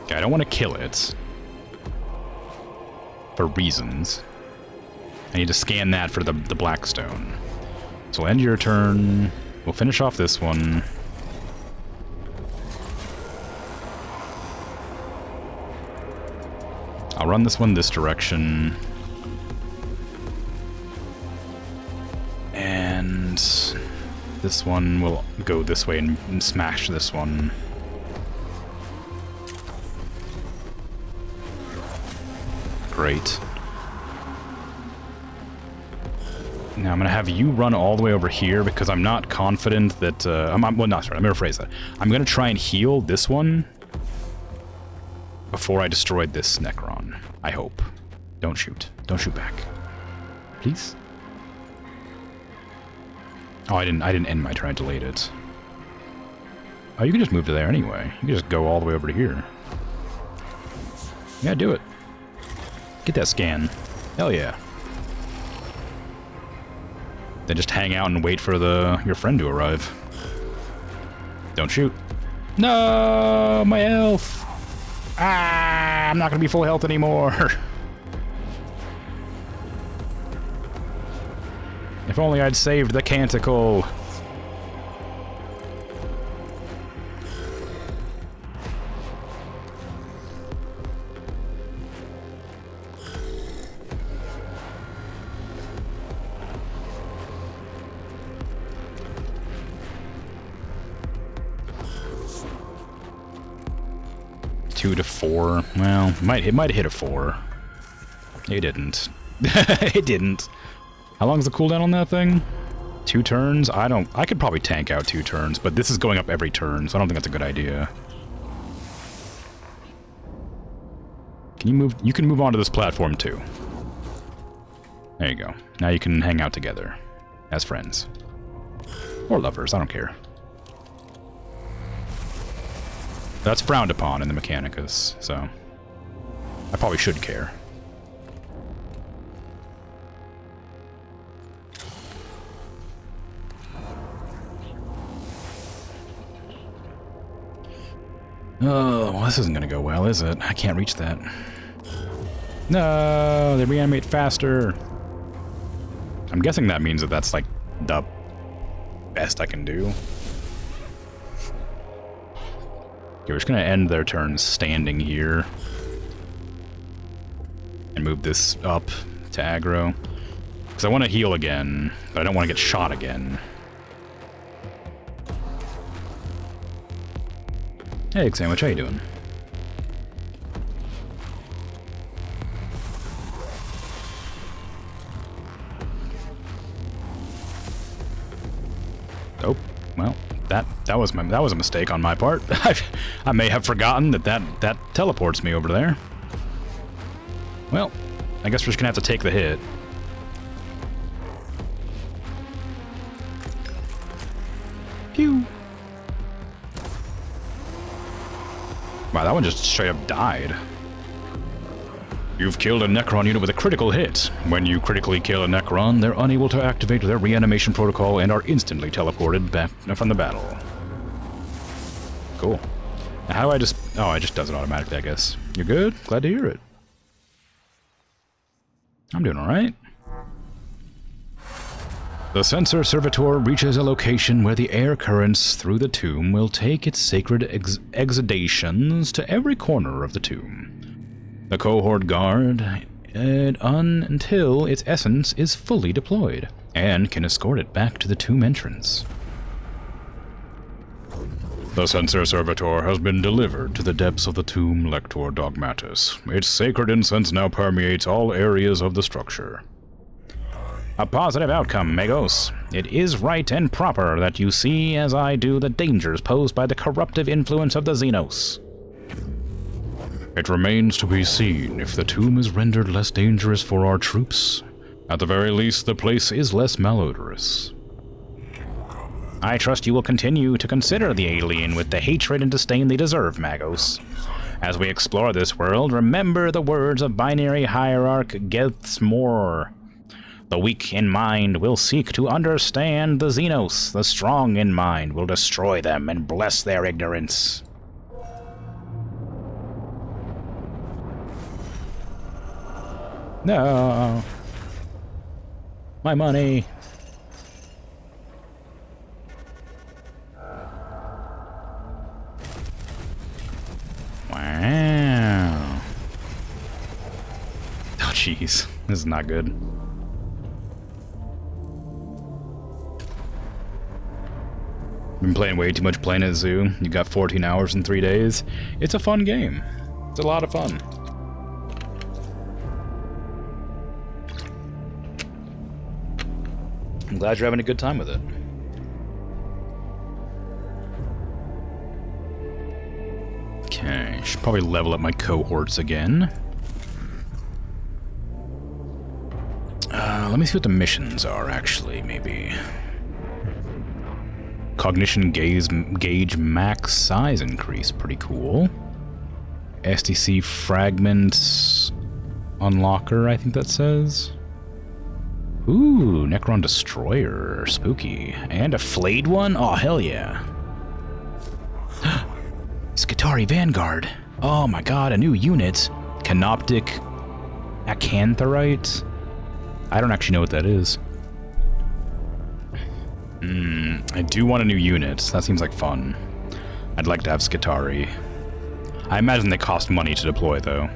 Okay, I don't want to kill it. For reasons. I need to scan that for the Blackstone. So we'll end your turn. We'll finish off this one. I'll run this one this direction. And this one will go this way and smash this one. Great. Now I'm going to have you run all the way over here because I'm not confident that... well, not sorry, let me rephrase that. I'm going to try and heal this one before I destroyed this Necron. I hope. Don't shoot. Don't shoot back. Please? Oh, I didn't end my turn. I delayed it. Oh, you can just move to there anyway. You can just go all the way over to here. Yeah, do it. Get that scan. Hell yeah. Then just hang out and wait for your friend to arrive. Don't shoot. No, my health. Ah, I'm not gonna be full health anymore. If only I'd saved the canticle. Two to 4. Well, it might have hit a 4. It didn't. It didn't. How long is the cooldown on that thing? 2 turns? I could probably tank out 2 turns, but this is going up every turn, so I don't think that's a good idea. Can you move? You can move onto this platform too. There you go. Now you can hang out together. As friends. Or lovers, I don't care. That's frowned upon in the Mechanicus, so I probably should care. Oh, well, this isn't gonna go well, is it? I can't reach that. No, they reanimate faster. I'm guessing that means that that's like the best I can do. Okay, we're just gonna end their turns standing here. And move this up to aggro. Because I want to heal again, but I don't want to get shot again. Hey, Egg Sandwich, how you doing? Oh, well, that was a mistake on my part. I may have forgotten that teleports me over there. Well, I guess we're just gonna have to take the hit. Pew. Wow, that one just straight up died. You've killed a Necron unit with a critical hit. When you critically kill a Necron, they're unable to activate their reanimation protocol and are instantly teleported back from the battle. Cool. Now how do I just... Oh, it just does it automatically, I guess. You're good? Glad to hear it. I'm doing alright. The sensor servitor reaches a location where the air currents through the tomb will take its sacred exudations to every corner of the tomb. The cohort guard until its essence is fully deployed, and can escort it back to the tomb entrance. The sensor servitor has been delivered to the depths of the tomb Lector Dogmatus. Its sacred incense now permeates all areas of the structure. A positive outcome, Magos. It is right and proper that you see, as I do, the dangers posed by the corruptive influence of the Xenos. It remains to be seen if the tomb is rendered less dangerous for our troops. At the very least, the place is less malodorous. I trust you will continue to consider the alien with the hatred and disdain they deserve, Magos. As we explore this world, remember the words of binary hierarch Gethsmore. The weak in mind will seek to understand the Xenos. The strong in mind will destroy them and bless their ignorance. No. My money. Wow. Oh, jeez. This is not good. Been playing way too much Planet Zoo. You got 14 hours in 3 days. It's a fun game. It's a lot of fun. I'm glad you're having a good time with it. Okay, should probably level up my cohorts again. Let me see what the missions are, actually, maybe. Cognition gauge max size increase, pretty cool. STC fragments unlocker, I think that says. Ooh, Necron Destroyer, spooky. And a flayed one? Oh, hell yeah. Skitari Vanguard. Oh my god, a new unit. Canoptic Acantharite. I don't actually know what that is. I do want a new unit. That seems like fun. I'd like to have Skitari. I imagine they cost money to deploy, though.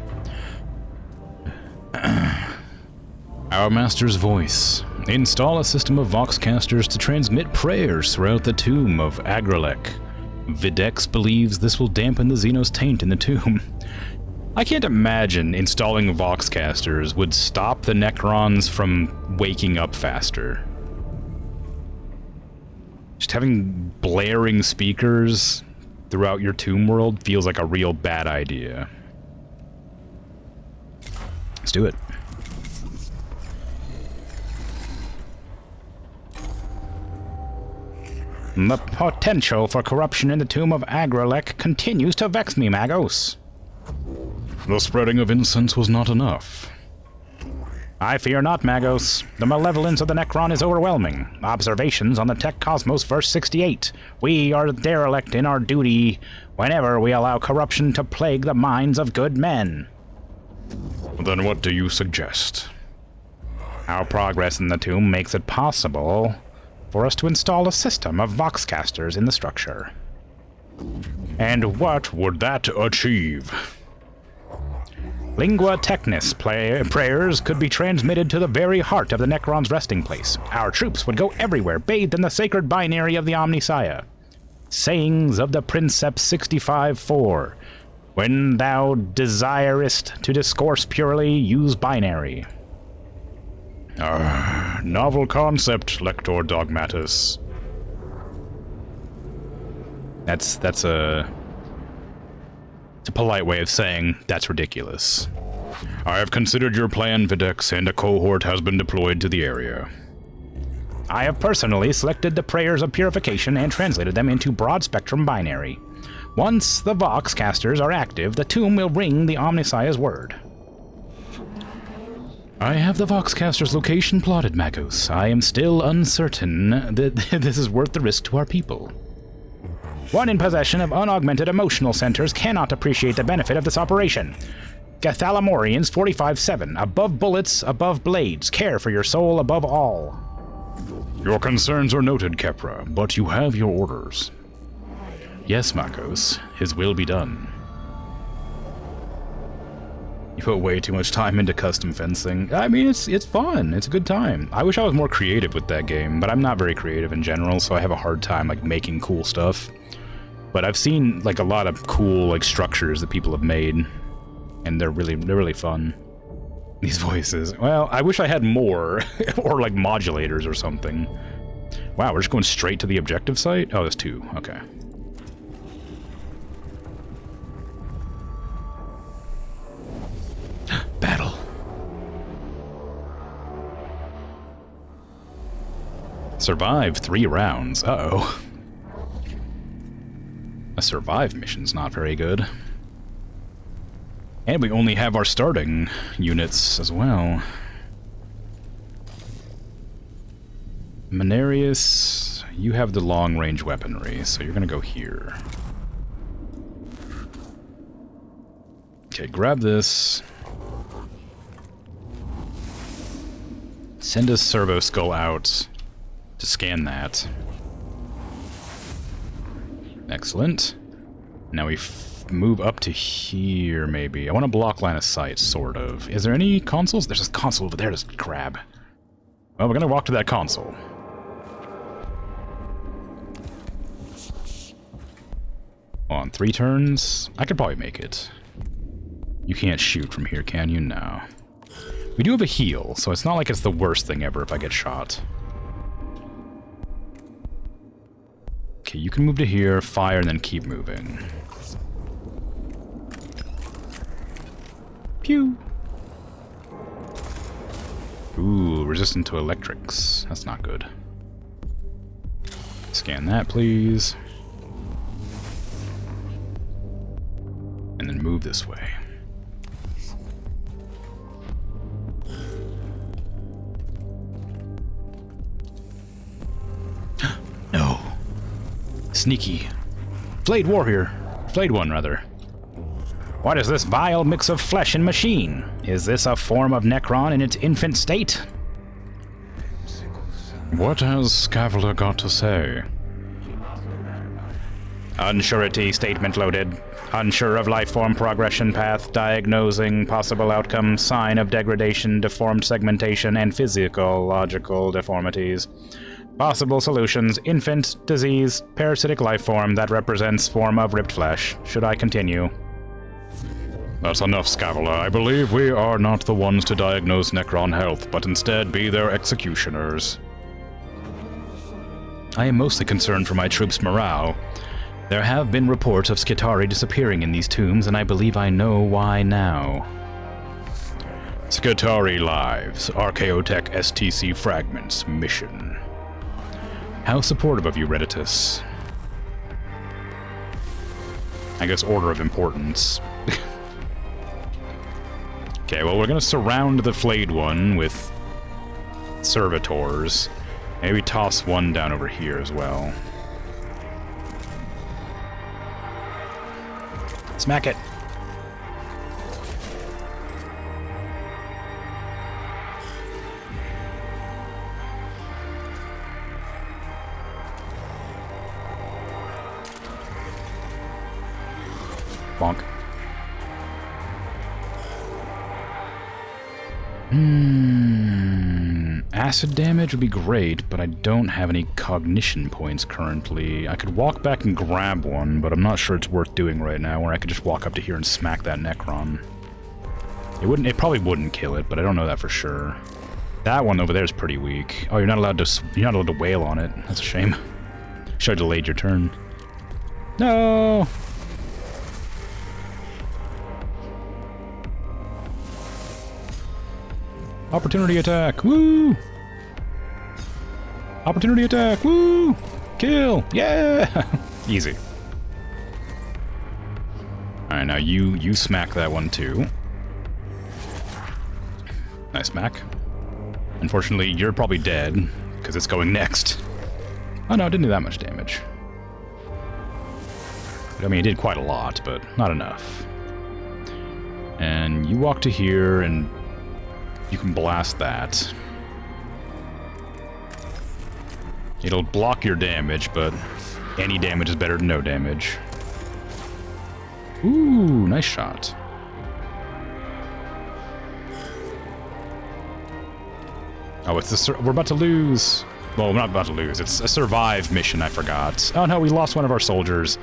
Our Master's Voice. Install a system of Voxcasters to transmit prayers throughout the tomb of Agrelek. Videx believes this will dampen the Xenos taint in the tomb. I can't imagine installing Voxcasters would stop the Necrons from waking up faster. Just having blaring speakers throughout your tomb world feels like a real bad idea. Let's do it. The potential for corruption in the tomb of Agrelek continues to vex me, Magos. The spreading of incense was not enough. I fear not, Magos. The malevolence of the Necron is overwhelming. Observations on the Tech Cosmos, verse 68. We are derelict in our duty whenever we allow corruption to plague the minds of good men. Then what do you suggest? Our progress in the tomb makes it possible for us to install a system of Voxcasters in the structure. And what would that achieve? Lingua Technis prayers could be transmitted to the very heart of the Necron's resting place. Our troops would go everywhere, bathed in the sacred binary of the Omnissiah. Sayings of the Princeps 65-4. When thou desirest to discourse purely, use binary. Novel concept, Lector Dogmatus. It's a polite way of saying that's ridiculous. I have considered your plan, Videx, and a cohort has been deployed to the area. I have personally selected the prayers of purification and translated them into broad-spectrum binary. Once the Voxcasters are active, the tomb will ring the Omnissiah's word. I have the Voxcaster's location plotted, Magos. I am still uncertain that this is worth the risk to our people. One in possession of unaugmented emotional centers cannot appreciate the benefit of this operation. Gathalamorians 45-7. Above bullets, above blades. Care for your soul above all. Your concerns are noted, Kepra, but you have your orders. Yes, Makos. His will be done. You put way too much time into custom fencing. I mean, it's fun. It's a good time. I wish I was more creative with that game, but I'm not very creative in general, so I have a hard time like making cool stuff. But I've seen like a lot of cool like structures that people have made, and they're really fun. These voices. Well, I wish I had more, or like modulators or something. Wow, we're just going straight to the objective site? Oh, there's 2. Okay. Battle. Survive 3 rounds. Uh-oh. A survive mission's not very good. And we only have our starting units as well. Menarius, you have the long-range weaponry, so you're gonna go here. Okay, grab this. Send a servo skull out to scan that. Excellent. Now we move up to here, maybe. I want to block line of sight, sort of. Is there any consoles? There's a console over there to grab. Well, we're gonna walk to that console. On 3 turns? I could probably make it. You can't shoot from here, can you? No. We do have a heal, so it's not like it's the worst thing ever if I get shot. Okay, you can move to here, fire, and then keep moving. Pew! Ooh, resistant to electrics. That's not good. Scan that, please. And then move this way. No. Sneaky. Flayed warrior. Flayed one, rather. What is this vile mix of flesh and machine? Is this a form of Necron in its infant state? What has Scaveler got to say? Unsurety statement loaded. Unsure of life form progression path, diagnosing possible outcome, sign of degradation, deformed segmentation, and physiological deformities. Possible solutions, infant, disease, parasitic life form that represents form of ripped flesh. Should I continue? That's enough, Scaveler. I believe we are not the ones to diagnose Necron health, but instead be their executioners. I am mostly concerned for my troops' morale. There have been reports of Skitarii disappearing in these tombs, and I believe I know why now. Skitarii lives, Archaeotech STC fragments, mission. How supportive of you, Redditus. I guess order of importance. Okay, well, we're gonna surround the flayed one with servitors. Maybe toss one down over here as well. Smack it. Bonk. Acid damage would be great, but I don't have any cognition points currently. I could walk back and grab one, but I'm not sure it's worth doing right now, or I could just walk up to here and smack that Necron. It probably wouldn't kill it, but I don't know that for sure. That one over there is pretty weak. Oh, you're not allowed to wail on it. That's a shame. Should have delayed your turn. No! Opportunity attack! Woo! Opportunity attack! Woo! Kill! Yeah! Easy. Alright, now you smack that one too. Nice smack. Unfortunately, you're probably dead, because it's going next. Oh no, it didn't do that much damage. I mean, it did quite a lot, but not enough. And you walk to here, and you can blast that. It'll block your damage, but any damage is better than no damage. Ooh, nice shot. Oh, it's the we're about to lose. Well, we're not about to lose. It's a survive mission, I forgot. Oh no, we lost one of our soldiers.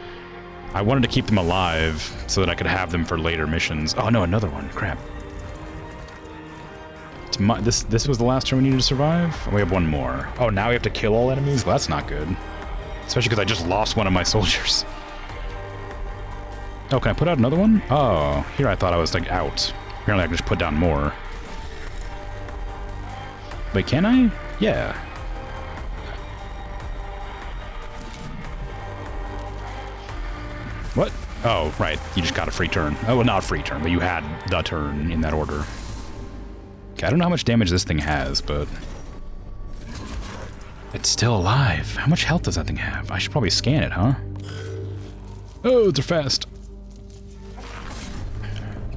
I wanted to keep them alive so that I could have them for later missions. Oh no, another one. Crap. It's this was the last turn we needed to survive? Oh, we have one more. Oh, now we have to kill all enemies? Well, that's not good. Especially because I just lost one of my soldiers. Oh, can I put out another one? Oh, here I thought I was, like, out. Apparently I can just put down more. Wait, can I? Yeah. What? Oh, right. You just got a free turn. Oh, well, not a free turn, but you had the turn in that order. Okay, I don't know how much damage this thing has, but... it's still alive. How much health does that thing have? I should probably scan it, huh? Oh, they're fast.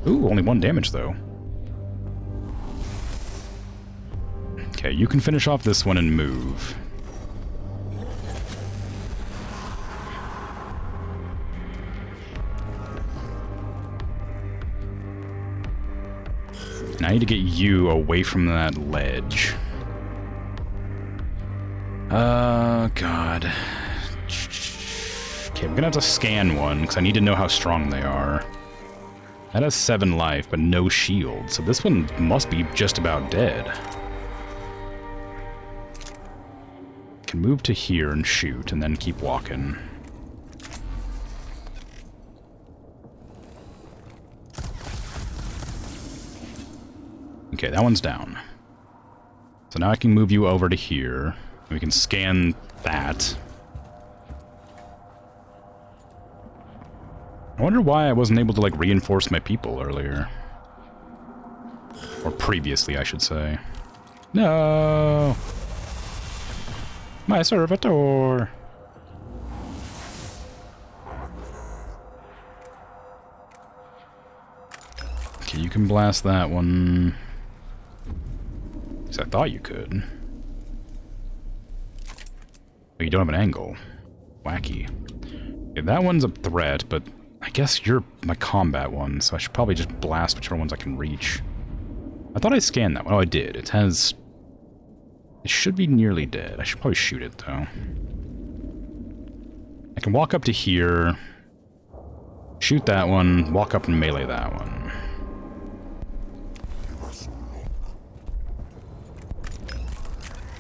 Ooh, only 1 damage, though. Okay, you can finish off this one and move. And I need to get you away from that ledge. God. Okay, we're gonna have to scan one, because I need to know how strong they are. That has 7 life, but no shield, so this one must be just about dead. Can move to here and shoot, and then keep walking. Okay, that one's down. So now I can move you over to here. We can scan that. I wonder why I wasn't able to, like, reinforce my people earlier. Or previously, I should say. No! My servitor! Okay, you can blast that one. Because I thought you could. But you don't have an angle. Wacky. Okay, that one's a threat, but I guess you're my combat one, so I should probably just blast whichever ones I can reach. I thought I scanned that one. Oh, I did. It has... it should be nearly dead. I should probably shoot it, though. I can walk up to here, shoot that one, walk up and melee that one.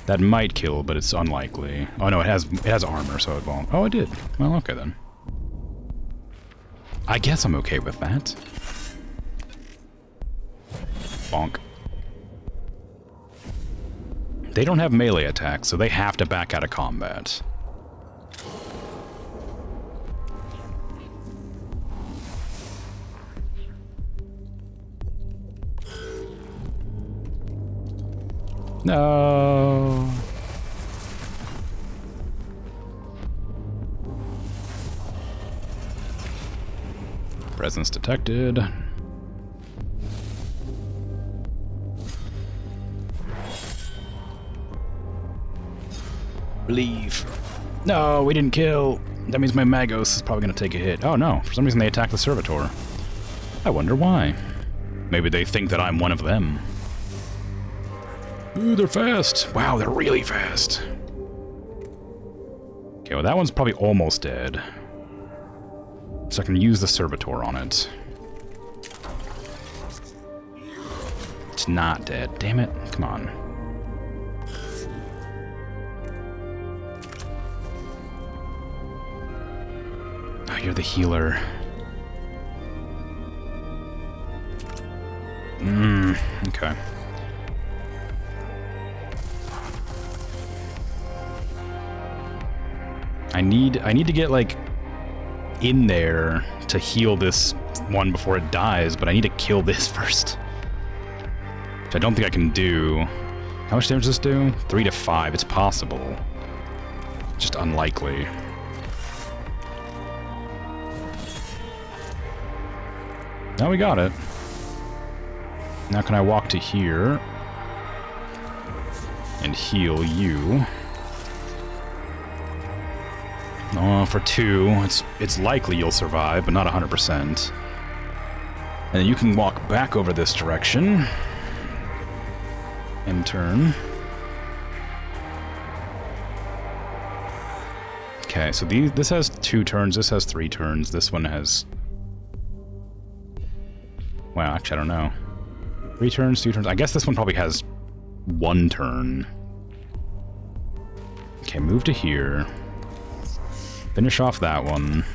That might kill, but it's unlikely. Oh no, it has armor, so it won't. Oh, it did. Well, okay then. I guess I'm okay with that. Bonk. They don't have melee attacks, so they have to back out of combat. No. Presence detected. Leave. No, we didn't kill. That means my Magos is probably going to take a hit. Oh no, for some reason they attacked the Servitor. I wonder why. Maybe they think that I'm one of them. Ooh, they're fast. Wow, they're really fast. Okay, well that one's probably almost dead. So I can use the Servitor on it. It's not dead. Damn it. Come on. Oh, you're the healer. Okay. I need to get, like, in there to heal this one before it dies, but I need to kill this first. Which I don't think I can do. How much damage does this do? 3 to 5. It's possible. Just unlikely. Now we got it. Now can I walk to here and heal you? Oh, for 2, it's likely you'll survive, but not 100%. And then you can walk back over this direction and turn. Okay, so this has 2 turns, this has 3 turns, this one has... Wow, actually, I don't know. 3 turns, 2 turns. I guess this one probably has 1 turn. Okay, move to here. Finish off that one.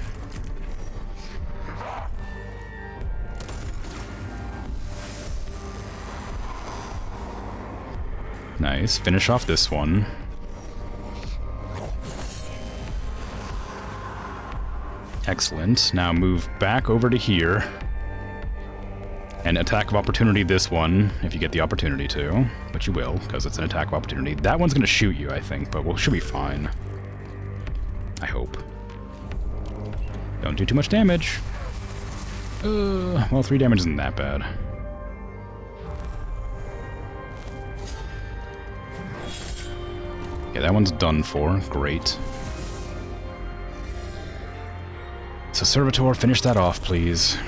Nice. Finish off this one. Excellent. Now move back over to here. And attack of opportunity this one, if you get the opportunity to. But you will, because it's an attack of opportunity. That one's going to shoot you, I think, but should be fine. I hope. Don't do too much damage. Well, 3 damage isn't that bad. Okay, that one's done for. Great. So, Servitor, finish that off, please.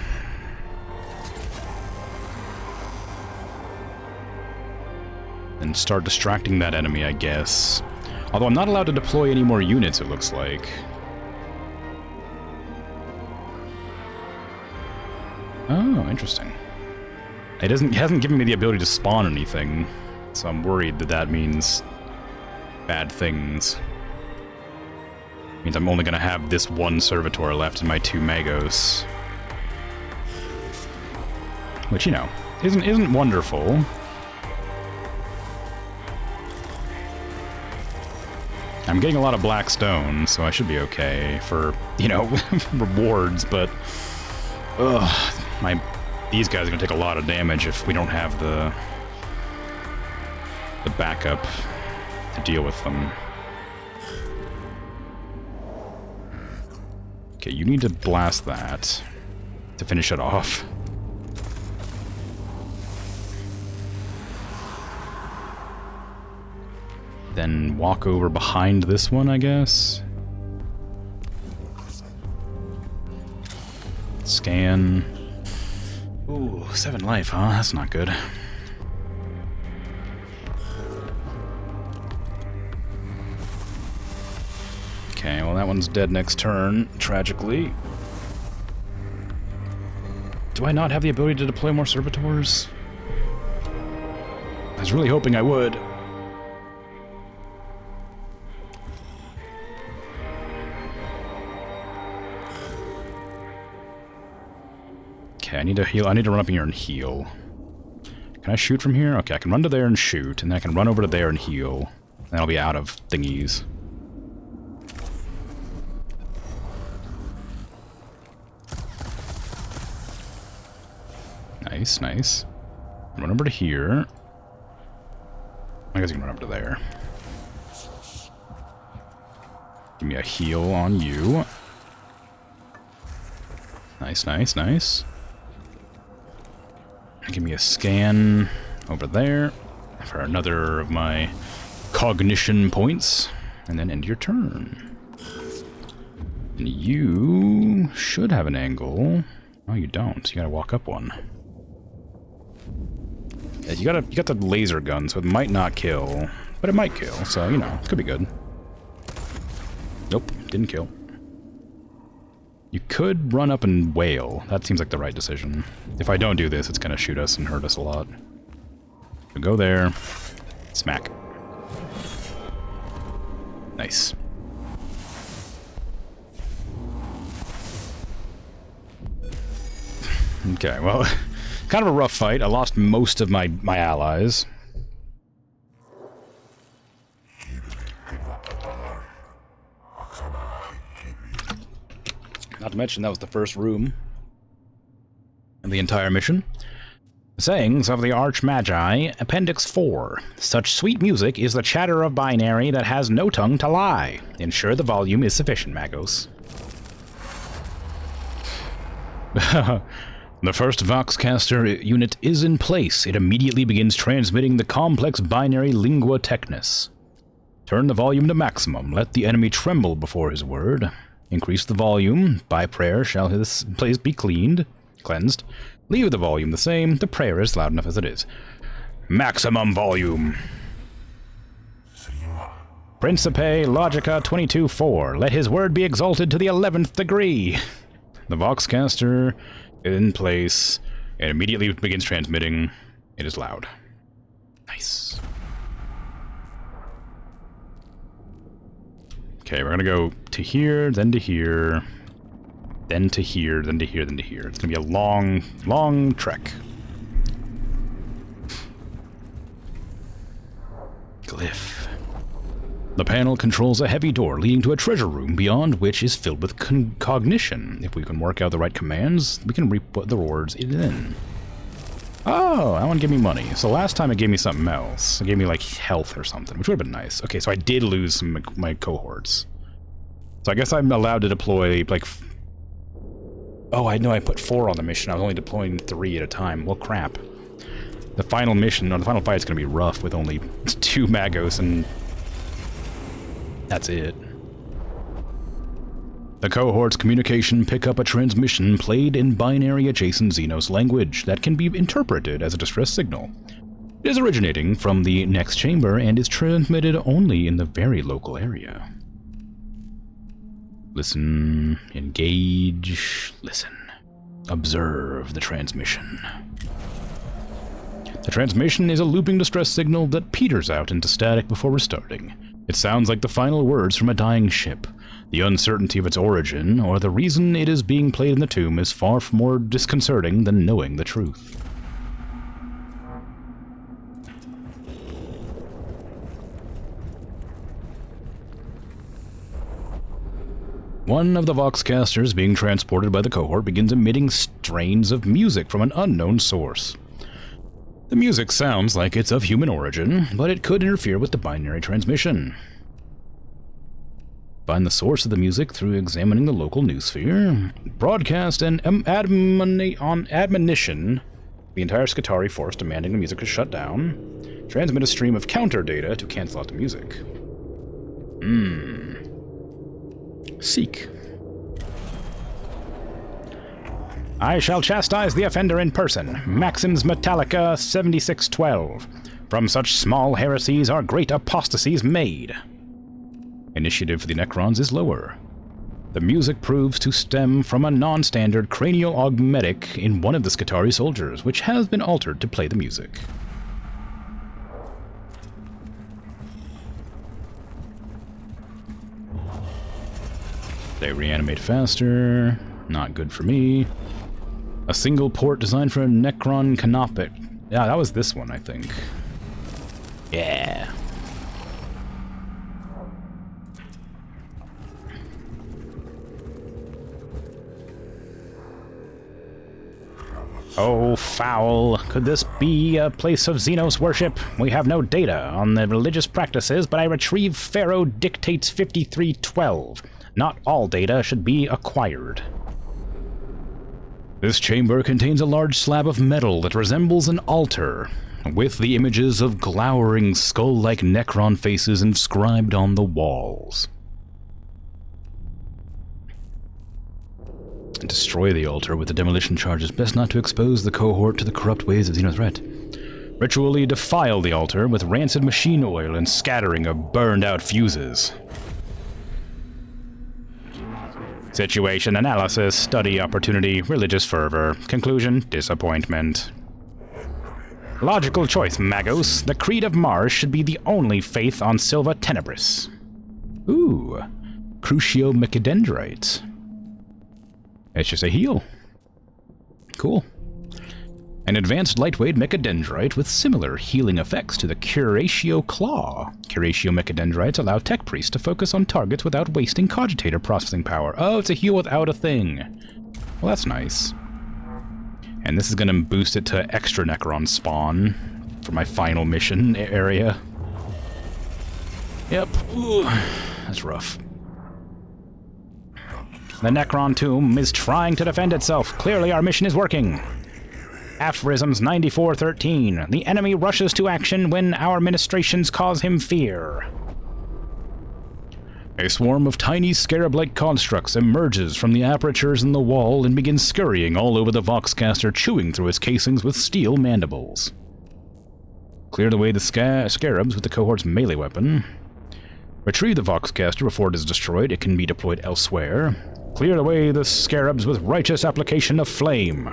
And start distracting that enemy, I guess. Although I'm not allowed to deploy any more units, it looks like. Oh, interesting. It hasn't given me the ability to spawn anything, so I'm worried that that means bad things. It means I'm only going to have this one Servitor left in my 2 Magos. Which, you know, isn't wonderful. I'm getting a lot of black stone, so I should be okay for, you know, rewards, but... Ugh, these guys are going to take a lot of damage if we don't have the backup to deal with them. Okay, you need to blast that to finish it off. Then walk over behind this one, I guess. Scan. Ooh, 7 life, huh? That's not good. Okay, well that one's dead next turn, tragically. Do I not have the ability to deploy more Servitors? I was really hoping I would. Okay, I need to heal. I need to run up here and heal. Can I shoot from here? Okay, I can run to there and shoot, and then I can run over to there and heal. And I'll be out of thingies. Nice, nice. Run over to here. I guess you can run over to there. Give me a heal on you. Nice, nice, nice. Give me a scan over there for another of my cognition points, and then end your turn. And you should have an angle. Oh, you don't. You gotta walk up one. Yeah, you got the laser gun, so it might not kill, but it might kill. So you know, it could be good. Nope, didn't kill. You could run up and wail. That seems like the right decision. If I don't do this, it's gonna shoot us and hurt us a lot. So go there. Smack. Nice. Okay, well, kind of a rough fight. I lost most of my allies. Not to mention, that was the first room in the entire mission. Sayings of the Archmagi, Appendix 4. Such sweet music is the chatter of binary that has no tongue to lie. Ensure the volume is sufficient, Magos. The first Voxcaster unit is in place. It immediately begins transmitting the complex binary lingua technis. Turn the volume to maximum. Let the enemy tremble before his word. Increase the volume. By prayer shall his place be cleansed. Leave the volume the same. The prayer is loud enough as it is. Maximum volume. Principe Logica 22-4. Let his word be exalted to the 11th degree. The Voxcaster is in place. It immediately begins transmitting. It is loud. Nice. Okay, we're gonna go to here, then to here, then to here, then to here, then to here. It's gonna be a long, long trek. Glyph. The panel controls a heavy door leading to a treasure room beyond which is filled with cognition. If we can work out the right commands, we can put the rewards in. Oh, that one gave me money. So last time it gave me something else. It gave me like health or something, which would have been nice. Okay, so I did lose some of my cohorts. So I guess I'm allowed to deploy like... Oh, I know I put 4 on the mission. I was only deploying 3 at a time. Well, crap. The final mission, or the final fight is going to be rough with only 2 Magos and... That's it. The cohort's communication pick up a transmission played in binary adjacent Xenos language that can be interpreted as a distress signal. It is originating from the next chamber and is transmitted only in the very local area. Listen, engage, listen. Observe the transmission. The transmission is a looping distress signal that peters out into static before restarting. It sounds like the final words from a dying ship. The uncertainty of its origin, or the reason it is being played in the tomb, is far more disconcerting than knowing the truth. One of the Voxcasters being transported by the cohort begins emitting strains of music from an unknown source. The music sounds like it's of human origin, but it could interfere with the binary transmission. Find the source of the music through examining the local noosphere. Broadcast an admonition. The entire Skitarii force demanding the music is shut down. Transmit a stream of counter data to cancel out the music. Seek. I shall chastise the offender in person. Maxims Metallica 7612. From such small heresies are great apostasies made. Initiative for the Necrons is lower. The music proves to stem from a non-standard cranial augmetic in one of the Skitarii soldiers, which has been altered to play the music. They reanimate faster. Not good for me. A single port designed for a Necron Canopic. Yeah, that was this one, I think. Yeah. Oh, foul. Could this be a place of Xenos worship? We have no data on the religious practices, but I retrieve Pharaoh Dictates 5312. Not all data should be acquired. This chamber contains a large slab of metal that resembles an altar, with the images of glowering skull-like Necron faces inscribed on the walls. Destroy the altar with the demolition charges. Best not to expose the cohort to the corrupt ways of Xenothreat. Ritually defile the altar with rancid machine oil and scattering of burned-out fuses. Situation analysis, study opportunity, religious fervor. Conclusion, disappointment. Logical choice, Magos. The Creed of Mars should be the only faith on Silva Tenebris. Ooh, Crucio Mechadendrite. It's just a heal. Cool. An advanced lightweight mechadendrite with similar healing effects to the Curatio Claw. Curatio mechadendrites allow tech priests to focus on targets without wasting cogitator processing power. Oh, it's a heal without a thing. Well, that's nice. And this is going to boost it to extra Necron spawn for my final mission area. Yep. Ooh, that's rough. The Necron tomb is trying to defend itself. Clearly our mission is working. Aphorisms 94:13. The enemy rushes to action when our ministrations cause him fear. A swarm of tiny scarab-like constructs emerges from the apertures in the wall and begins scurrying all over the Voxcaster, chewing through its casings with steel mandibles. Clear away the scarabs with the cohort's melee weapon. Retrieve the Voxcaster before it is destroyed. It can be deployed elsewhere. Clear away the scarabs with righteous application of flame.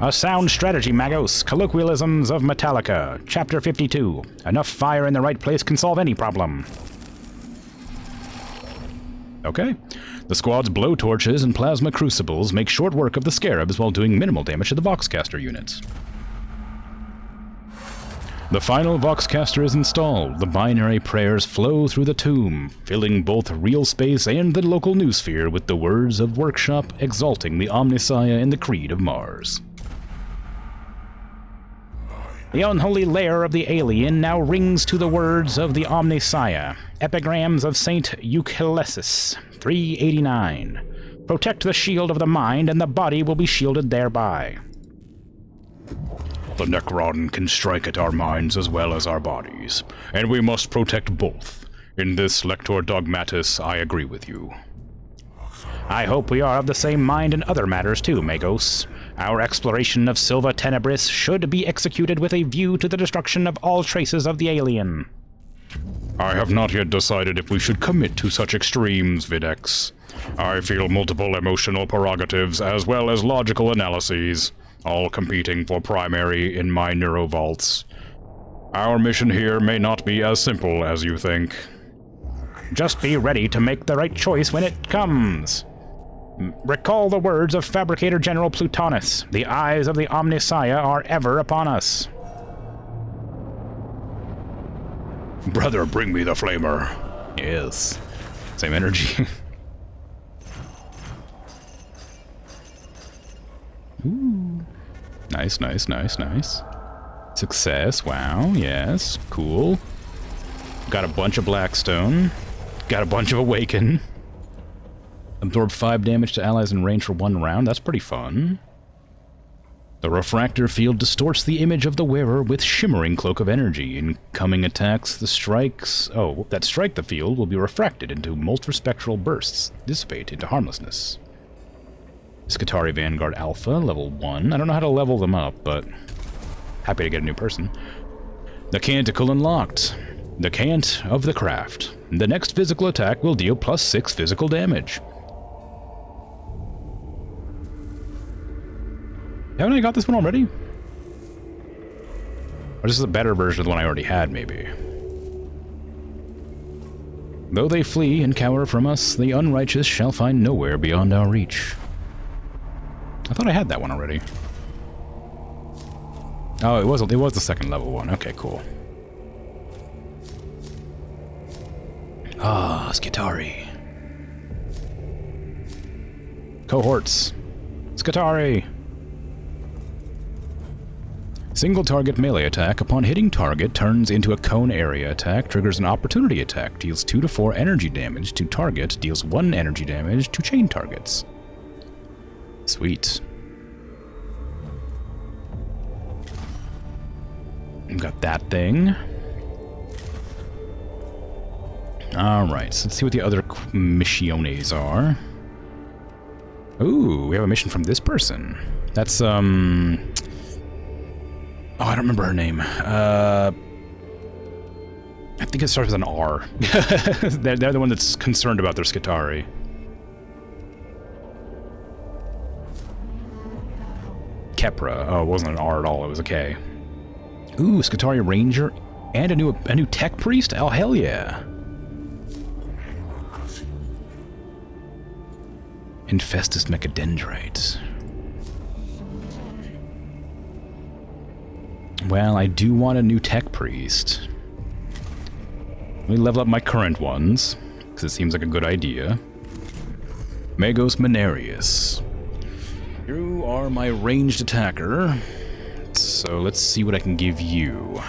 A sound strategy, Magos. Colloquialisms of Metallica. Chapter 52. Enough fire in the right place can solve any problem. Okay. The squad's blowtorches and plasma crucibles make short work of the scarabs while doing minimal damage to the Voxcaster units. The final Voxcaster is installed. The binary prayers flow through the tomb, filling both real space and the local noosphere with the words of Workshop exalting the Omnissiah and the Creed of Mars. The unholy lair of the alien now rings to the words of the Omnissiah. Epigrams of Saint Euchelesis, 389. Protect the shield of the mind, and the body will be shielded thereby. The Necron can strike at our minds as well as our bodies, and we must protect both. In this, Lector Dogmatis, I agree with you. I hope we are of the same mind in other matters too, Magos. Our exploration of Silva Tenebris should be executed with a view to the destruction of all traces of the alien. I have not yet decided if we should commit to such extremes, Videx. I feel multiple emotional prerogatives as well as logical analyses, all competing for primary in my neurovaults. Our mission here may not be as simple as you think. Just be ready to make the right choice when it comes. Recall the words of Fabricator General Plutonus. The eyes of the Omnissiah are ever upon us. Brother, bring me the flamer. Yes. Same energy. Ooh. Nice, nice, nice, nice. Success, wow, yes, cool. Got a bunch of Blackstone. Got a bunch of Awaken. Absorb 5 damage to allies in range for 1 round, that's pretty fun. The refractor field distorts the image of the wearer with shimmering cloak of energy. Incoming attacks, that strike the field will be refracted into multispectral bursts, dissipate into harmlessness. Skitarii Vanguard Alpha, level 1. I don't know how to level them up, but happy to get a new person. The Canticle unlocked. The Cant of the Craft. The next physical attack will deal +6 physical damage. Haven't I got this one already? Or this is a better version of the one I already had, maybe. Though they flee and cower from us, the unrighteous shall find nowhere beyond our reach. I thought I had that one already. Oh, it was the second level one. Okay, cool. Ah, Skitarii. Cohorts. Skitarii. Single target melee attack upon hitting target turns into a cone area attack, triggers an opportunity attack, deals 2 to 4 energy damage to target, deals 1 energy damage to chain targets. Sweet. Got that thing. Alright, so let's see what the other missiones are. Ooh, we have a mission from this person. That's, oh, I don't remember her name. I think it starts with an R. they're the one that's concerned about their Skitarii. Kepra. Oh, it wasn't an R at all, it was a K. Ooh, Skitarii Ranger and a new tech priest? Oh, hell yeah. Infestus Mechadendrite. Well, I do want a new tech priest. Let me level up my current ones, because it seems like a good idea. Magos Menarius. You are my ranged attacker, so let's see what I can give you.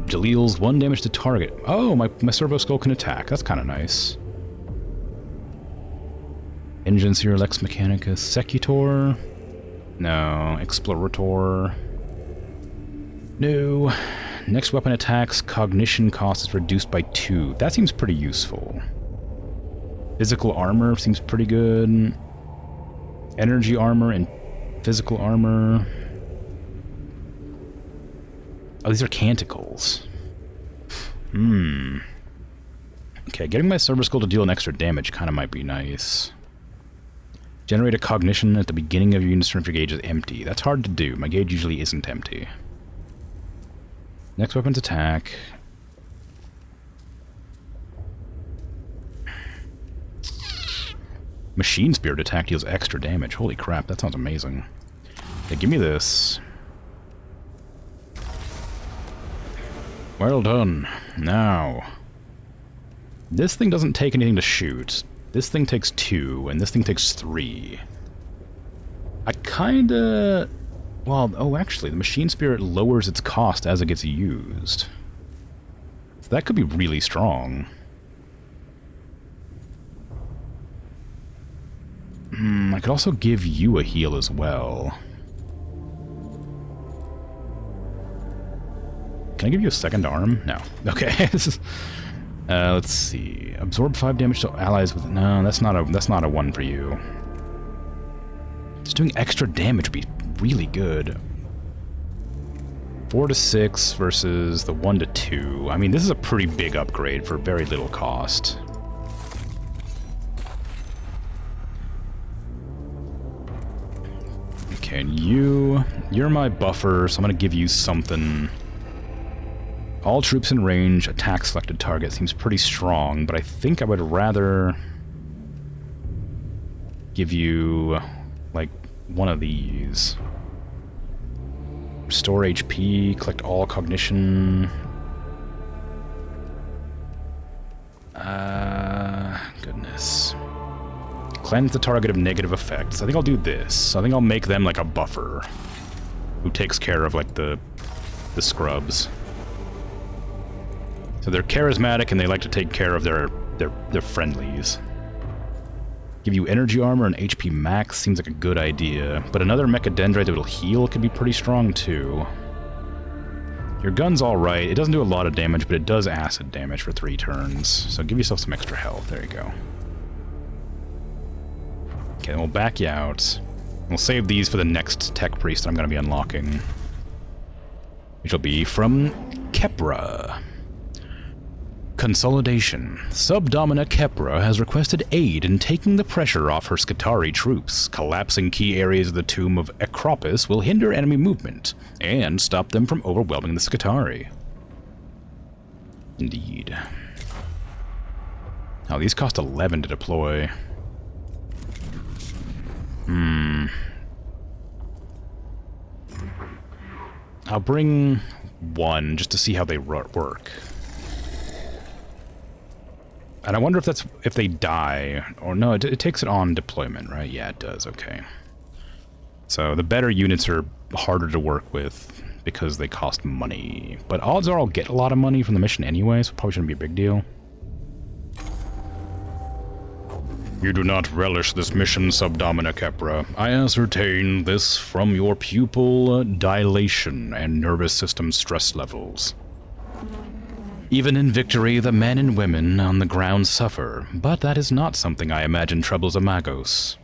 Deals 1 damage to target. Oh, my Servo Skull can attack. That's kind of nice. Ingensier, Lex Mechanicus, Secutor. No. Explorator. No. Next weapon attacks, cognition cost is reduced by 2. That seems pretty useful. Physical armor seems pretty good. Energy armor and physical armor. Oh, these are canticles. Okay, getting my server skill to deal an extra damage kind of might be nice. Generate a cognition at the beginning of your unit's turn if your gauge is empty. That's hard to do. My gauge usually isn't empty. Next weapon's attack. Machine Spirit attack deals extra damage. Holy crap, that sounds amazing. Yeah, give me this. Well done. Now, this thing doesn't take anything to shoot. This thing takes 2, and this thing takes 3. I kinda... Well, oh, actually, the Machine Spirit lowers its cost as it gets used. So that could be really strong. I could also give you a heal as well. Can I give you a second arm? No. Okay. Let's see. Absorb 5 damage to allies with... No, that's not a 1 for you. Just doing extra damage would be really good. 4 to 6 versus the 1 to 2. I mean, this is a pretty big upgrade for very little cost. Okay, and you're my buffer, so I'm gonna give you something. All troops in range, attack selected target seems pretty strong, but I think I would rather give you, like, one of these. Restore HP, collect all cognition. Goodness. Cleanse the target of negative effects. I think I'll do this. I think I'll make them like a buffer who takes care of, like, the scrubs. So they're charismatic and they like to take care of their friendlies. Give you energy armor and HP max seems like a good idea, but another mechadendrite that will heal could be pretty strong too. Your gun's alright. It doesn't do a lot of damage, but it does acid damage for 3 turns. So give yourself some extra health. There you go. Okay, then we'll back you out. We'll save these for the next tech priest that I'm going to be unlocking, which will be from Kepra. Consolidation. Subdomina Kepra has requested aid in taking the pressure off her Skitarii troops. Collapsing key areas of the tomb of Acropis will hinder enemy movement and stop them from overwhelming the Skitarii. Indeed. Now, these cost 11 to deploy. I'll bring 1 just to see how they work. And I wonder if that's if they die or no. It takes it on deployment, right? Yeah, it does. Okay. So the better units are harder to work with because they cost money. But odds are I'll get a lot of money from the mission anyway, so it probably shouldn't be a big deal. You do not relish this mission, Subdomina Kepra. I ascertain this from your pupil dilation and nervous system stress levels. Even in victory, the men and women on the ground suffer, but that is not something I imagine troubles a Magos.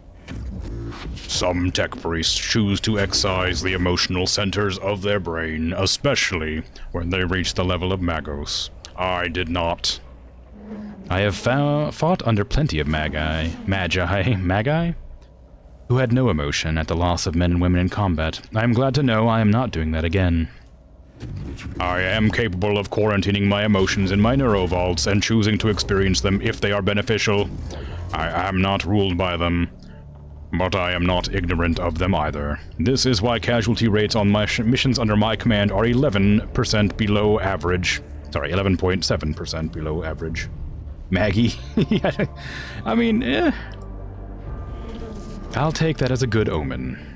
Some tech priests choose to excise the emotional centers of their brain, especially when they reach the level of Magos. I did not. I have fought under plenty of magi, who had no emotion at the loss of men and women in combat. I am glad to know I am not doing that again. I am capable of quarantining my emotions in my neurovaults and choosing to experience them if they are beneficial. I am not ruled by them, but I am not ignorant of them either. This is why casualty rates on my missions under my command are 11% below average. Sorry, 11.7% below average. Maggie? I mean, I'll take that as a good omen.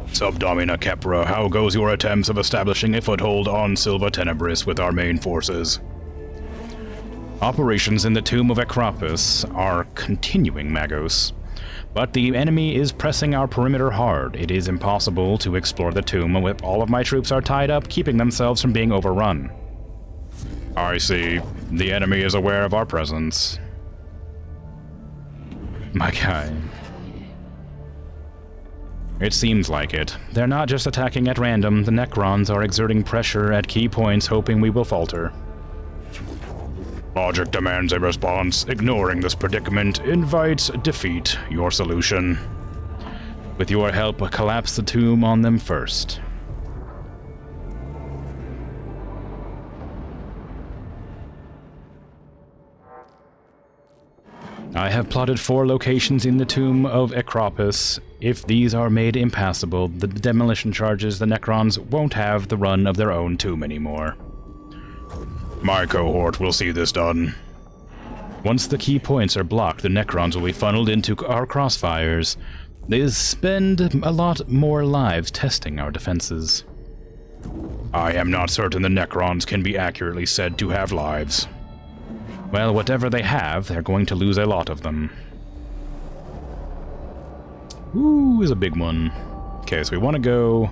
Subdomina Kepra, how goes your attempts of establishing a foothold on Silva Tenebris with our main forces? Operations in the Tomb of Acropis are continuing, Magos. But the enemy is pressing our perimeter hard. It is impossible to explore the tomb if all of my troops are tied up, keeping themselves from being overrun. I see. The enemy is aware of our presence. My guy. It seems like it. They're not just attacking at random. The Necrons are exerting pressure at key points, hoping we will falter. Logic demands a response. Ignoring this predicament invites defeat. Your solution. With your help, collapse the tomb on them first. I have plotted 4 locations in the tomb of Acropis. If these are made impassable, the demolition charges, the Necrons won't have the run of their own tomb anymore. My cohort will see this done. Once the key points are blocked, the Necrons will be funneled into our crossfires. They spend a lot more lives testing our defenses. I am not certain the Necrons can be accurately said to have lives. Well, whatever they have, they're going to lose a lot of them. Ooh, is a big one. Okay, so we want to go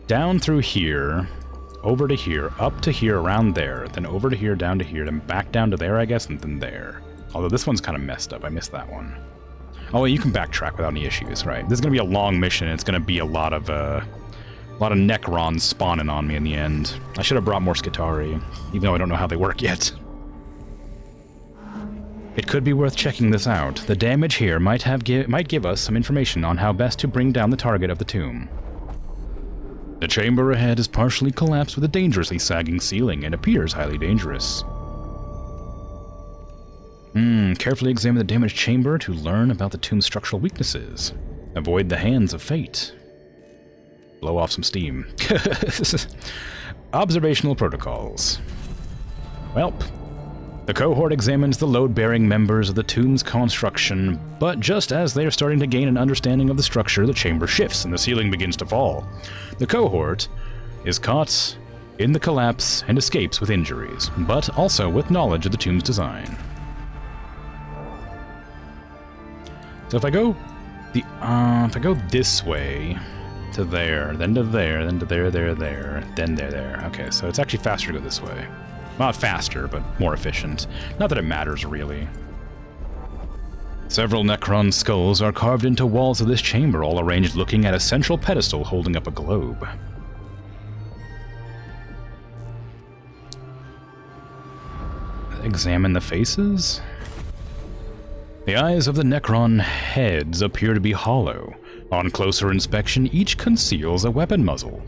down through here, over to here, up to here, around there, then over to here, down to here, then back down to there, I guess, and then there. Although this one's kind of messed up. I missed that one. Oh, you can backtrack without any issues, right? This is going to be a long mission. It's going to be a lot of Necrons spawning on me in the end. I should have brought more Skitarii, even though I don't know how they work yet. It could be worth checking this out. The damage here might give us some information on how best to bring down the target of the tomb. The chamber ahead is partially collapsed with a dangerously sagging ceiling and appears highly dangerous. Carefully examine the damaged chamber to learn about the tomb's structural weaknesses. Avoid the hands of fate. Blow off some steam. Observational protocols. Welp. The cohort examines the load-bearing members of the tomb's construction, but just as they are starting to gain an understanding of the structure, the chamber shifts and the ceiling begins to fall. The cohort is caught in the collapse and escapes with injuries, but also with knowledge of the tomb's design. So if I go this way to there, then to there, then to there, then there. Okay, so it's actually faster to go this way. Not faster, but more efficient. Not that it matters, really. Several Necron skulls are carved into walls of this chamber, all arranged looking at a central pedestal holding up a globe. Examine the faces? The eyes of the Necron heads appear to be hollow. On closer inspection, each conceals a weapon muzzle.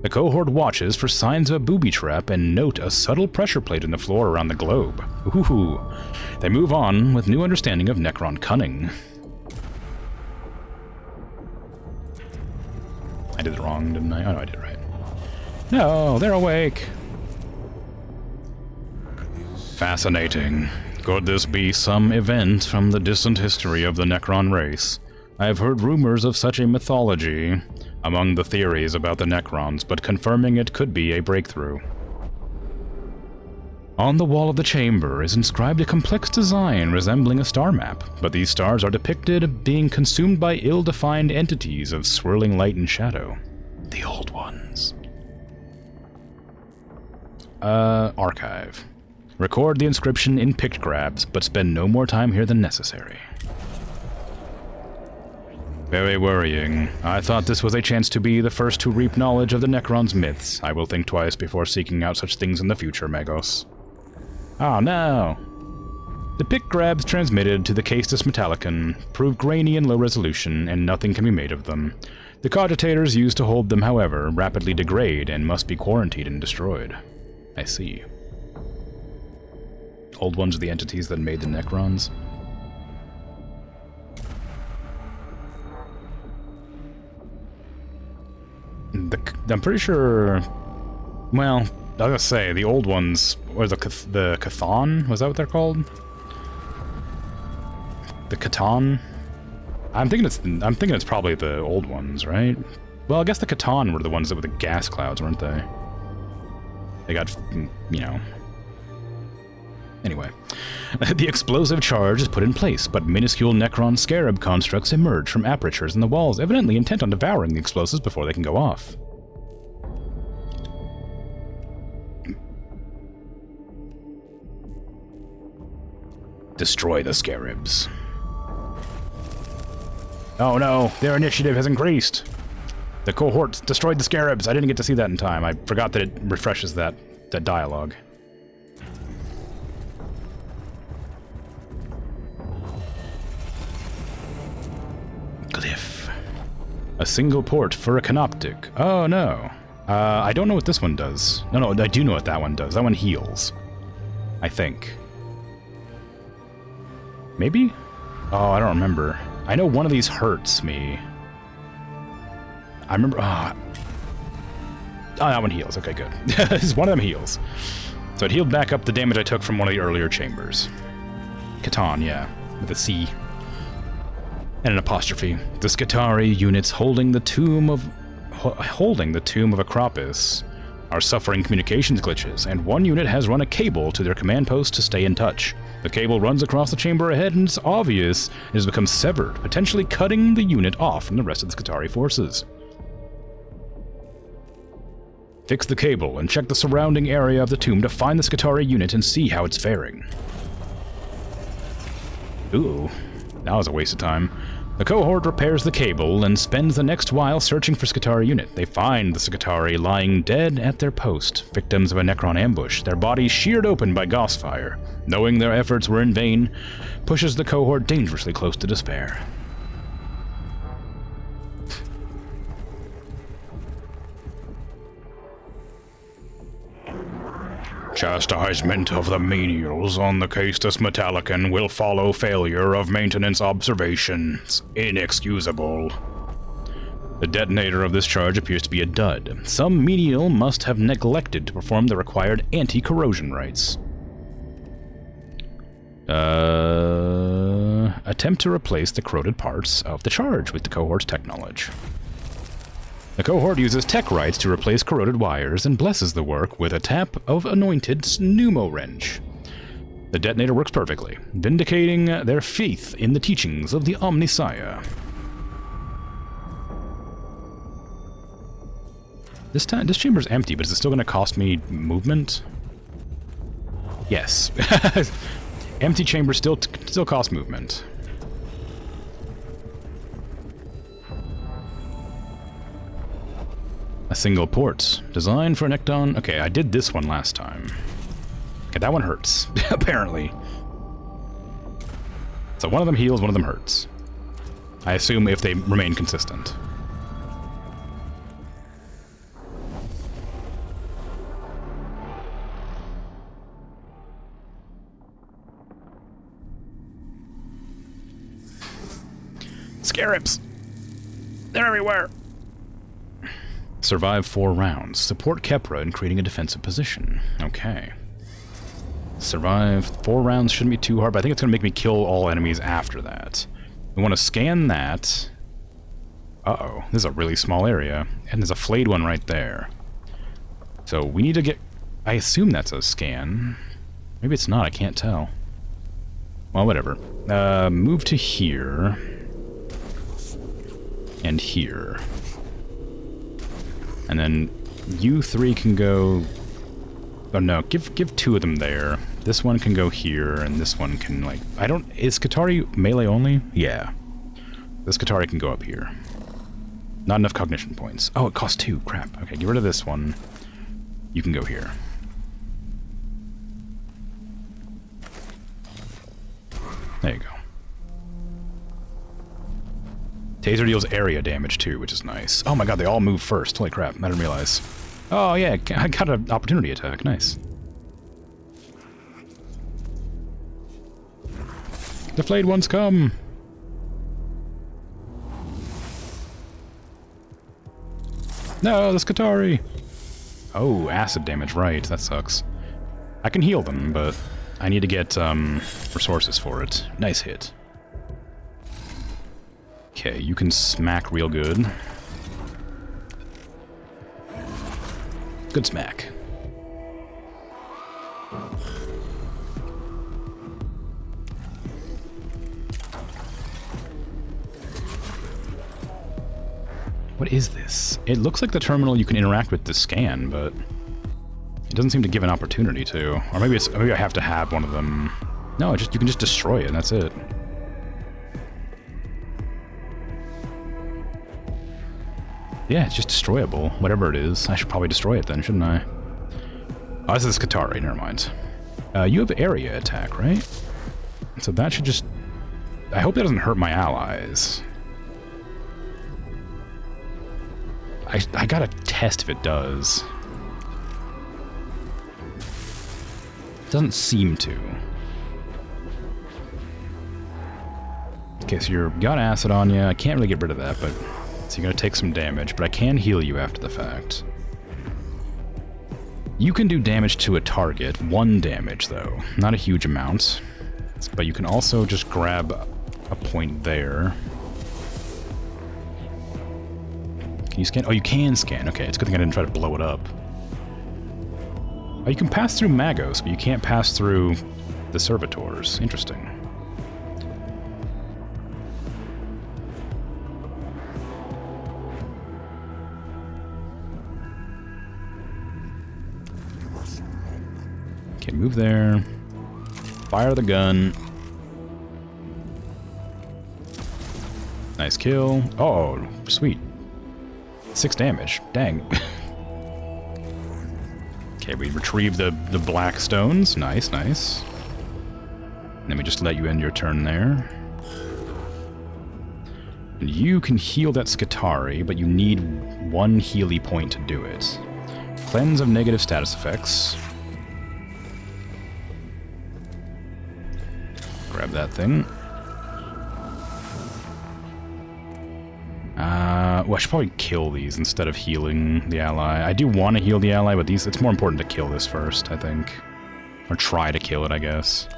The cohort watches for signs of a booby trap and note a subtle pressure plate in the floor around the globe. Ooh. They move on with new understanding of Necron cunning. I did it wrong, didn't I? Oh, no, I did it right. No, they're awake. Fascinating. Could this be some event from the distant history of the Necron race? I have heard rumors of such a mythology among the theories about the Necrons, but confirming it could be a breakthrough. On the wall of the chamber is inscribed a complex design resembling a star map, but these stars are depicted being consumed by ill-defined entities of swirling light and shadow. The Old Ones. Archive. Record the inscription in pictographs, but spend no more time here than necessary. Very worrying. I thought this was a chance to be the first to reap knowledge of the Necron's myths. I will think twice before seeking out such things in the future, Magos. Oh no! The pictograbs transmitted to the Castus Metallicon prove grainy and low resolution, and nothing can be made of them. The cogitators used to hold them, however, rapidly degrade and must be quarantined and destroyed. I see. Old Ones are the entities that made the Necrons. I'm pretty sure... Well, I was gonna say, the Old Ones, or the Chthon? Was that what they're called? The Chthon? I'm thinking it's probably the Old Ones, right? Well, I guess the Chthon were the ones that were the gas clouds, weren't they? They got, you know... Anyway, the explosive charge is put in place, but minuscule Necron scarab constructs emerge from apertures in the walls, evidently intent on devouring the explosives before they can go off. Destroy the scarabs. Oh no, their initiative has increased. The cohort destroyed the scarabs. I didn't get to see that in time. I forgot that it refreshes that dialogue. Glyph. A single port for a canoptic. Oh no. I don't know what this one does. No, I do know what that one does. That one heals. I think. Maybe? Oh, I don't remember. I know one of these hurts me. I remember... Oh, that one heals. Okay, good. One of them heals. So it healed back up the damage I took from one of the earlier chambers. Catan, yeah. With a C. And an apostrophe. The Skitarii units holding the tomb of Acropis are suffering communications glitches, and one unit has run a cable to their command post to stay in touch. The cable runs across the chamber ahead, and it's obvious it has become severed, potentially cutting the unit off from the rest of the Skitarii forces. Fix the cable and check the surrounding area of the tomb to find the Skitarii unit and see how it's faring. Ooh, that was a waste of time. The cohort repairs the cable and spends the next while searching for Skitarii unit. They find the Skitarii lying dead at their post, victims of a Necron ambush, their bodies sheared open by Gauss fire. Knowing their efforts were in vain, pushes the cohort dangerously close to despair. Chastisement of the menials on the Castus Metallicon will follow failure of maintenance observations. Inexcusable. The detonator of this charge appears to be a dud. Some menial must have neglected to perform the required anti-corrosion rites. Attempt to replace the corroded parts of the charge with the cohort's tech knowledge. The cohort uses tech rites to replace corroded wires and blesses the work with a tap of anointed pneumo wrench. The detonator works perfectly, vindicating their faith in the teachings of the Omnissiah. This chamber's empty, but is it still going to cost me movement? Yes. Empty chamber still costs movement. A single port, designed for Necton. Okay, I did this one last time. Okay, that one hurts, apparently. So one of them heals, one of them hurts. I assume if they remain consistent. Scarabs! They're everywhere! Survive 4 rounds. Support Kepra in creating a defensive position. Okay. Survive 4 rounds shouldn't be too hard, but I think it's going to make me kill all enemies after that. We want to scan that. Uh-oh. This is a really small area. And there's a flayed one right there. So we need to get... I assume that's a scan. Maybe it's not. I can't tell. Well, whatever. Move to here. And here. And then you 3 can go... Oh no, give 2 of them there. This one can go here, and this one can, like... Is Skitarii melee only? Yeah. This Skitarii can go up here. Not enough cognition points. Oh, it costs 2. Crap. Okay, get rid of this one. You can go here. There you go. Taser deals area damage too, which is nice. Oh my god, they all move first. Holy crap, I didn't realize. Oh yeah, I got an opportunity attack. Nice. The flayed ones come! No, the Skitarii! Oh, acid damage, right. That sucks. I can heal them, but I need to get resources for it. Nice hit. Okay, you can smack real good. Good smack. What is this? It looks like the terminal you can interact with to scan, but it doesn't seem to give an opportunity to. Or maybe maybe I have to have one of them. No, you can just destroy it and that's it. Yeah, it's just destroyable, whatever it is. I should probably destroy it then, shouldn't I? Oh, this is Skitarii, never mind. You have area attack, right? So that should just... I hope that doesn't hurt my allies. I gotta test if it does. It doesn't seem to. Okay, so you've got acid on you. I can't really get rid of that, but... So you're gonna take some damage, but I can heal you after the fact. You can do damage to a target, 1 damage though. Not a huge amount. But you can also just grab a point there. Can you scan? Oh, you can scan. Okay, it's a good thing I didn't try to blow it up. Oh, you can pass through Magos, but you can't pass through the servitors. Interesting. Okay, move there. Fire the gun. Nice kill. Oh, sweet. 6 damage. Dang. Okay, we retrieve the black stones. Nice, nice. And then we just let you end your turn there. And you can heal that Skitarii, but you need 1 Healy point to do it. Cleanse of negative status effects. Grab that thing. Well, I should probably kill these instead of healing the ally. I do want to heal the ally, but it's more important to kill this first, I think. Or try to kill it, I guess.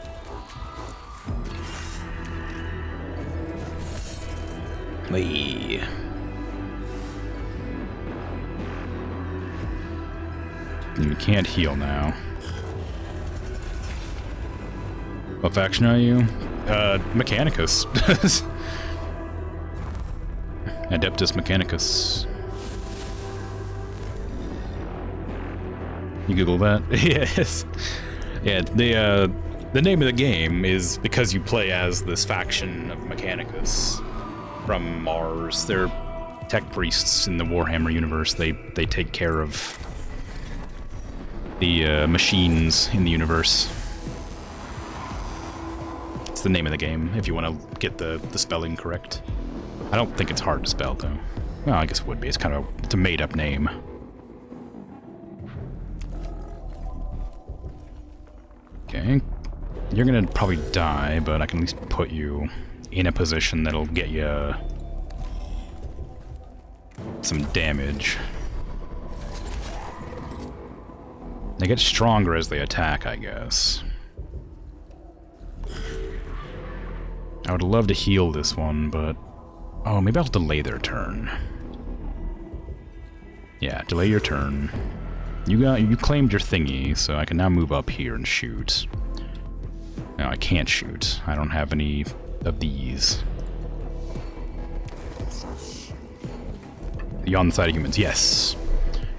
Hey. You can't heal now. What faction are you? Mechanicus. Adeptus Mechanicus. You Google that? Yes. Yeah, the name of the game is because you play as this faction of Mechanicus from Mars. They're tech priests in the Warhammer universe. They take care of the machines in the universe. It's the name of the game, if you want to get the spelling correct. I don't think it's hard to spell, though. Well, I guess it would be. It's a made-up name. Okay. You're gonna probably die, but I can at least put you in a position that'll get you some damage. They get stronger as they attack, I guess. I would love to heal this one, but... Oh, maybe I'll delay their turn. Yeah, delay your turn. You claimed your thingy, so I can now move up here and shoot. No, I can't shoot. I don't have any of these. You on the side of humans? Yes.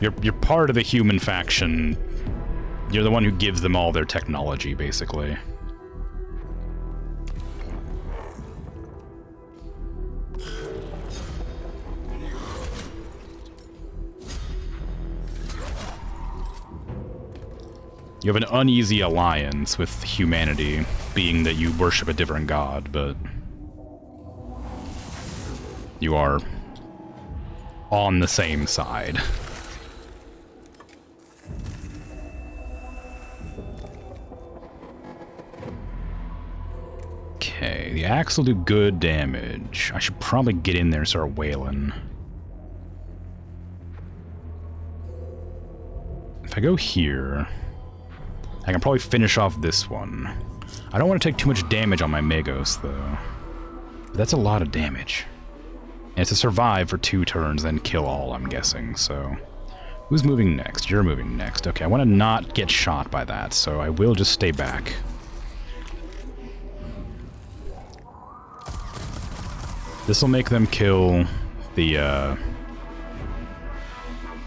You're part of the human faction. You're the one who gives them all their technology, basically. You have an uneasy alliance with humanity, being that you worship a different god, but you are on the same side. Okay, the axe will do good damage. I should probably get in there and start wailing. If I go here... I can probably finish off this one. I don't want to take too much damage on my Magos, though. But that's a lot of damage. And it's to survive for 2 turns, then kill all, I'm guessing, so... Who's moving next? You're moving next. Okay, I want to not get shot by that, so I will just stay back. This'll make them kill the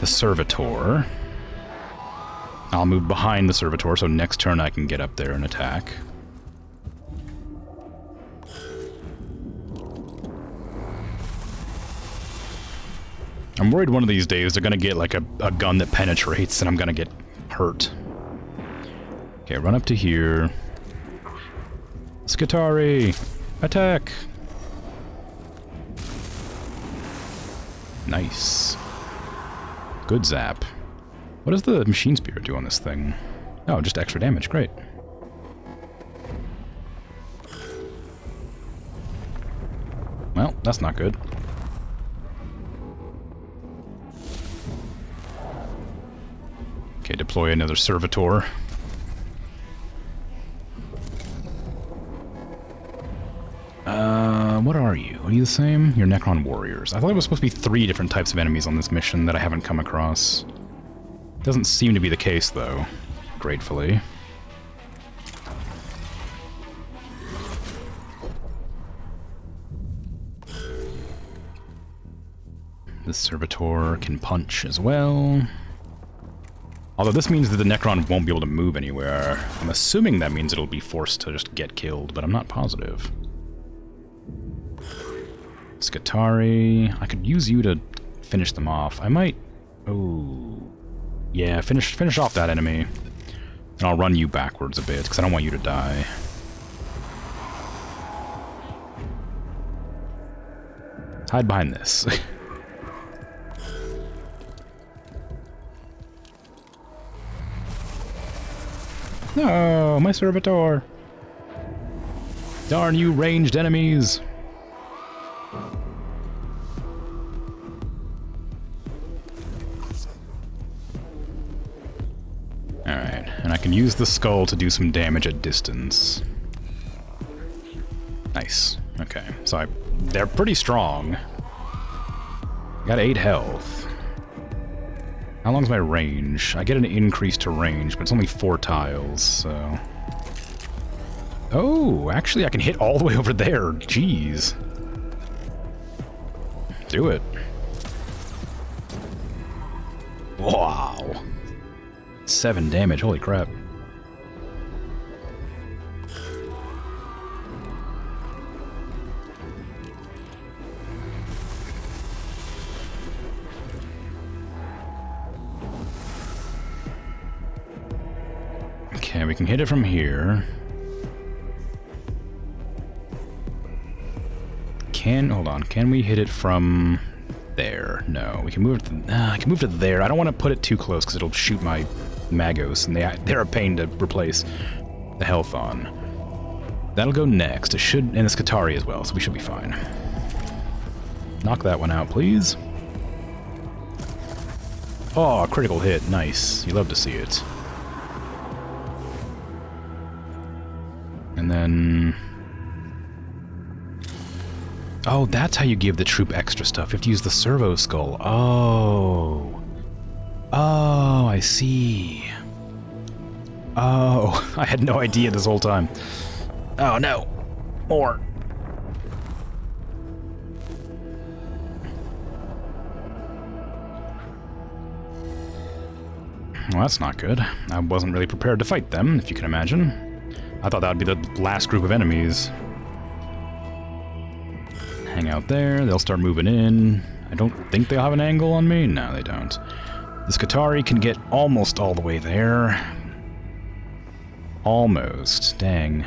the Servitor. I'll move behind the Servitor, so next turn I can get up there and attack. I'm worried one of these days they're gonna get like a gun that penetrates and I'm gonna get hurt. Okay, run up to here. Skitari! Attack! Nice. Good zap. What does the machine spear do on this thing? Oh, just extra damage. Great. Well, that's not good. Okay, deploy another Servitor. What are you? Are you the same? You're Necron Warriors. I thought there was supposed to be 3 different types of enemies on this mission that I haven't come across. Doesn't seem to be the case, though. Gratefully. This Servitor can punch as well. Although this means that the Necron won't be able to move anywhere. I'm assuming that means it'll be forced to just get killed, but I'm not positive. Skitari. I could use you to finish them off. I might... Oh... Yeah, finish off that enemy. And I'll run you backwards a bit, because I don't want you to die. Hide behind this. No, my Servitor! Darn you ranged enemies! Alright, and I can use the skull to do some damage at distance. Nice. Okay, so they're pretty strong. Got 8 health. How long's my range? I get an increase to range, but it's only 4 tiles, so... Oh, actually I can hit all the way over there. Jeez. Do it. Wow. 7 damage, holy crap. Okay, we can hit it from here. Hold on, can we hit it from there? No, we can move it to, I can move it to there. I don't want to put it too close because it'll shoot my Magos, and they're a pain to replace the health on. That'll go next. It should, and the Skitari as well, so we should be fine. Knock that one out, please. Oh, critical hit. Nice. You love to see it. And then... Oh, that's how you give the troop extra stuff. You have to use the servo skull. Oh. Oh, I see. Oh, I had no idea this whole time. Oh, no. More. Well, that's not good. I wasn't really prepared to fight them, if you can imagine. I thought that would be the last group of enemies. Hang out there, they'll start moving in. I don't think they'll have an angle on me. No, they don't. The Skitari can get almost all the way there. Almost. Dang.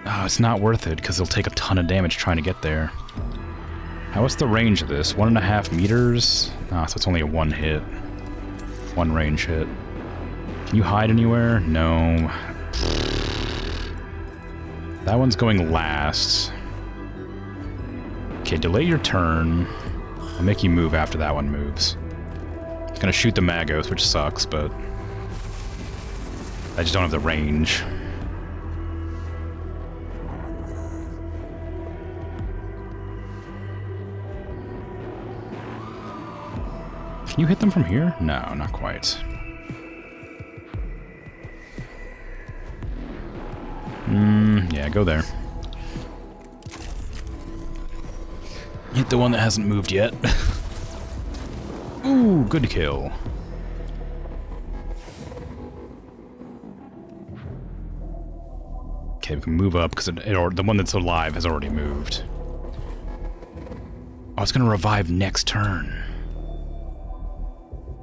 Oh, it's not worth it, because they'll take a ton of damage trying to get there. What's the range of this? 1.5 meters? Ah, so it's only a 1 hit. 1 range hit. Can you hide anywhere? No. That one's going last. Okay, delay your turn. I'll make you move after that one moves. It's gonna shoot the Magos, which sucks, but... I just don't have the range. Can you hit them from here? No, not quite. Yeah, go there. Hit the one that hasn't moved yet. Ooh, good kill. Okay, we can move up because the one that's alive has already moved. Oh, it's gonna revive next turn.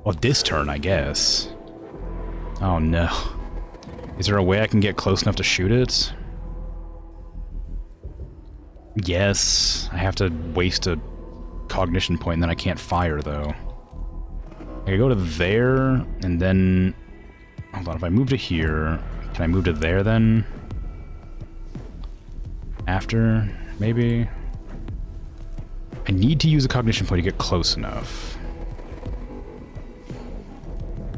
Well, this turn, I guess. Oh no. Is there a way I can get close enough to shoot it? Yes. I have to waste a cognition point and then I can't fire, though. I go to there, and then... Hold on, if I move to here, can I move to there then? After, maybe? I need to use a cognition point to get close enough.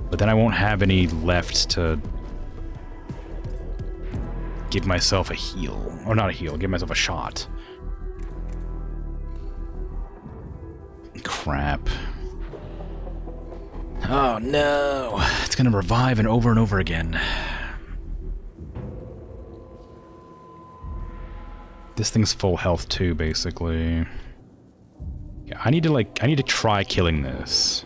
But then I won't have any left to give myself a heal. Or not a heal, give myself a shot. Crap. Oh no! It's gonna revive and over again. This thing's full health too, basically. Yeah, I need to try killing this.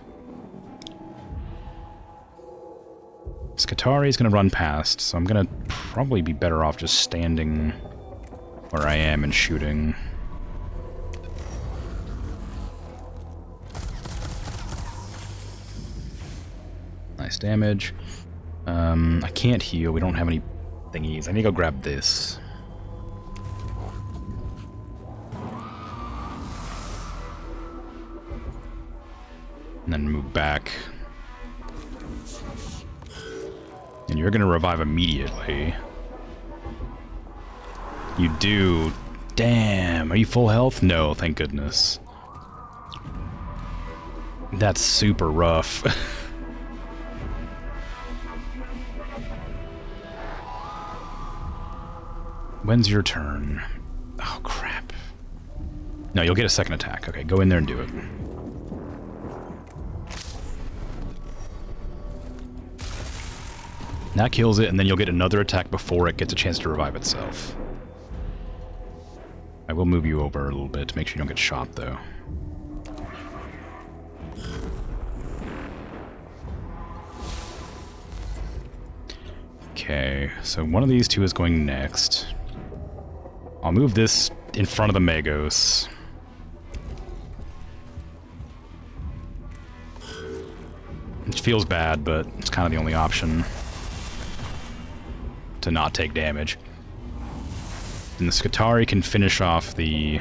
Skitarii is gonna run past, so I'm gonna probably be better off just standing where I am and shooting. Nice damage. I can't heal. We don't have any thingies. I need to go grab this. And then move back. And you're gonna revive immediately. You do. Damn. Are you full health? No, thank goodness. That's super rough. When's your turn? Oh, crap. No, you'll get a second attack. Okay, go in there and do it. That kills it, and then you'll get another attack before it gets a chance to revive itself. I will move you over a little bit to make sure you don't get shot, though. Okay, so one of these two is going next. I'll move this in front of the Magos. Which feels bad, but it's kind of the only option to not take damage. And the Skitarii can finish off the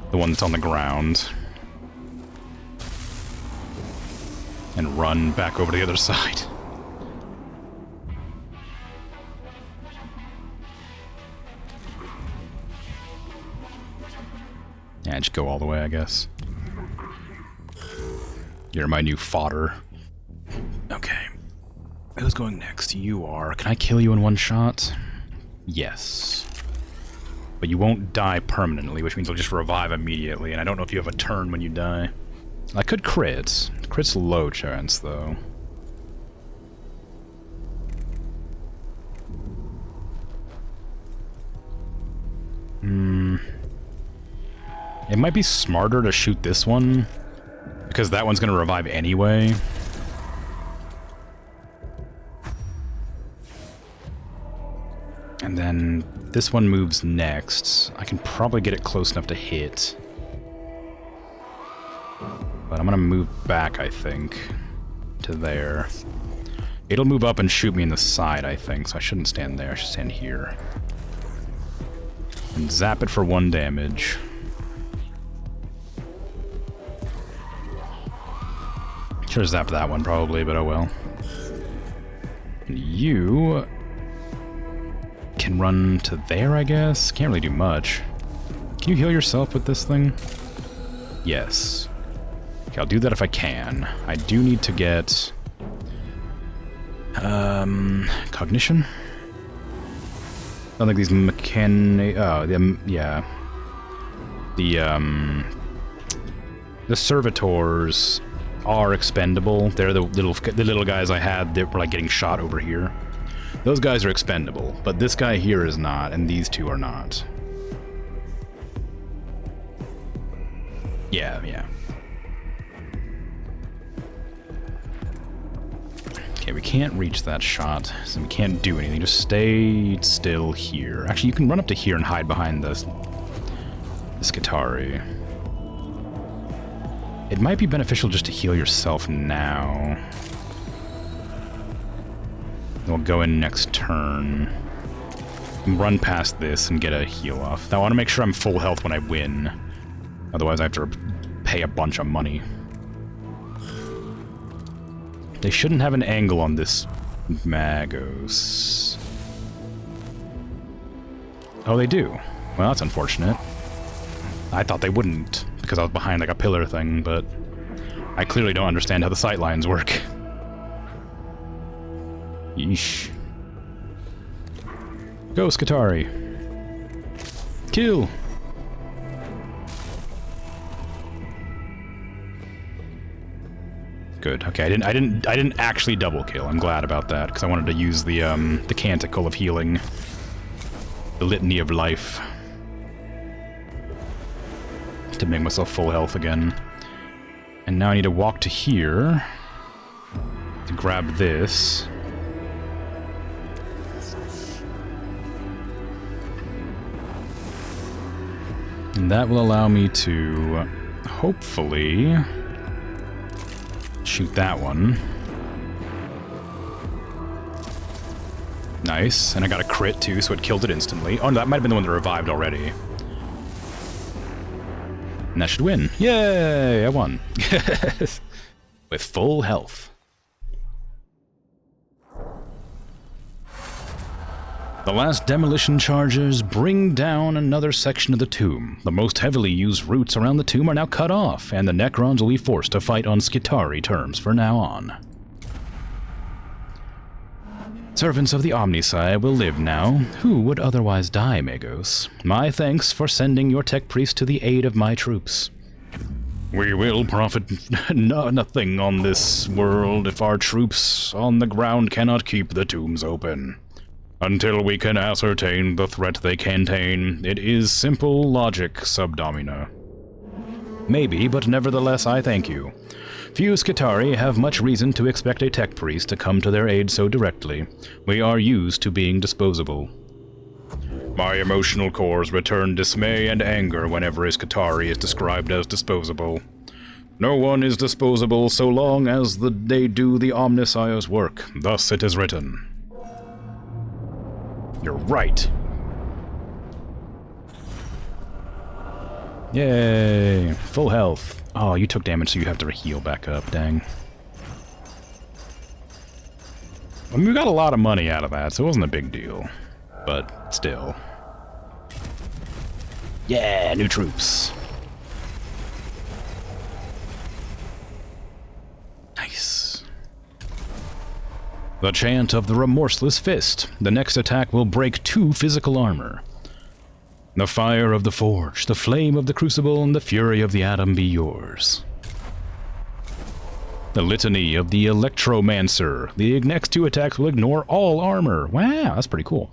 one that's on the ground. And run back over to the other side. Yeah, just go all the way, I guess. You're my new fodder. Okay. Who's going next? You are. Can I kill you in one shot? Yes. But you won't die permanently, which means you'll just revive immediately, and I don't know if you have a turn when you die. I could crit. Crit's low chance, though. It might be smarter to shoot this one, because that one's going to revive anyway. And then this one moves next. I can probably get it close enough to hit. But I'm going to move back, I think, to there. It'll move up and shoot me in the side, I think, so I shouldn't stand there. I should stand here. And zap it for 1 damage. Should have zapped that one probably, but oh well. You can run to there, I guess? Can't really do much. Can you heal yourself with this thing? Yes. Okay, I'll do that if I can. I do need to get... cognition? I don't think these yeah. The servitors are expendable. They're the little guys I had that were like getting shot over here. Those guys are expendable, but this guy here is not, and these two are not. Yeah, yeah. Okay, we can't reach that shot, so we can't do anything. Just stay still here. Actually, you can run up to here and hide behind this Skitarii. It might be beneficial just to heal yourself now. We'll go in next turn. Run past this and get a heal off. I want to make sure I'm full health when I win. Otherwise, I have to pay a bunch of money. They shouldn't have an angle on this Magos. Oh, they do. Well, that's unfortunate. I thought they wouldn't, because I was behind like a pillar thing, but I clearly don't understand how the sight lines work. Yeesh. Go, Skitarii. Kill! Good. Okay, I didn't actually double kill. I'm glad about that, because I wanted to use the canticle of healing. The litany of life. To make myself full health again. And now I need to walk to here to grab this. And that will allow me to hopefully shoot that one. Nice. And I got a crit too, so it killed it instantly. Oh, no, that might have been the one that revived already. And that should win. Yay! I won. With full health. The last demolition charges bring down another section of the tomb. The most heavily used routes around the tomb are now cut off, and the Necrons will be forced to fight on Skitarii terms from now on. Servants of the Omnisci will live now. Who would otherwise die, Magos? My thanks for sending your tech priest to the aid of my troops. We will profit nothing on this world if our troops on the ground cannot keep the tombs open. Until we can ascertain the threat they contain, it is simple logic, Subdomina. Maybe, but nevertheless I thank you. Few Skitarii have much reason to expect a tech priest to come to their aid so directly. We are used to being disposable. My emotional cores return dismay and anger whenever a Skitarii is described as disposable. No one is disposable so long as they do the Omnisci's work. Thus it is written. You're right. Yay! Full health. Oh, you took damage, so you have to heal back up. Dang. I mean, we got a lot of money out of that, so it wasn't a big deal. But still. Yeah, new troops. Nice. The chant of the Remorseless Fist. The next attack will break 2 physical armor. The fire of the forge, the flame of the crucible, and the fury of the atom be yours. The litany of the Electromancer. The next 2 attacks will ignore all armor. Wow, that's pretty cool.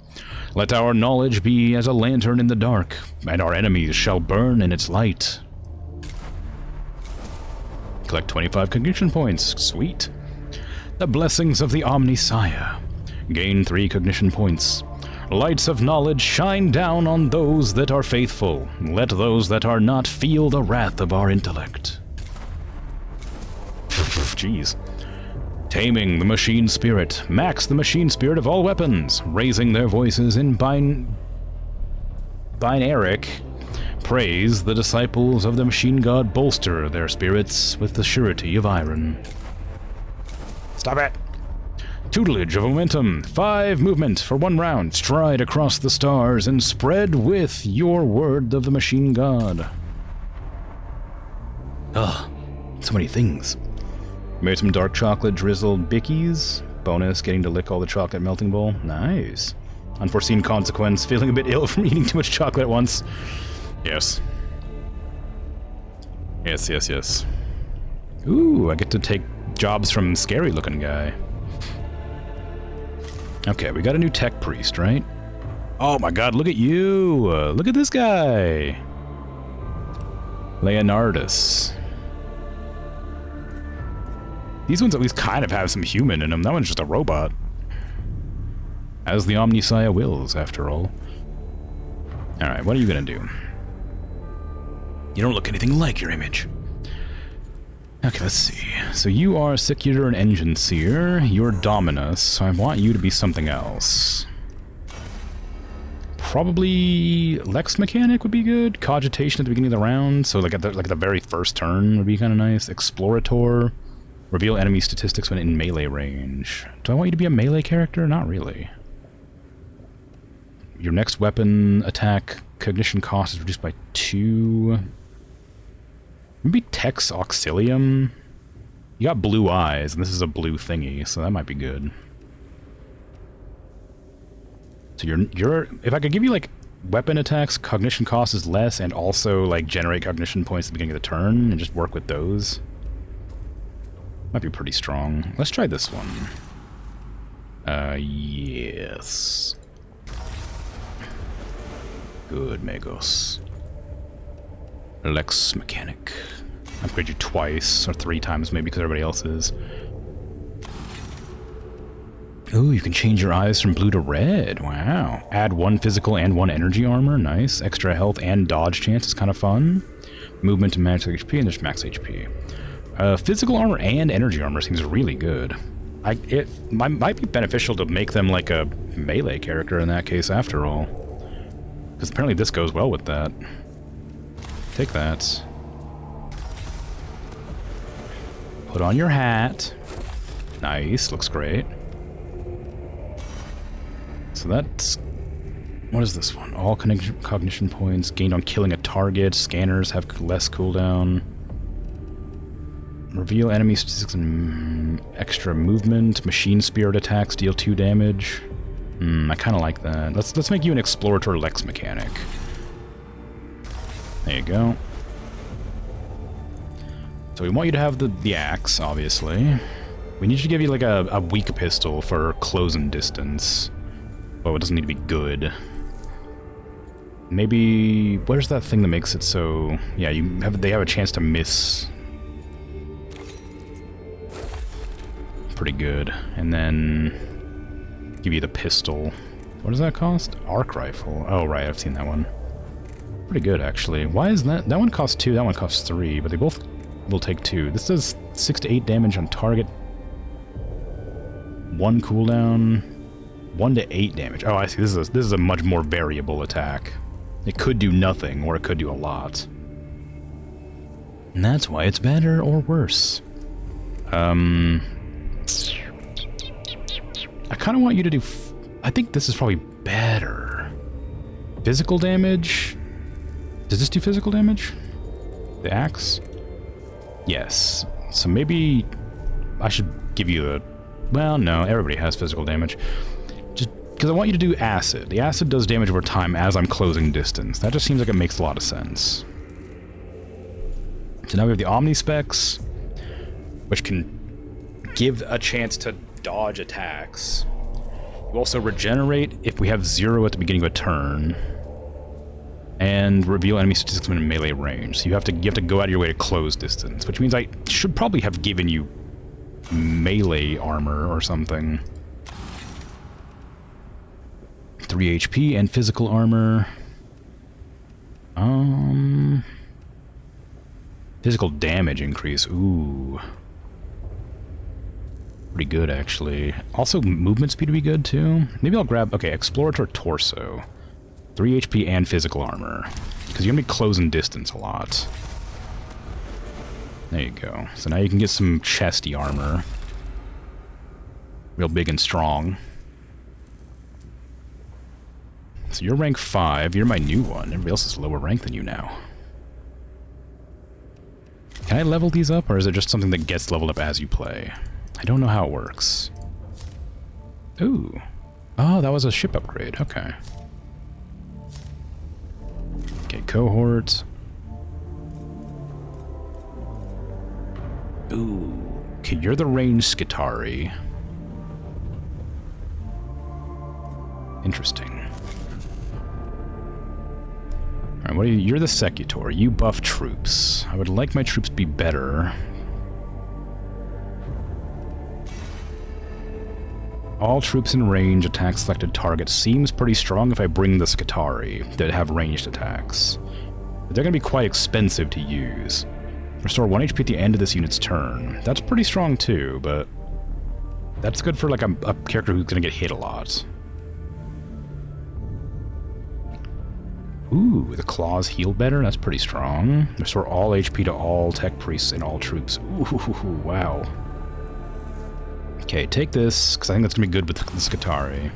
Let our knowledge be as a lantern in the dark, and our enemies shall burn in its light. Collect 25 cognition points. Sweet. The blessings of the Omnisci. Gain 3 cognition points. Lights of knowledge shine down on those that are faithful. Let those that are not feel the wrath of our intellect. Jeez. Taming the machine spirit. Max the machine spirit of all weapons. Raising their voices in binaric praise, the disciples of the machine god bolster their spirits with the surety of iron. Stop it! Tutelage of momentum. 5 movement for 1 round. Stride across the stars and spread with your word of the machine god. Ugh, so many things. Made some dark chocolate drizzled bickies. Bonus, getting to lick all the chocolate melting bowl. Nice. Unforeseen consequence, feeling a bit ill from eating too much chocolate at once. Yes. Yes, yes, yes. Ooh, I get to take jobs from scary looking guy. Okay, we got a new tech priest, right? Oh my god, look at you! Look at this guy! Leonardus. These ones at least kind of have some human in them. That one's just a robot. As the Omnisaya wills, after all. Alright, what are you gonna do? You don't look anything like your image. Okay, let's see. So you are Secular and Engine Seer. You're Dominus, so I want you to be something else. Probably Lex Mechanic would be good. Cogitation at the beginning of the round, so like at the very first turn would be kind of nice. Explorator. Reveal enemy statistics when in melee range. Do I want you to be a melee character? Not really. Your next weapon attack cognition cost is reduced by 2. Maybe Tex Auxilium? You got blue eyes, and this is a blue thingy, so that might be good. So you're if I could give you like weapon attacks, cognition cost is less, and also like generate cognition points at the beginning of the turn, and just work with those. Might be pretty strong. Let's try this one. Yes. Good, Magos. Lex Mechanic. Upgrade you twice, or 3 times maybe, because everybody else is. Ooh, you can change your eyes from blue to red. Wow. Add 1 physical and 1 energy armor. Nice. Extra health and dodge chance is kind of fun. Movement to max HP, and there's max HP. Physical armor and energy armor seems really good. It might be beneficial to make them like a melee character in that case, after all. Because apparently this goes well with that. Take that. Put on your hat. Nice, looks great. So that's... What is this one? All cognition points gained on killing a target. Scanners have less cooldown. Reveal enemy statistics and extra movement. Machine spirit attacks deal 2 damage. I kind of like that. Let's make you an Explorator Lex Mechanic. There you go. So we want you to have the axe, obviously. We need to give you like a weak pistol for close and distance. Well, it doesn't need to be good. Maybe... Where's that thing that makes it so... Yeah, they have a chance to miss. Pretty good. And then... Give you the pistol. What does that cost? Arc rifle. Oh, right, I've seen that one. Pretty good, actually. Why is that? That one costs 2, that one costs 3, but they both will take 2. This does 6 to 8 damage on target. 1 cooldown. 1 to 8 damage. Oh, I see. This is a much more variable attack. It could do nothing, or it could do a lot. And that's why it's better or worse. I kind of want you to do... I think this is probably better. Physical damage? Does this do physical damage? The axe? Yes. So maybe I should give you a... Well, no, everybody has physical damage. Just because I want you to do acid. The acid does damage over time as I'm closing distance. That just seems like it makes a lot of sense. So now we have the Omnispecs, which can give a chance to dodge attacks. You also regenerate if we have 0 at the beginning of a turn. And reveal enemy statistics when in melee range. So you have to go out of your way to close distance, which means I should probably have given you melee armor or something. 3 HP and physical armor. Physical damage increase. Ooh. Pretty good, actually. Also, movement speed would be good, too. Maybe I'll grab... Okay, Explorator Torso. 3 HP and physical armor. Because you're going to be closing distance a lot. There you go. So now you can get some chesty armor. Real big and strong. So you're rank 5. You're my new one. Everybody else is lower rank than you now. Can I level these up, or is it just something that gets leveled up as you play? I don't know how it works. Ooh. Oh, that was a ship upgrade. Okay. Okay, cohort. Ooh. Okay, you're the range Skitari. Interesting. Alright, Alright, what are you? You're the Secutor. You buff troops. I would like my troops to be better. All troops in range attack selected target. Seems pretty strong if I bring the Skitarii that have ranged attacks. But they're going to be quite expensive to use. Restore 1 HP at the end of this unit's turn. That's pretty strong too, but that's good for like a character who's going to get hit a lot. Ooh, the claws heal better? That's pretty strong. Restore all HP to all tech priests and all troops. Ooh, wow. Okay, take this, because I think that's going to be good with the Skitarii.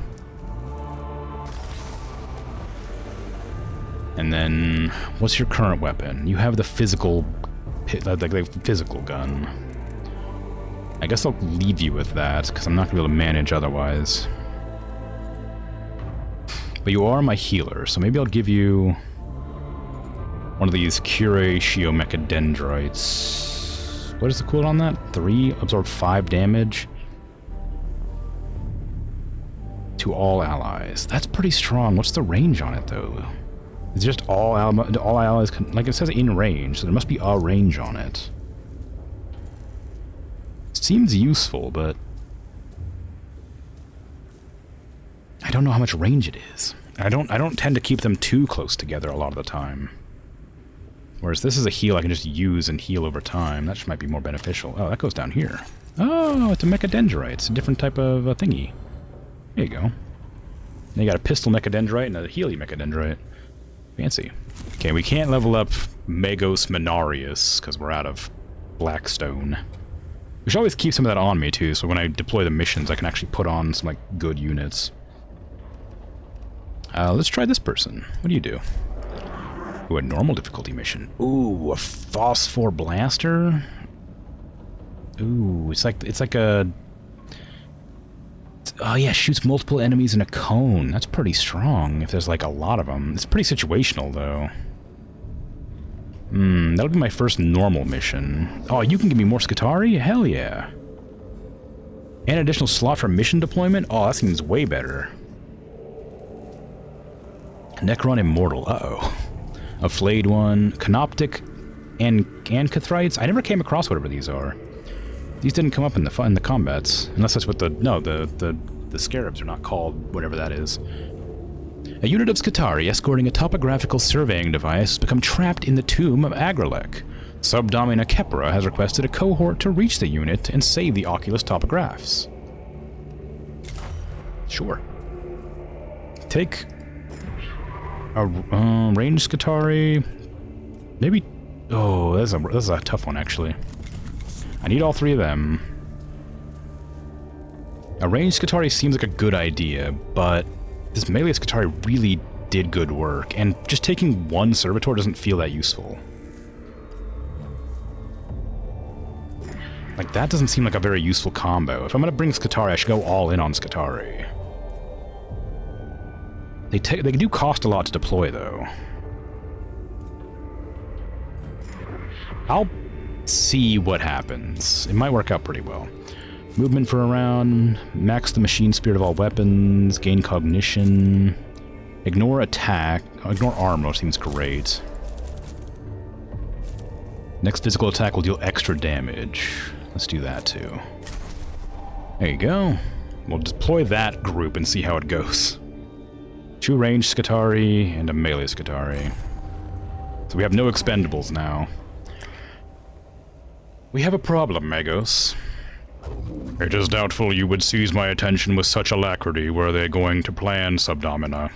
And then, what's your current weapon? You have the physical, like the physical gun. I guess I'll leave you with that, because I'm not going to be able to manage otherwise. But you are my healer, so maybe I'll give you one of these Curatio Mechadendrites. What is the cooldown on that? 3, absorb 5 damage. To all allies. That's pretty strong. What's the range on it, though? It's just all allies... Like, it says in range, so there must be a range on it. Seems useful, but... I don't know how much range it is. I don't tend to keep them too close together a lot of the time. Whereas this is a heal I can just use and heal over time. That might be more beneficial. Oh, that goes down here. Oh, it's a Mechadendrite. It's a different type of thingy. There you go. Then you got a pistol Mechadendrite and a Healy Mechadendrite. Fancy. Okay, we can't level up Magos Minarius because we're out of Blackstone. We should always keep some of that on me too, so when I deploy the missions I can actually put on some like good units. Let's try this person. What do you do? Ooh, a normal difficulty mission. Ooh, a Phosphor Blaster? Ooh, it's like a... Oh yeah, shoots multiple enemies in a cone. That's pretty strong if there's like a lot of them. It's pretty situational though. That'll be my first normal mission. Oh, you can give me more Skitarii? Hell yeah. And additional slot for mission deployment? Oh, that seems way better. Necron Immortal. Uh-oh. A flayed one. Canoptic and Cathrites? I never came across whatever these are. These didn't come up in the combats. Unless that's what the... No, the Scarabs are not called whatever that is. A unit of Skitarii escorting a topographical surveying device has become trapped in the tomb of Agrelek. Subdomina Kepra has requested a cohort to reach the unit and save the Oculus topographs. Sure. Take a ranged Skitarii. Maybe... Oh, that's a tough one, actually. I need all 3 of them. A ranged Skitarii seems like a good idea, but this melee Skitarii really did good work, and just taking one Servitor doesn't feel that useful. Like, that doesn't seem like a very useful combo. If I'm gonna bring Skitarii, I should go all in on Skitarii. They do cost a lot to deploy, though. I'll see what happens. It might work out pretty well. Movement for a round, max the machine spirit of all weapons, gain cognition, ignore attack, ignore armor seems great. Next physical attack will deal extra damage. Let's do that too. There you go. We'll deploy that group and see how it goes. 2 ranged Skitarii and a melee Skitarii. So we have no expendables now. We have a problem, Magos. It is doubtful you would seize my attention with such alacrity were they going to plan Subdomina.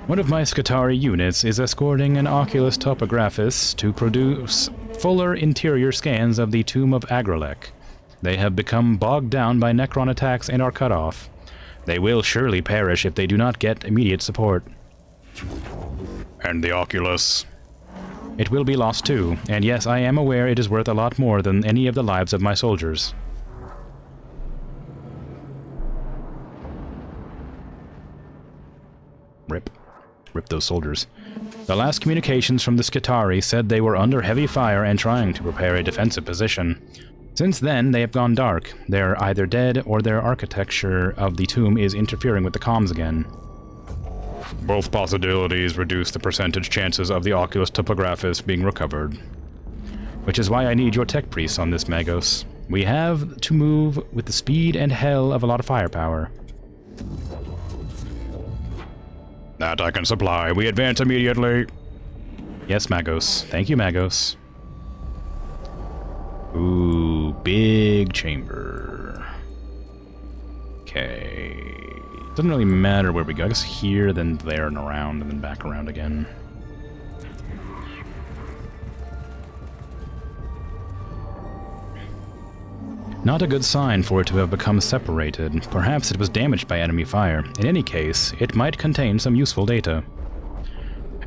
One of my Skitarii units is escorting an Oculus topographist to produce fuller interior scans of the tomb of Agrelek. They have become bogged down by Necron attacks and are cut off. They will surely perish if they do not get immediate support. And the Oculus? It will be lost too, and yes, I am aware it is worth a lot more than any of the lives of my soldiers. Rip. Rip those soldiers. The last communications from the Skitarii said they were under heavy fire and trying to prepare a defensive position. Since then, they have gone dark. They're either dead or their architecture of the tomb is interfering with the comms again. Both possibilities reduce the percentage chances of the Oculus Topographus being recovered. Which is why I need your tech priests on this, Magos. We have to move with the speed and hell of a lot of firepower. That I can supply. We advance immediately. Yes, Magos. Thank you, Magos. Ooh, big chamber. Okay. Doesn't really matter where we go. I guess here, then there, and around, and then back around again. Not a good sign for it to have become separated. Perhaps it was damaged by enemy fire. In any case, it might contain some useful data.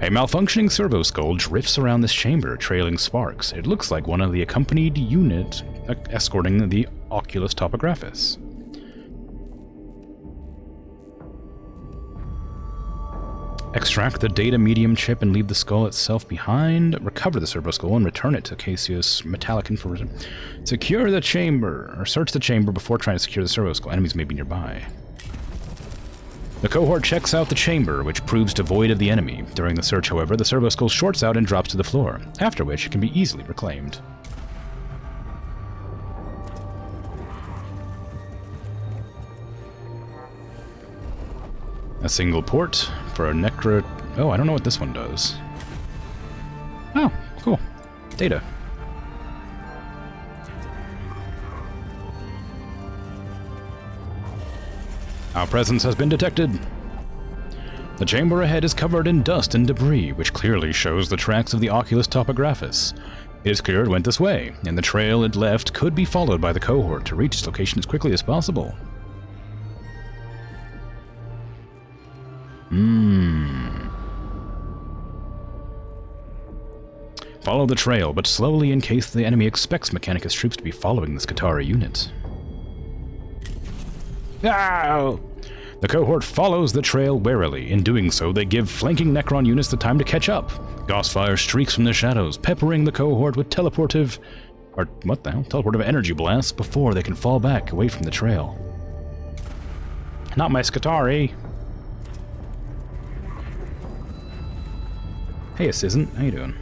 A malfunctioning servo skull drifts around this chamber, trailing sparks. It looks like one of the accompanied unit escorting the Oculus Topographus. Extract the data medium chip and leave the skull itself behind. Recover the servo skull and return it to Cassius Metallicon for secure the chamber, or search the chamber before trying to secure the servo skull. Enemies may be nearby. The cohort checks out the chamber, which proves devoid of the enemy. During the search, however, the servo skull shorts out and drops to the floor, after which it can be easily reclaimed. A single port for a necro... Oh, I don't know what this one does. Oh, cool. Data. Our presence has been detected. The chamber ahead is covered in dust and debris, which clearly shows the tracks of the Oculus Topographus. It is clear it went this way, and the trail it left could be followed by the cohort to reach its location as quickly as possible. Follow the trail, but slowly in case the enemy expects Mechanicus troops to be following the Skatara unit. Ow! The cohort follows the trail warily. In doing so, they give flanking Necron units the time to catch up. Gaussfire streaks from the shadows, peppering the cohort with teleportive energy blasts before they can fall back away from the trail. Not my Skatari. Hey, Assistant. How you doing?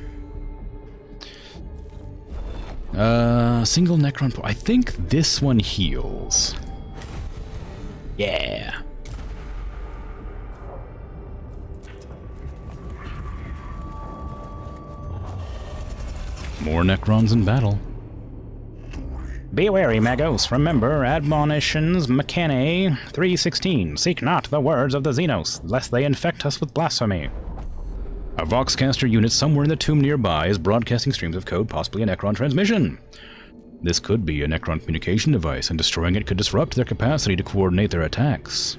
Single Necron... I think this one heals. Yeah. More Necrons in battle. Be wary, Magos. Remember, admonitions Mechane 3:16. Seek not the words of the Xenos, lest they infect us with blasphemy. A Voxcaster unit somewhere in the tomb nearby is broadcasting streams of code, possibly a Necron transmission. This could be a Necron communication device, and destroying it could disrupt their capacity to coordinate their attacks.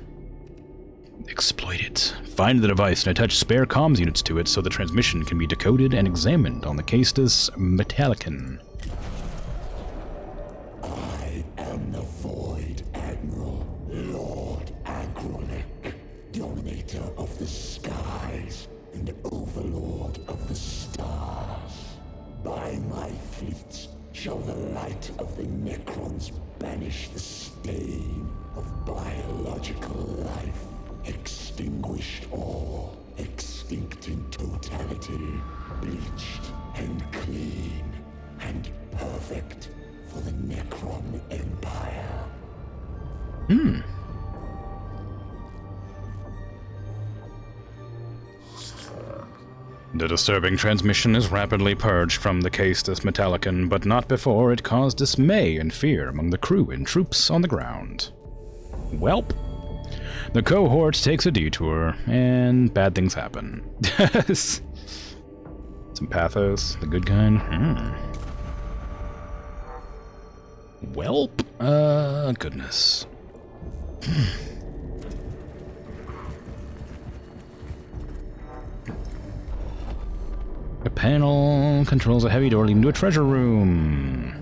Exploit it. Find the device and attach spare comms units to it so the transmission can be decoded and examined on the Caestus Metallicon. I am the Void Admiral, Lord Agrolic, Dominator of the skies and Overlord of the stars. By my fleets shall the light of the Necrons banish the stain of biological life. Extinguished all, extinct in totality, bleached and clean, and perfect for the Necron Empire. The disturbing transmission is rapidly purged from the Caestus Metallicon, but not before it caused dismay and fear among the crew and troops on the ground. Welp. The cohort takes a detour, and bad things happen. Some pathos, the good kind. Welp. Goodness. A panel controls a heavy door leading to a treasure room.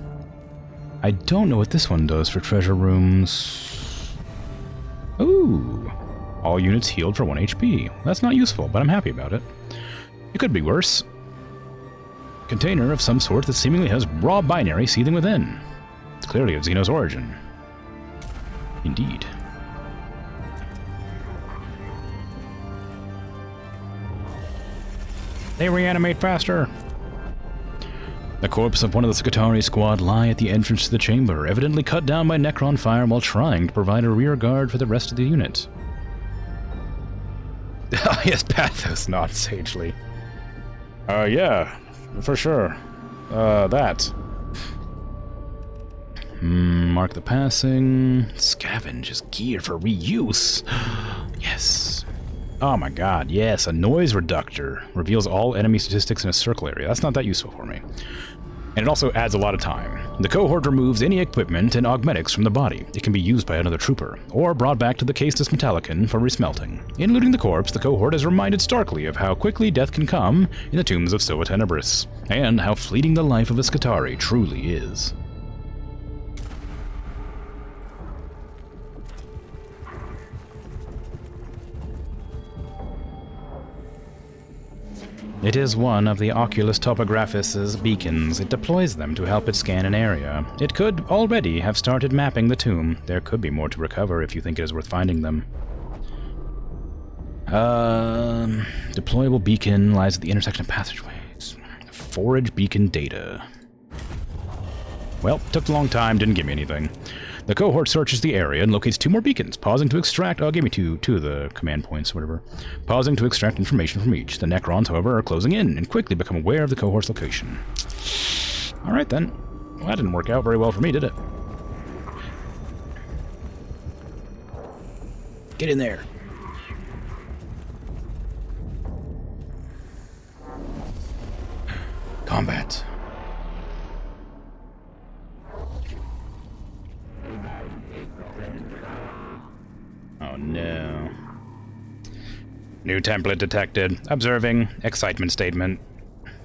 I don't know what this one does for treasure rooms. Ooh. All units healed for 1 HP. That's not useful, but I'm happy about it. It could be worse. Container of some sort that seemingly has raw binary seething within. It's clearly of Xeno's origin. Indeed. They reanimate faster! The corpse of one of the Skitarii squad lie at the entrance to the chamber, evidently cut down by Necron fire while trying to provide a rear guard for the rest of the unit. Yes, Pathos, not sagely. Yeah, for sure. That. Mark the passing. Scavenge is geared for reuse. Yes. Oh my god, yes, a noise reductor. Reveals all enemy statistics in a circle area. That's not that useful for me. And it also adds a lot of time. The cohort removes any equipment and augmetics from the body. It can be used by another trooper, or brought back to the Caestus Metallicon for resmelting. In looting the corpse, the cohort is reminded starkly of how quickly death can come in the tombs of Sova Tenebris, and how fleeting the life of a Skitarii truly is. It is one of the Oculus Topographis' beacons. It deploys them to help it scan an area. It could already have started mapping the tomb. There could be more to recover if you think it is worth finding them. Deployable beacon lies at the intersection of passageways. Forage beacon data. Well, took a long time, didn't give me anything. The cohort searches the area and locates 2 more beacons, pausing to extract... Oh, give me two of the command points, whatever. Pausing to extract information from each. The Necrons, however, are closing in and quickly become aware of the cohort's location. Alright then. Well, that didn't work out very well for me, did it? Get in there. Combat. Oh no. New template detected. Observing. Excitement statement.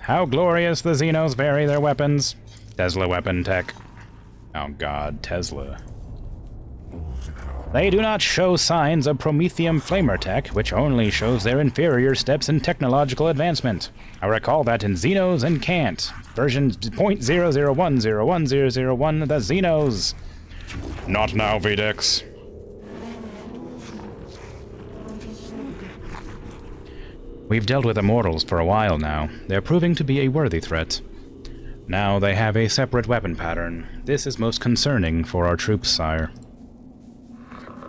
How glorious the Xenos vary their weapons. Tesla weapon tech. Oh god, Tesla. They do not show signs of Promethium flamer tech, which only shows their inferior steps in technological advancement. I recall that in Xenos and Cant, version .0010101, the Xenos. Not now, Vedex. We've dealt with Immortals for a while now. They're proving to be a worthy threat. Now they have a separate weapon pattern. This is most concerning for our troops, sire.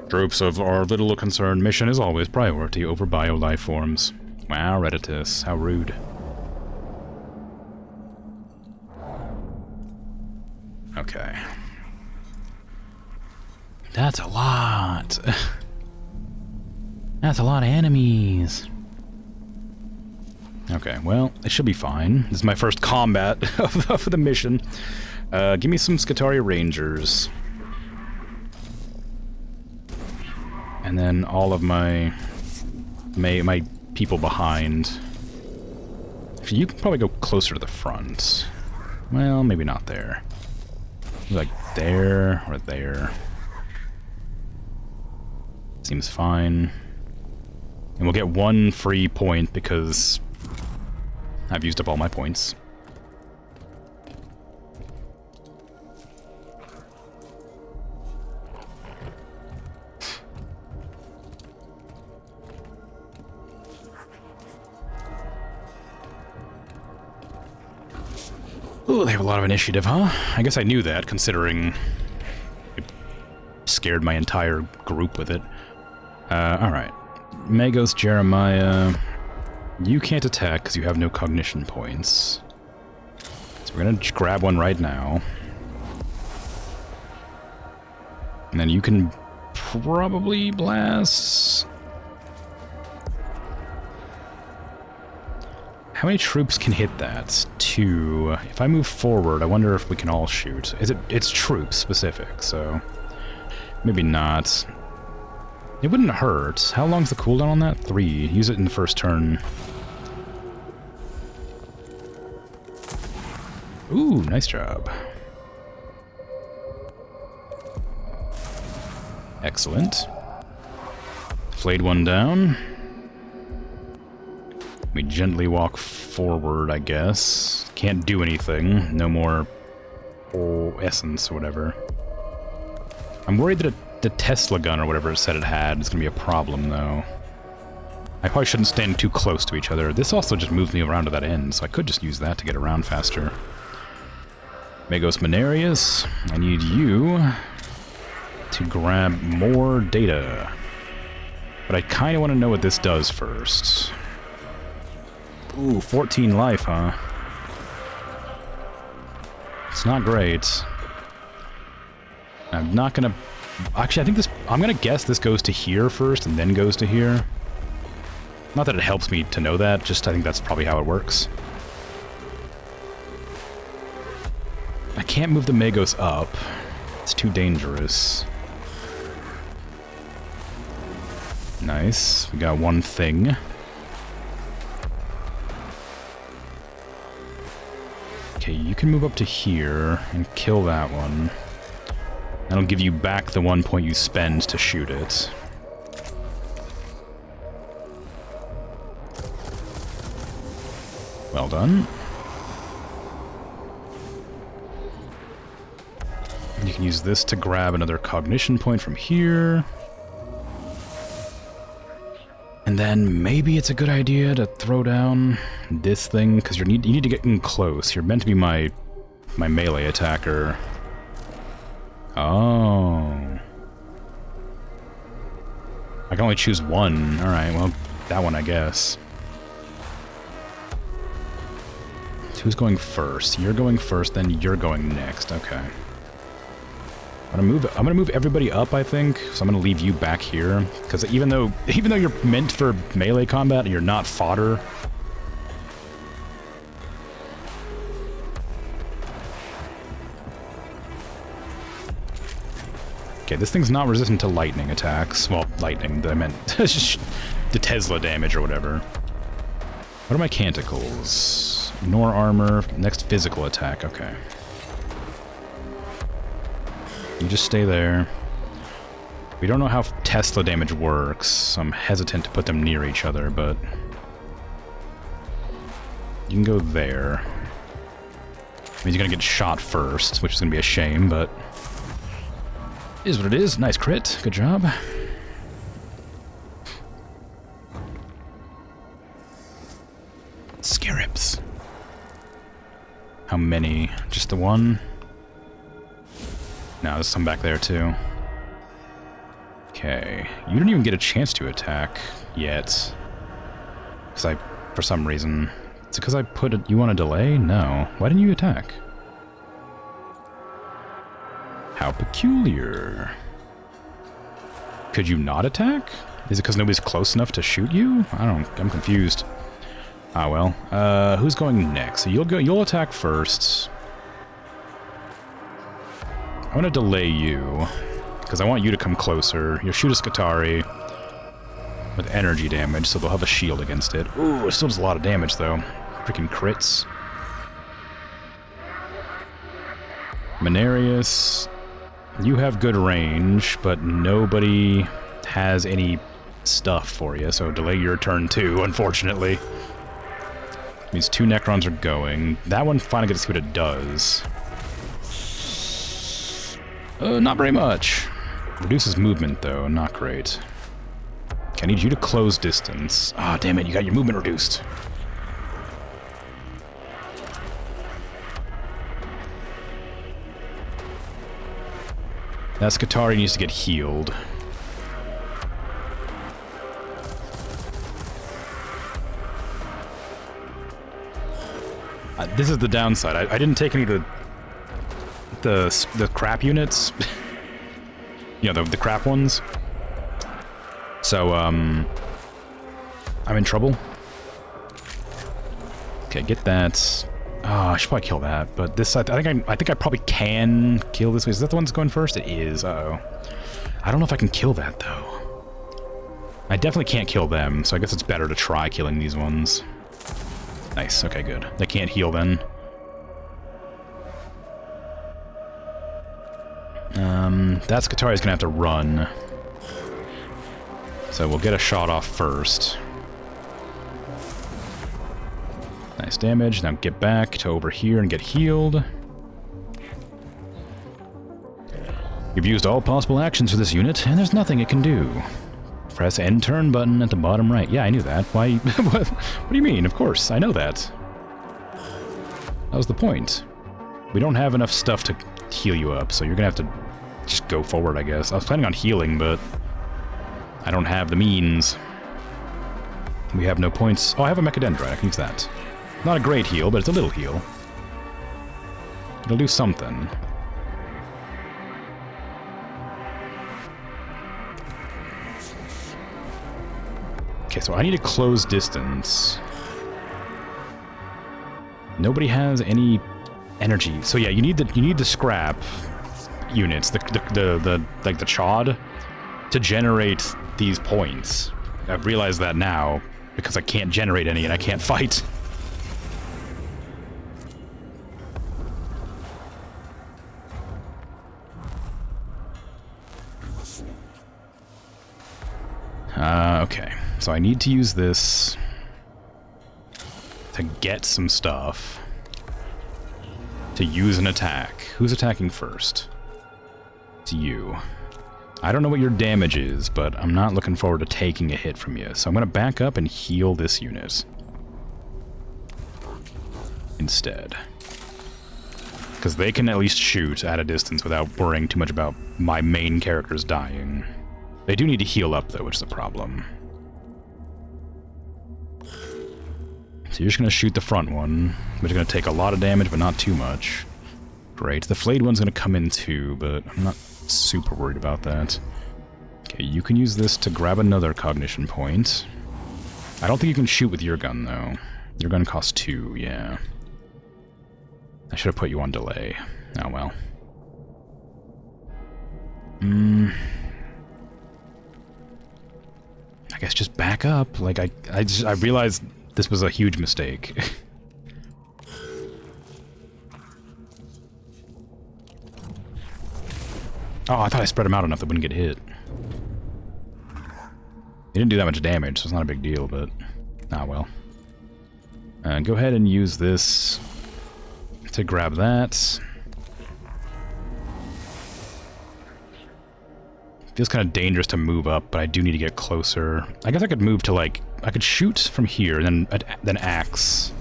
Troops of our little concern mission is always priority over bio-life forms. Wow, Redditus, how rude. Okay. That's a lot. That's a lot of enemies. Okay, well, it should be fine. This is my first combat of the mission. Give me some Skitarii Rangers. And then all of my people behind. Actually, you can probably go closer to the front. Well, maybe not there. Like there or there. Seems fine. And we'll get 1 free point because I've used up all my points. Ooh, they have a lot of initiative, huh? I guess I knew that, considering it scared my entire group with it. Alright. Magos, Jeremiah... You can't attack because you have no cognition points. So we're gonna grab one right now. And then you can probably blast... How many troops can hit that? 2. If I move forward, I wonder if we can all shoot. It's troops specific, so... Maybe not. It wouldn't hurt. How long's the cooldown on that? 3. Use it in the first turn. Ooh, nice job. Excellent. Flayed one down. We gently walk forward, I guess. Can't do anything. No more essence or whatever. I'm worried that the Tesla gun or whatever it said it had is going to be a problem, though. I probably shouldn't stand too close to each other. This also just moves me around to that end, so I could just use that to get around faster. Magos Mechanicus, I need you to grab more data. But I kind of want to know what this does first. Ooh, 14 life, huh? It's not great. I'm not gonna... Actually, I think this... I'm gonna guess this goes to here first and then goes to here. Not that it helps me to know that, just I think that's probably how it works. I can't move the Magos up. It's too dangerous. Nice. We got one thing. Okay, you can move up to here and kill that one. That'll give you back the 1 point you spend to shoot it. Well done. You can use this to grab another cognition point from here. And then maybe it's a good idea to throw down this thing, because you need to get in close. You're meant to be my melee attacker. Oh. I can only choose one. Alright, well, that one, I guess. Who's going first? You're going first, then you're going next. Okay. I'm gonna move everybody up, I think. So I'm gonna leave you back here, because even though you're meant for melee combat, you're not fodder. Okay, this thing's not resistant to lightning attacks. Well, lightning, I meant the Tesla damage or whatever. What are my canticles? Ignore armor, next physical attack, okay. You just stay there. We don't know how Tesla damage works, so I'm hesitant to put them near each other, but... You can go there. I mean, you're gonna get shot first, which is gonna be a shame, but... Is what it is. Nice crit. Good job. Scarabs. How many? Just the one? No, there's some back there too. Okay. You don't even get a chance to attack yet. Because for some reason... It's because I put it... You want to delay? No. Why didn't you attack? How peculiar. Could you not attack? Is it because nobody's close enough to shoot you? I'm confused. Ah, well. Who's going next? So you'll attack first. I'm gonna delay you, because I want you to come closer. You'll shoot a Skatari with energy damage, so they'll have a shield against it. Ooh, it still does a lot of damage, though. Freaking crits. Mechanicus, you have good range, but nobody has any stuff for you, so delay your turn too, unfortunately. These two Necrons are going. That one finally gets to see what it does. Not very much. Reduces movement, though. Not great. Okay, I need you to close distance. Ah, damn it, you got your movement reduced. That Skatari needs to get healed. This is the downside. I didn't take any of the crap units. You know, the crap ones. So, I'm in trouble. Okay, get that. Oh, I should probably kill that, but this, I think I probably can kill this. Is that the one that's going first? It is. Uh-oh. I don't know if I can kill that, though. I definitely can't kill them, so I guess it's better to try killing these ones. Nice, okay, good. They can't heal then. That Skatari's gonna have to run. So we'll get a shot off first. Nice damage. Now get back to over here and get healed. You've used all possible actions for this unit, and there's nothing it can do. Press end turn button at the bottom right. Yeah, I knew that. Why? What do you mean? Of course, I know that. That was the point. We don't have enough stuff to heal you up, so you're gonna have to just go forward, I guess. I was planning on healing, but I don't have the means. We have no points. Oh, I have a Mechadendrite. I can use that. Not a great heal, but it's a little heal. It'll do something. Okay, so I need a close distance. Nobody has any energy. So yeah, you need the scrap units, the like the chod, to generate these points. I've realized that now because I can't generate any and I can't fight. Okay, so I need to use this to get some stuff to use an attack. Who's attacking first? It's you. I don't know what your damage is, but I'm not looking forward to taking a hit from you, so I'm going to back up and heal this unit instead. Because they can at least shoot at a distance without worrying too much about my main characters dying. They do need to heal up, though, which is a problem. So you're just going to shoot the front one, which is going to take a lot of damage, but not too much. Great. The flayed one's going to come in too, but I'm not super worried about that. Okay, you can use this to grab another cognition point. I don't think you can shoot with your gun, though. Your gun costs 2, yeah. I should have put you on delay. Oh, well. I guess just back up. Like, I realized this was a huge mistake. Oh, I thought I spread them out enough that wouldn't get hit. They didn't do that much damage, so it's not a big deal, but... Ah, well. Go ahead and use this to grab that. Feels kind of dangerous to move up, but I do need to get closer. I guess I could move to, like... I could shoot from here, and then axe.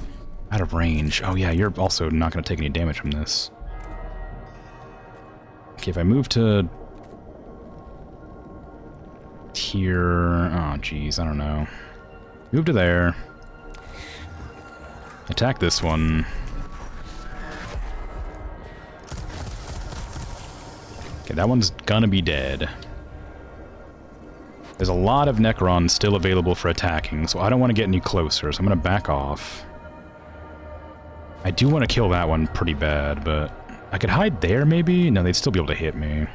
Out of range. Oh yeah, you're also not going to take any damage from this. Okay, if I move to... here... Oh, geez, I don't know. Move to there. Attack this one. Okay, that one's gonna be dead. There's a lot of Necrons still available for attacking, so I don't want to get any closer, so I'm gonna back off. I do want to kill that one pretty bad, but... I could hide there, maybe? No, they'd still be able to hit me.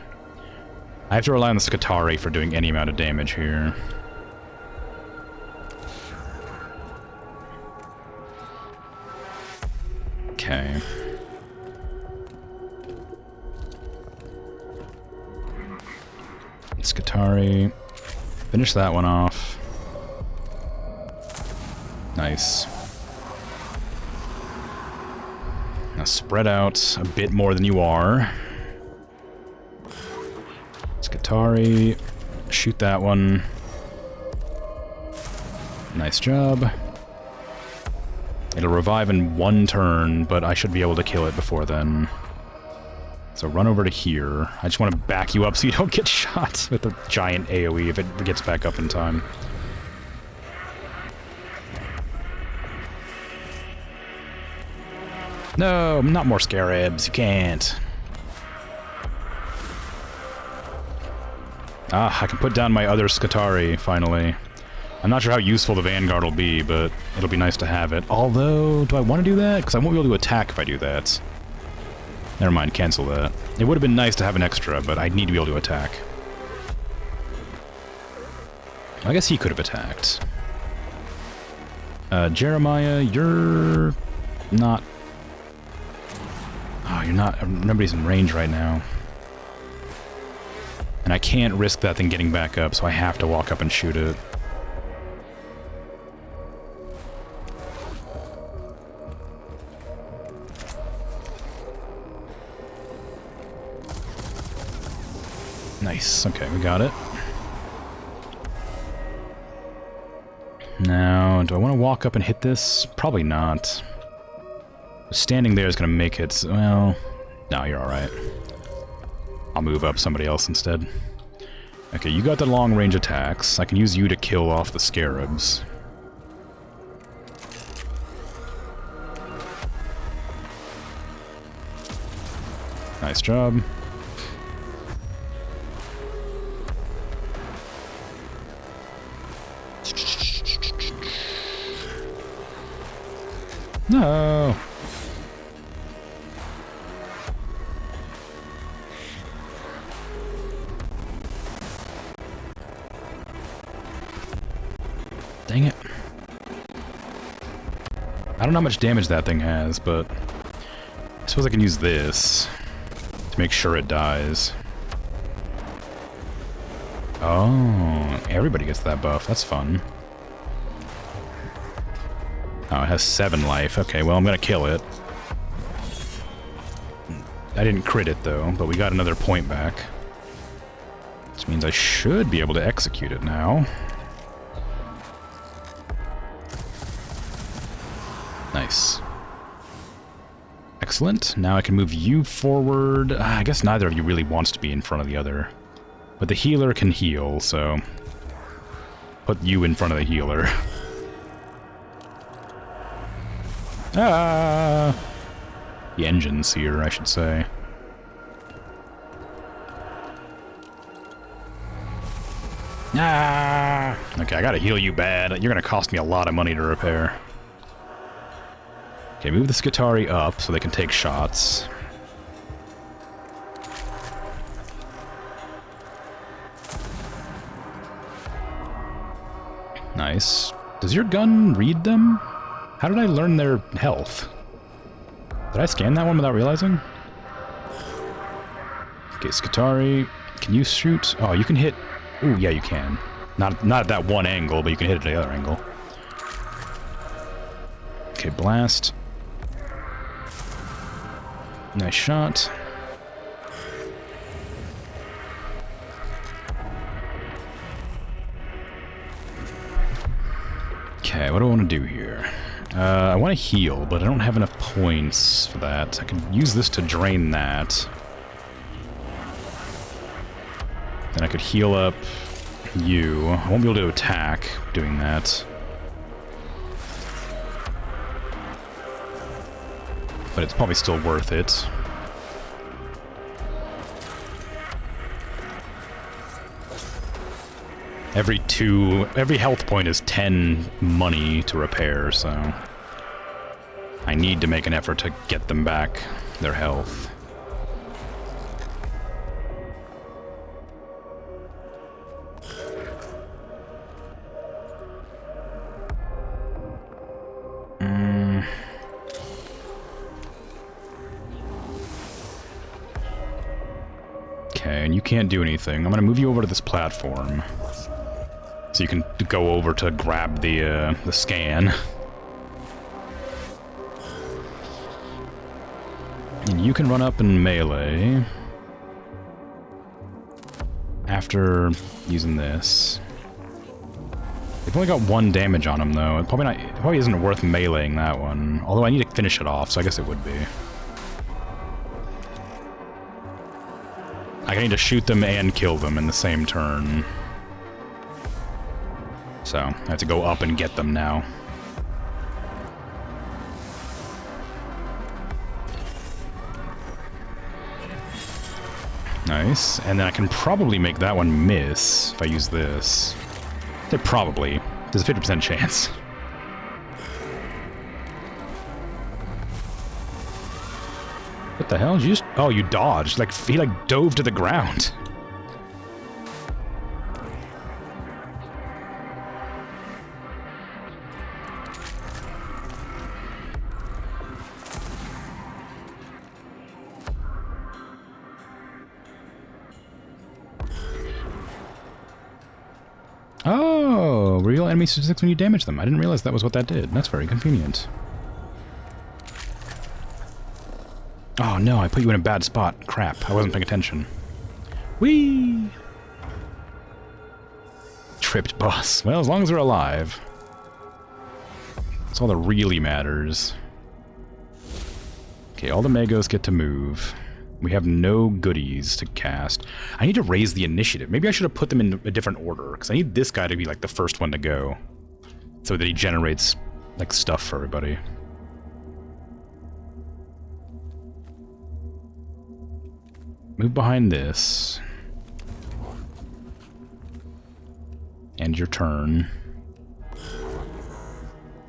I have to rely on the Scutari for doing any amount of damage here. Okay. Scutari. Finish that one off. Nice. Now spread out a bit more than you are. Scutari. Shoot that one. Nice job. It'll revive in 1 turn, but I should be able to kill it before then. So run over to here. I just want to back you up so you don't get shot with the giant AoE if it gets back up in time. No, not more scarabs. You can't. Ah, I can put down my other Scutari, finally. I'm not sure how useful the Vanguard will be, but it'll be nice to have it. Although, do I want to do that? Because I won't be able to attack if I do that. Never mind, cancel that. It would have been nice to have an extra, but I need to be able to attack. I guess he could have attacked. Jeremiah, you're not... Oh, you're not... Nobody's in range right now. And I can't risk that thing getting back up, so I have to walk up and shoot it. Nice. Okay, we got it. Now, do I want to walk up and hit this? Probably not. Standing there is going to make it... Well... No, you're alright. I'll move up somebody else instead. Okay, you got the long-range attacks. I can use you to kill off the scarabs. Nice job. No. Dang it. I don't know how much damage that thing has, but I suppose I can use this to make sure it dies. Oh, everybody gets that buff. That's fun. Oh, it has 7 life. Okay, well, I'm gonna kill it. I didn't crit it, though, but we got another point back. Which means I should be able to execute it now. Nice. Excellent. Now I can move you forward. I guess neither of you really wants to be in front of the other. But the healer can heal, so... Put you in front of the healer. Ah! The engine's here, I should say. Ah! Okay, I gotta heal you bad. You're gonna cost me a lot of money to repair. Okay, move the Skitarii up so they can take shots. Nice. Does your gun read them? How did I learn their health? Did I scan that one without realizing? Okay, Skitarii. Can you shoot? Oh, you can hit... Ooh, yeah, you can. Not at that one angle, but you can hit it at the other angle. Okay, blast. Nice shot. Okay, what do I want to do here? I want to heal, but I don't have enough points for that. I can use this to drain that. Then I could heal up you. I won't be able to attack doing that. But it's probably still worth it. Every health point is 10 money to repair, so I need to make an effort to get them back their health. Okay, and you can't do anything. I'm gonna move you over to this platform. So you can go over to grab the scan. And you can run up and melee. After using this. They've only got 1 damage on him, though. It probably isn't worth meleeing that one. Although I need to finish it off, so I guess it would be. I need to shoot them and kill them in the same turn. So, I have to go up and get them now. Nice. And then I can probably make that one miss if I use this. I say probably. There's a 50% chance. What the hell? Did you just... Oh, you dodged. Like, he dove to the ground. Oh, real enemy statistics when you damage them. I didn't realize that was what that did. That's very convenient. Oh no, I put you in a bad spot. Crap, I wasn't paying attention. Whee! Tripped boss. Well, as long as they're alive. That's all that really matters. Okay, all the Magos get to move. We have no goodies to cast. I need to raise the initiative. Maybe I should have put them in a different order, because I need this guy to be like the first one to go, so that he generates like stuff for everybody. Move behind this. End your turn.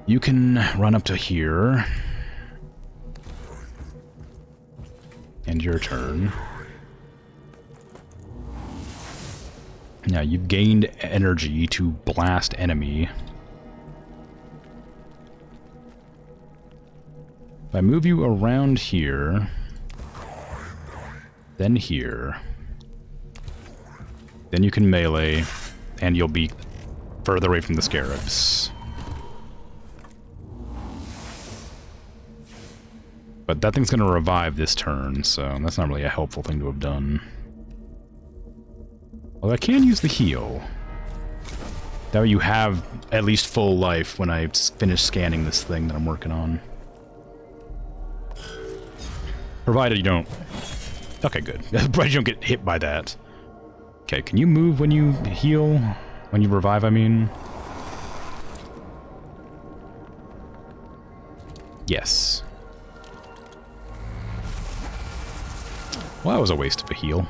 You can run up to here. End your turn. Now you've gained energy to blast enemy. If I move you around here, then here, then you can melee, and you'll be further away from the scarabs. But that thing's going to revive this turn, so that's not really a helpful thing to have done. Although I can use the heal. That way you have at least full life when I finish scanning this thing that I'm working on. Provided you don't... Okay, good. Provided you don't get hit by that. Okay, can you move when you heal? When you revive, I mean? Yes. Well, that was a waste of a heal.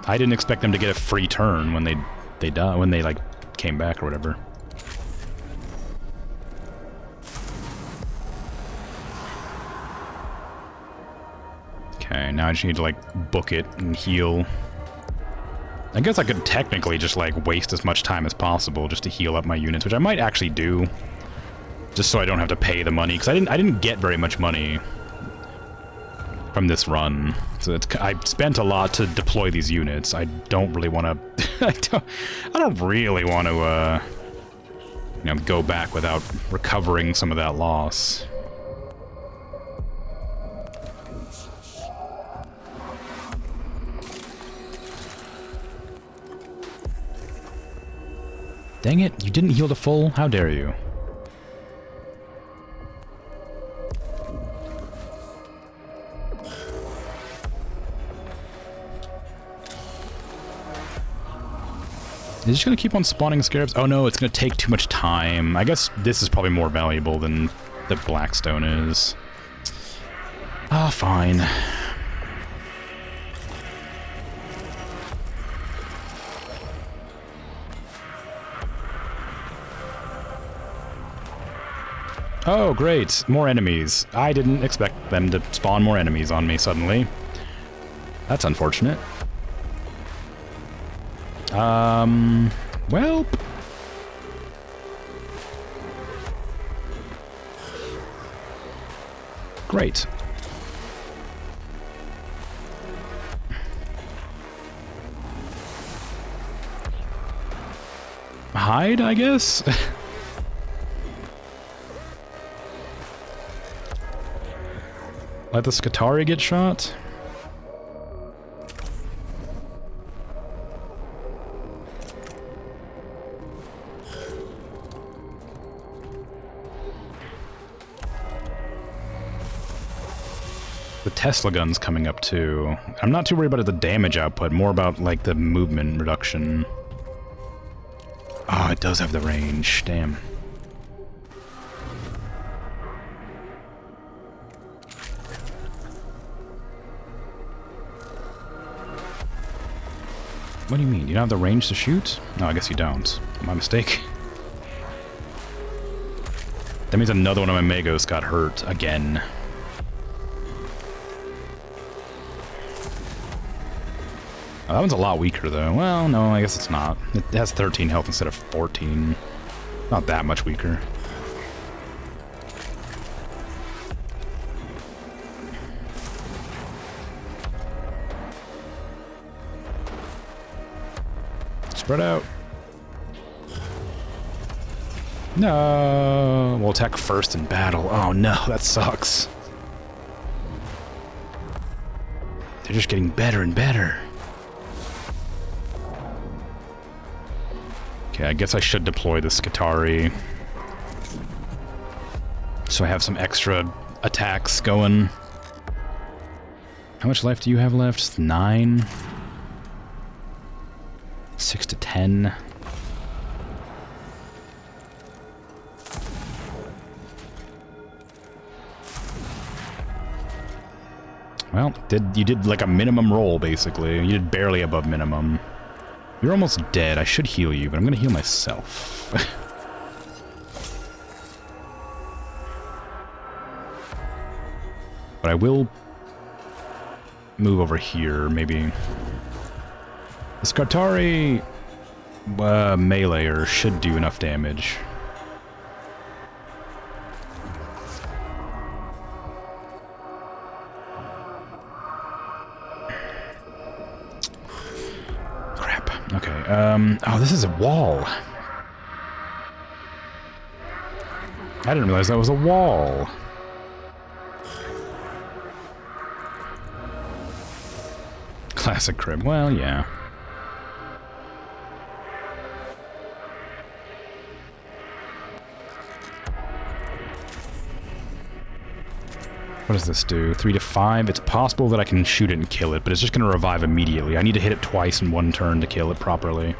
I didn't expect them to get a free turn when they died, when they like came back or whatever. Okay, now I just need to like book it and heal. I guess I could technically just like waste as much time as possible just to heal up my units, which I might actually do, just so I don't have to pay the money, because I didn't get very much money from this run. So I spent a lot to deploy these units. I don't really want to... I don't really want to, you know, go back without recovering some of that loss. Dang it, you didn't heal to full? How dare you? Is it just gonna keep on spawning scarabs? Oh no, it's gonna take too much time. I guess this is probably more valuable than the Blackstone is. Ah, fine. Oh, great. More enemies. I didn't expect them to spawn more enemies on me suddenly. That's unfortunate. Well... Great. Hide, I guess? Let the Skitarii get shot? The Tesla gun's coming up too. I'm not too worried about the damage output, more about like the movement reduction. Ah, it does have the range, damn. What do you mean? You don't have the range to shoot? No, I guess you don't. My mistake. That means another one of my Magos got hurt again. Oh, that one's a lot weaker, though. Well, no, I guess it's not. It has 13 health instead of 14. Not that much weaker. Spread out. No, we'll attack first in battle. Oh no, that sucks. They're just getting better and better. Okay, I guess I should deploy the Skitarii. So I have some extra attacks going. How much life do you have left? 9? 6 to 10. Well, you did like a minimum roll, basically. You did barely above minimum. You're almost dead. I should heal you, but I'm gonna heal myself. But I will move over here, maybe. The Skartari meleeer should do enough damage. Okay, oh, this is a wall. I didn't realize that was a wall. Classic crib. Well, yeah. What does this do? 3 to 5? It's possible that I can shoot it and kill it, but it's just going to revive immediately. I need to hit it twice in one turn to kill it properly.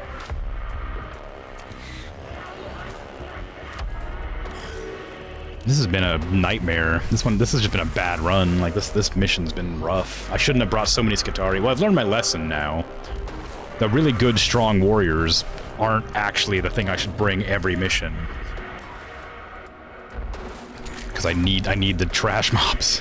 This has been a nightmare. This has just been a bad run. Like, this mission's been rough. I shouldn't have brought so many Skartari. Well, I've learned my lesson now. The really good, strong warriors aren't actually the thing I should bring every mission. Because I need the trash mobs.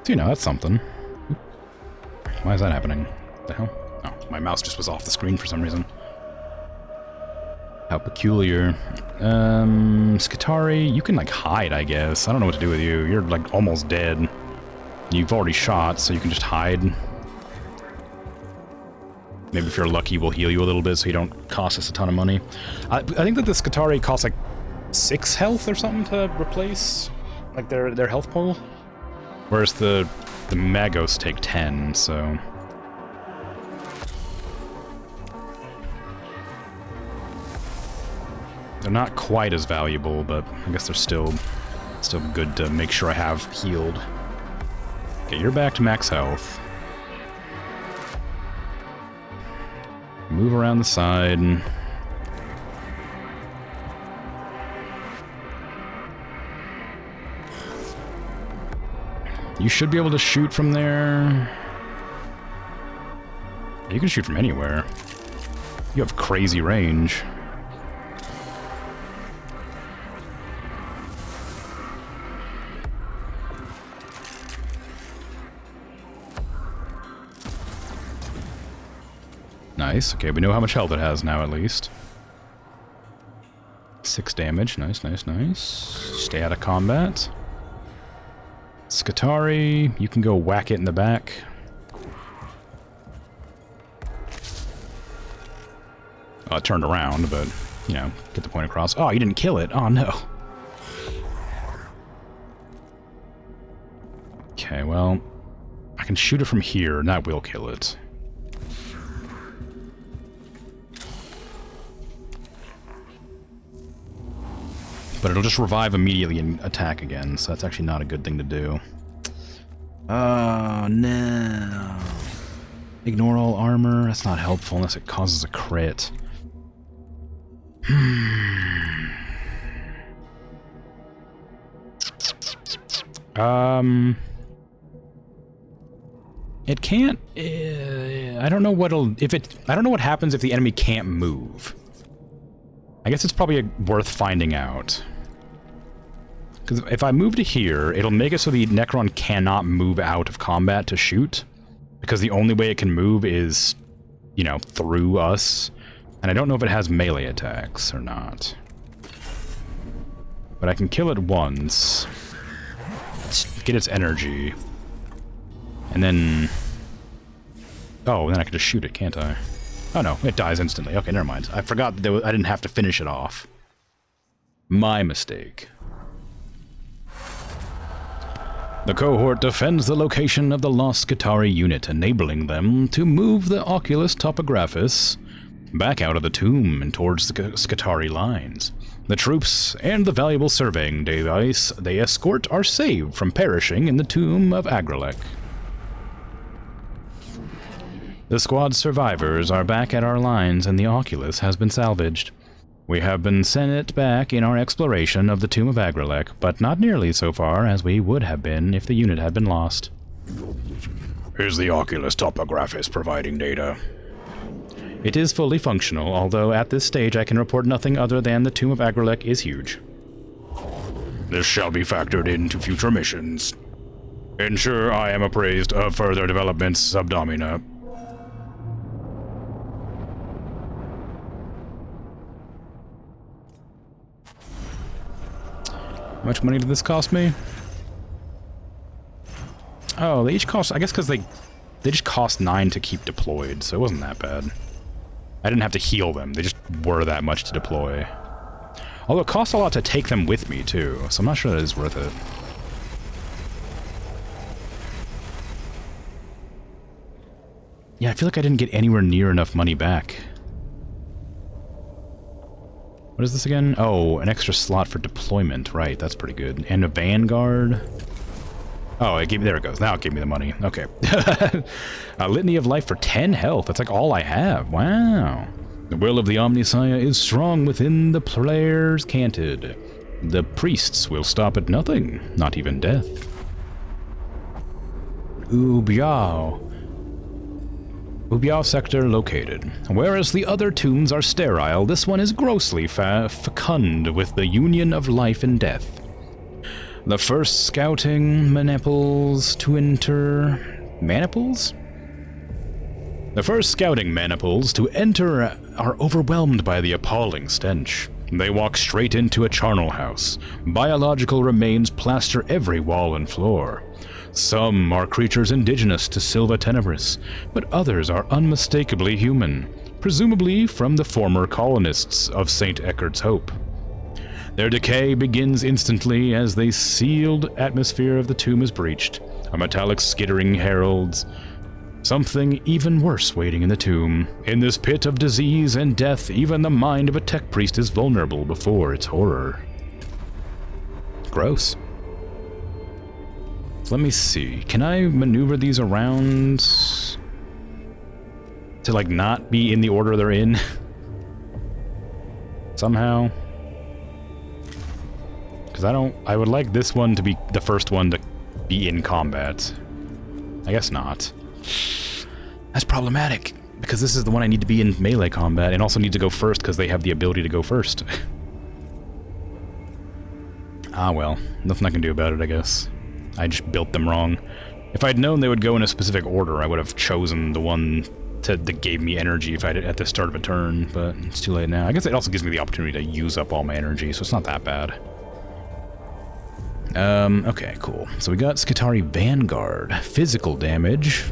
So, you know, that's something. Why is that happening? What the hell? Oh, my mouse just was off the screen for some reason. How peculiar. Skartari, you can, like, hide, I guess. I don't know what to do with you. You're, like, almost dead. You've already shot, so you can just hide. Maybe if you're lucky, we'll heal you a little bit so you don't cost us a ton of money. I think that the Skartari costs, like, 6 health or something to replace, like, their health pool. Whereas the Magos take 10, so... They're not quite as valuable, but I guess they're still good to make sure I have healed. Okay, you're back to max health. Move around the side. You should be able to shoot from there. You can shoot from anywhere. You have crazy range. Nice. Okay, we know how much health it has now, at least. 6 damage. Nice, nice, nice. Stay out of combat. Skartari, you can go whack it in the back. It turned around, but, you know, get the point across. Oh, you didn't kill it. Oh, no. Okay, well, I can shoot it from here, and that will kill it. But it'll just revive immediately and attack again, so that's actually not a good thing to do. Oh, no. Ignore all armor. That's not helpful unless it causes a crit. It can't... I don't know what'll... I don't know what happens if the enemy can't move. I guess it's probably worth finding out. Because if I move to here, it'll make it so the Necron cannot move out of combat to shoot. Because the only way it can move is, you know, through us. And I don't know if it has melee attacks or not. But I can kill it once. Get its energy. And then... Oh, then I can just shoot it, can't I? Oh no, it dies instantly. Okay, never mind. I forgot that I didn't have to finish it off. My mistake. The cohort defends the location of the lost Skitarii unit, enabling them to move the Oculus Topographus back out of the tomb and towards the Skitarii lines. The troops and the valuable surveying device they escort are saved from perishing in the tomb of Agrelek. The squad's survivors are back at our lines and the Oculus has been salvaged. We have been sent back in our exploration of the tomb of Agrelek, but not nearly so far as we would have been if the unit had been lost. Is the Oculus Topographus providing data? It is fully functional, although at this stage I can report nothing other than the tomb of Agrelek is huge. This shall be factored into future missions. Ensure I am appraised of further developments sub domina. How much money did this cost me? Oh, they each cost, I guess because they just cost 9 to keep deployed, so it wasn't that bad. I didn't have to heal them, they just were that much to deploy. Although it costs a lot to take them with me too, so I'm not sure that is worth it. Yeah, I feel like I didn't get anywhere near enough money back. What is this again? Oh, an extra slot for deployment. Right, that's pretty good. And a vanguard. Oh, it gave me, there it goes. Now it gave me the money. Okay. A litany of life for 10 health. That's like all I have. Wow. The will of the Omnissiah is strong within the players canted. The priests will stop at nothing, not even death. Ubiao. Ubiao sector located. Whereas the other tombs are sterile, this one is grossly fecund with the union of life and death. The first scouting maniples to enter... Maniples? The first scouting maniples to enter are overwhelmed by the appalling stench. They walk straight into a charnel house. Biological remains plaster every wall and floor. Some are creatures indigenous to Silva Tenebris, but others are unmistakably human, presumably from the former colonists of St. Eckhardt's Hope. Their decay begins instantly as the sealed atmosphere of the tomb is breached. A metallic skittering heralds something even worse waiting in the tomb. In this pit of disease and death, even the mind of a tech priest is vulnerable before its horror. Gross. So let me see. Can I maneuver these around to, like, not be in the order they're in? Somehow? Because I would like this one to be the first one to be in combat. I guess not. That's problematic, because this is the one I need to be in melee combat, and also need to go first because they have the ability to go first. Ah well, nothing I can do about it, I guess. I just built them wrong. If I'd known they would go in a specific order, I would have chosen the one that gave me energy if I did at the start of a turn, but it's too late now. I guess it also gives me the opportunity to use up all my energy, so it's not that bad. Okay, cool. So we got Skitarii Vanguard. Physical damage.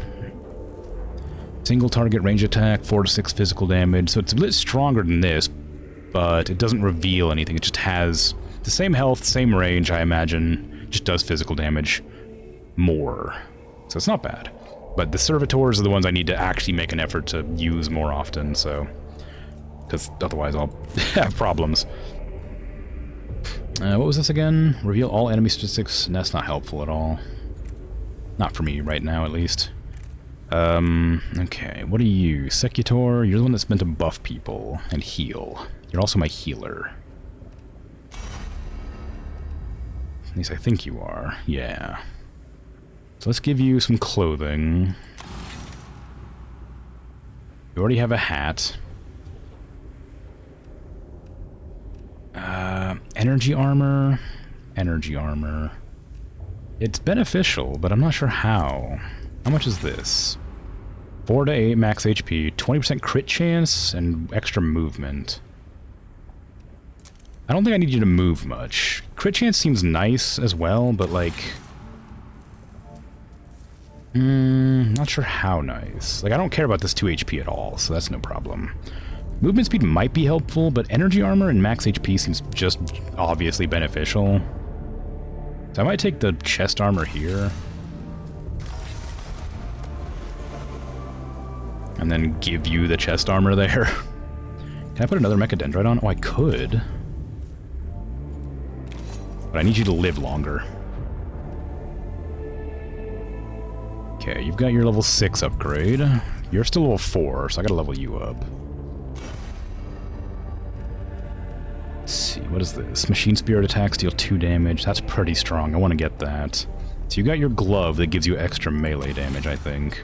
Single target range attack, 4 to 6 physical damage. So it's a bit stronger than this, but it doesn't reveal anything. It just has the same health, same range, I imagine. Just does physical damage more. So it's not bad. But the servitors are the ones I need to actually make an effort to use more often, so... because otherwise I'll have problems. What was this again? Reveal all enemy statistics. That's not helpful at all. Not for me right now, at least. Okay, what are you? Secutor, you're the one that's meant to buff people and heal. You're also my healer. At least I think you are. Yeah. So let's give you some clothing. You already have a hat. Energy armor. Energy armor. It's beneficial, but I'm not sure how. How much is this? 4 to 8 max HP, 20% crit chance, and extra movement. I don't think I need you to move much. Crit chance seems nice as well, but like... Not sure how nice. Like, I don't care about this 2 HP at all, so that's no problem. Movement speed might be helpful, but energy armor and max HP seems just obviously beneficial. So I might take the chest armor here. And then give you the chest armor there. Can I put another Mechadendrite on? Oh, I could. But I need you to live longer. Okay, you've got your level 6 upgrade. You're still level 4, so I gotta level you up. Let's see, what is this? Machine Spirit attacks deal 2 damage. That's pretty strong. I want to get that. So you got your glove that gives you extra melee damage, I think.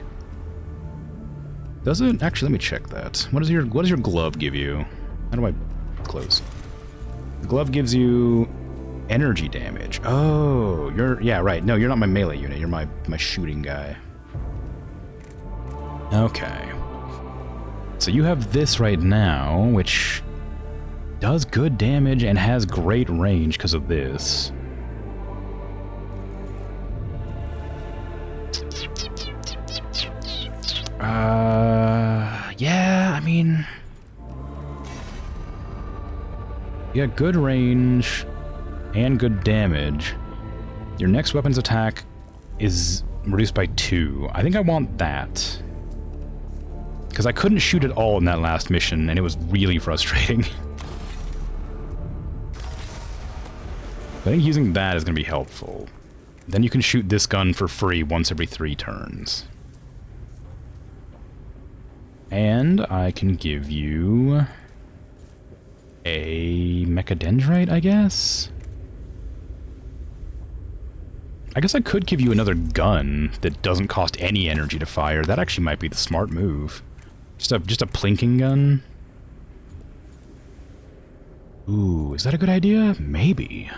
Does it? Actually, let me check that. What does your glove give you? How do I close? The glove gives you energy damage. Oh, yeah, right. No, you're not my melee unit. You're my shooting guy. Okay. So you have this right now, which does good damage and has great range because of this. Yeah, I mean, you got good range and good damage. Your next weapon's attack is reduced by 2. I think I want that. Because I couldn't shoot at all in that last mission, and it was really frustrating. I think using that is going to be helpful. Then you can shoot this gun for free once every 3 turns. And I can give you a Mechadendrite, I guess? I guess I could give you another gun that doesn't cost any energy to fire. That actually might be the smart move. Just a plinking gun. Ooh, is that a good idea? Maybe.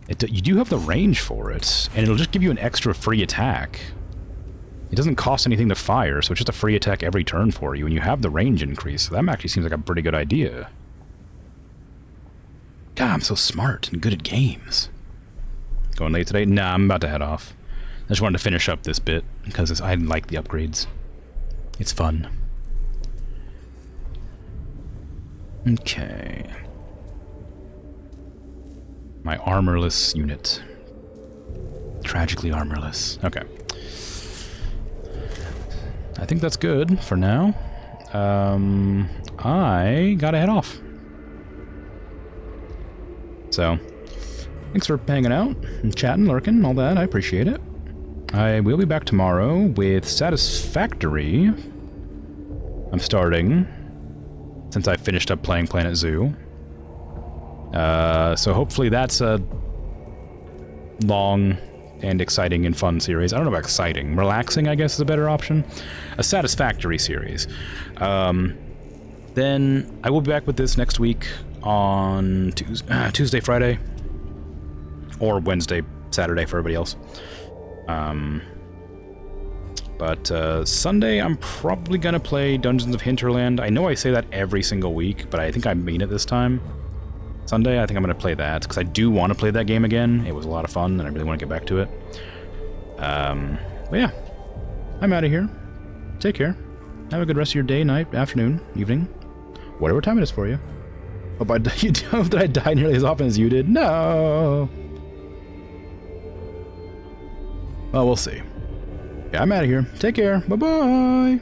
You do have the range for it, and it'll just give you an extra free attack. It doesn't cost anything to fire, so it's just a free attack every turn for you, and you have the range increase, so that actually seems like a pretty good idea. God, I'm so smart and good at games. Going late today? Nah, I'm about to head off. I just wanted to finish up this bit, because I like the upgrades. It's fun. Okay. My armorless unit. Tragically armorless. Okay. I think that's good for now. I gotta head off. So, thanks for hanging out and chatting, lurking, all that. I appreciate it. I will be back tomorrow with Satisfactory. I'm starting, since I finished up playing Planet Zoo. So hopefully that's a long and exciting and fun series. I don't know about exciting. Relaxing, I guess, is a better option. A satisfactory series. Then I will be back with this next week on Tuesday, Friday, or Wednesday, Saturday for everybody else. But Sunday, I'm probably gonna play Dungeons of Hinterland. I know I say that every single week, but I think I mean it this time. Sunday, I think I'm going to play that, because I do want to play that game again. It was a lot of fun, and I really want to get back to it. But yeah, I'm out of here. Take care. Have a good rest of your day, night, afternoon, evening, whatever time it is for you. Hope you hope that I die nearly as often as you did. No! Well, we'll see. Yeah, I'm out of here. Take care. Bye-bye!